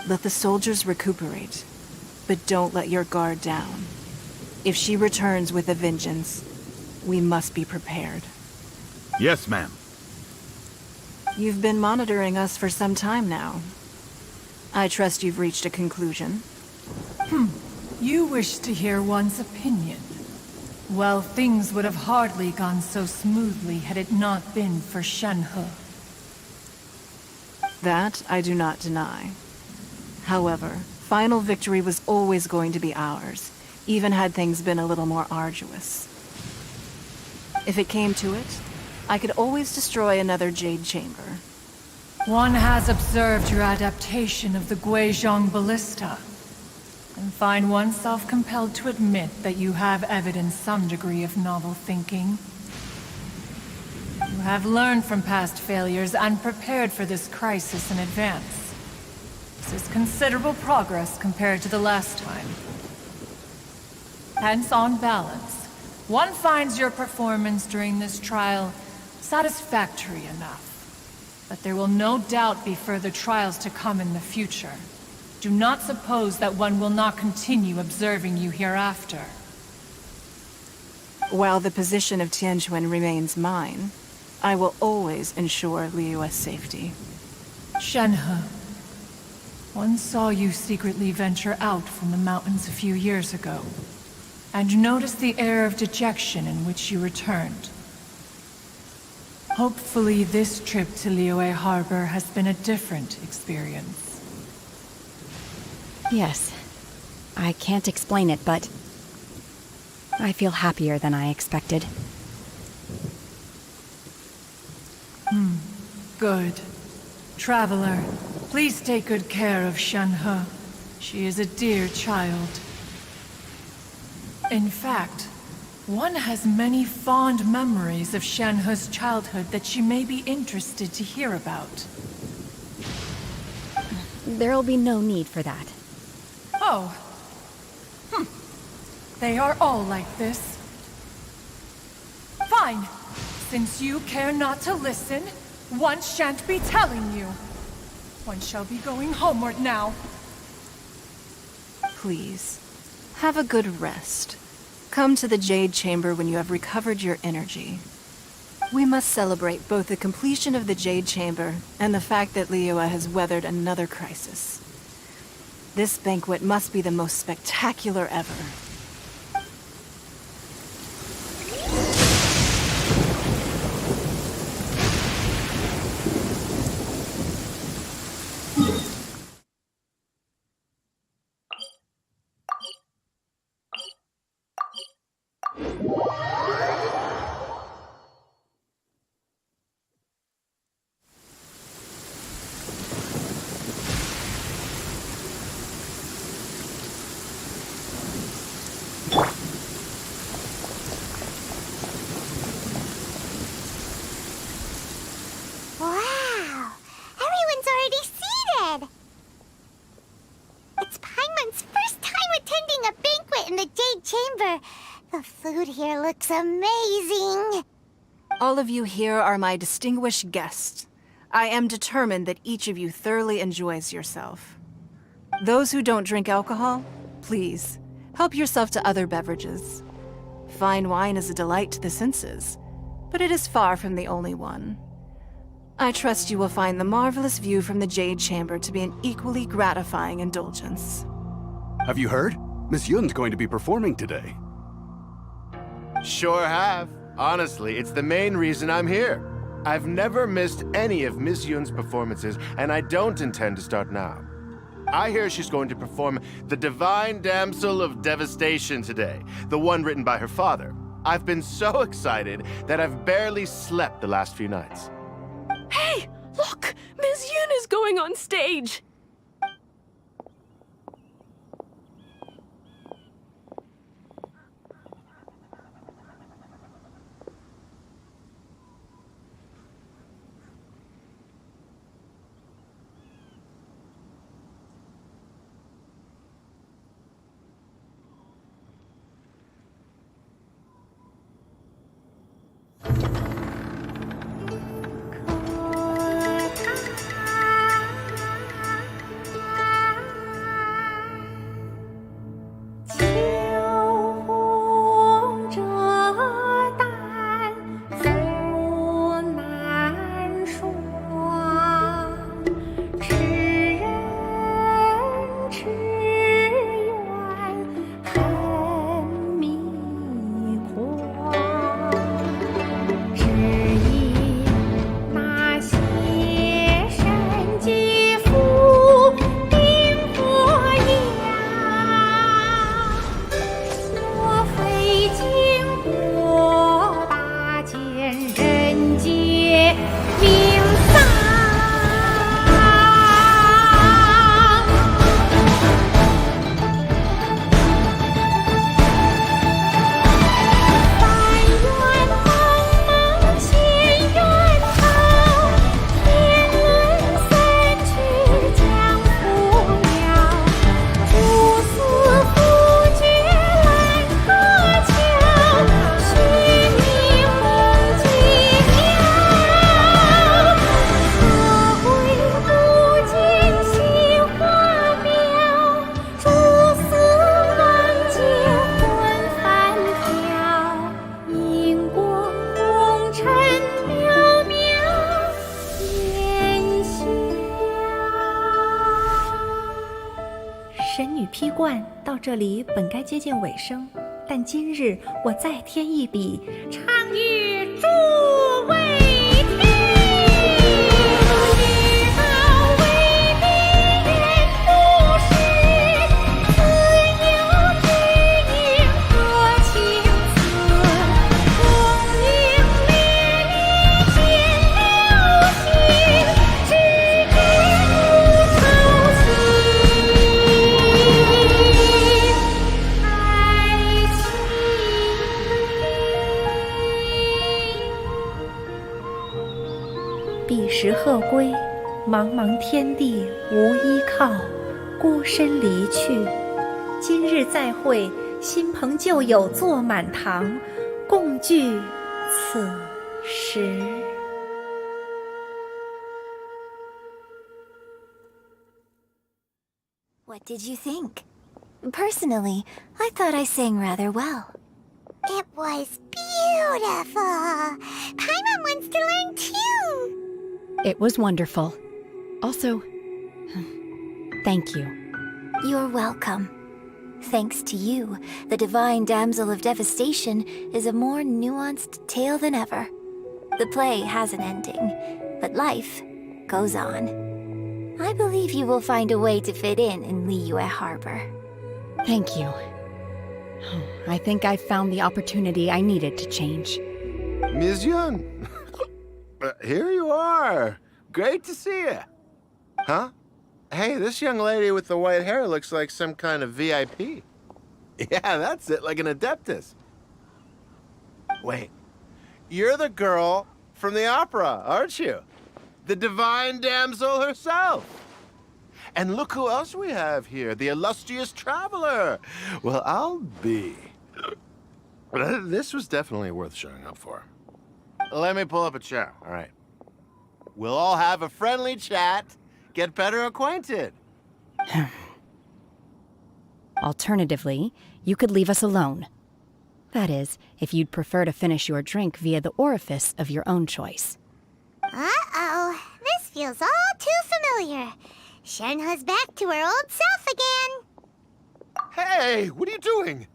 Let the soldiers recuperate, but don't let your guard down. If she returns with a vengeance, we must be prepared. Yes, ma'am. You've been monitoring us for some time now. I trust you've reached a conclusion. You wish to hear one's opinion. Well, things would have hardly gone so smoothly had it not been for Shenhe. That I do not deny. However, final victory was always going to be ours, even had things been a little more arduous. If it came to it, I could always destroy another Jade Chamber. One has observed your adaptation of the Guizhong Ballista, and find oneself compelled to admit that you have evidenced some degree of novel thinking. You have learned from past failures and prepared for this crisis in advance. This is considerable progress compared to the last time. Hence, on balance, one finds your performance during this trial satisfactory enough. But there will no doubt be further trials to come in the future. Do not suppose that one will not continue observing you hereafter. While the position of Tianquan remains mine, I will always ensure Liyue's safety. Shenhe, one saw you secretly venture out from the mountains a few years ago, and noticed the air of dejection in which you returned. Hopefully this trip to Liyue Harbor has been a different experience. Yes. I can't explain it, but I feel happier than I expected. Good. Traveler, please take good care of Shenhe. She is a dear child. In fact, one has many fond memories of Shenhe's childhood that she may be interested to hear about. There'll be no need for that. Oh. They are all like this. Fine. Since you care not to listen, one shan't be telling you. One shall be going homeward now. Please, have a good rest. Come to the Jade Chamber when you have recovered your energy. We must celebrate both the completion of the Jade Chamber and the fact that Liyue has weathered another crisis. This banquet must be the most spectacular ever. Wow! Everyone's already seated! It's Paimon's first time attending a banquet in the Jade Chamber. The food here looks amazing. All of you here are my distinguished guests. I am determined that each of you thoroughly enjoys yourself. Those who don't drink alcohol, please, help yourself to other beverages. Fine wine is a delight to the senses, but it is far from the only one. I trust you will find the marvelous view from the Jade Chamber to be an equally gratifying indulgence. Have you heard? Miss Yun's going to be performing today. Sure have. Honestly, it's the main reason I'm here. I've never missed any of Miss Yun's performances, and I don't intend to start now. I hear she's going to perform The Divine Damsel of Devastation today, the one written by her father. I've been so excited that I've barely slept the last few nights. Hey, look! Miss Yun is going on stage!批冠到这里本该接近尾声，但今日我再添一笔，唱与诸位听。彼时鹤归，茫茫天地无依靠，孤身离去。今日再会，新朋旧友坐满堂，共聚此时。What did you think? Personally, I thought I sang rather well. It was beautiful. Paimon wants to learn too. It was wonderful. Also, thank you. You're welcome. Thanks to you, the Divine Damsel of Devastation is a more nuanced tale than ever. The play has an ending, but life goes on. I believe you will find a way to fit in Liyue Harbor. Thank you. I think I've found the opportunity I needed to change. Ms. Yun, here you are. Great to see you. Huh? Hey, this young lady with the white hair looks like some kind of VIP. Yeah, that's it, like an Adeptus. Wait, you're the girl from the opera, aren't you? The Divine Damsel herself. And look who else we have here, the illustrious traveler. Well, I'll be. This was definitely worth showing up for. Let me pull up a chair, all right. We'll all have a friendly chat, get better acquainted. Alternatively, you could leave us alone. That is, if you'd prefer to finish your drink via the orifice of your own choice. Uh-oh, this feels all too familiar. Shenhe's back to her old self again. Hey, what are you doing?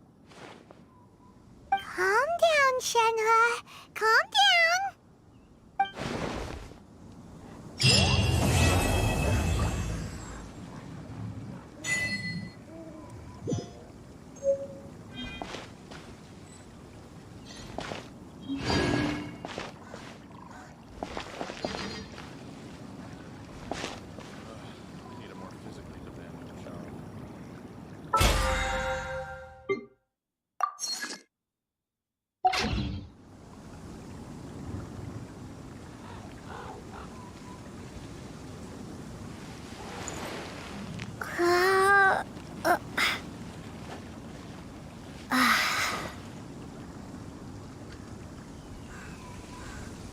Calm down, Shenhe. Calm down.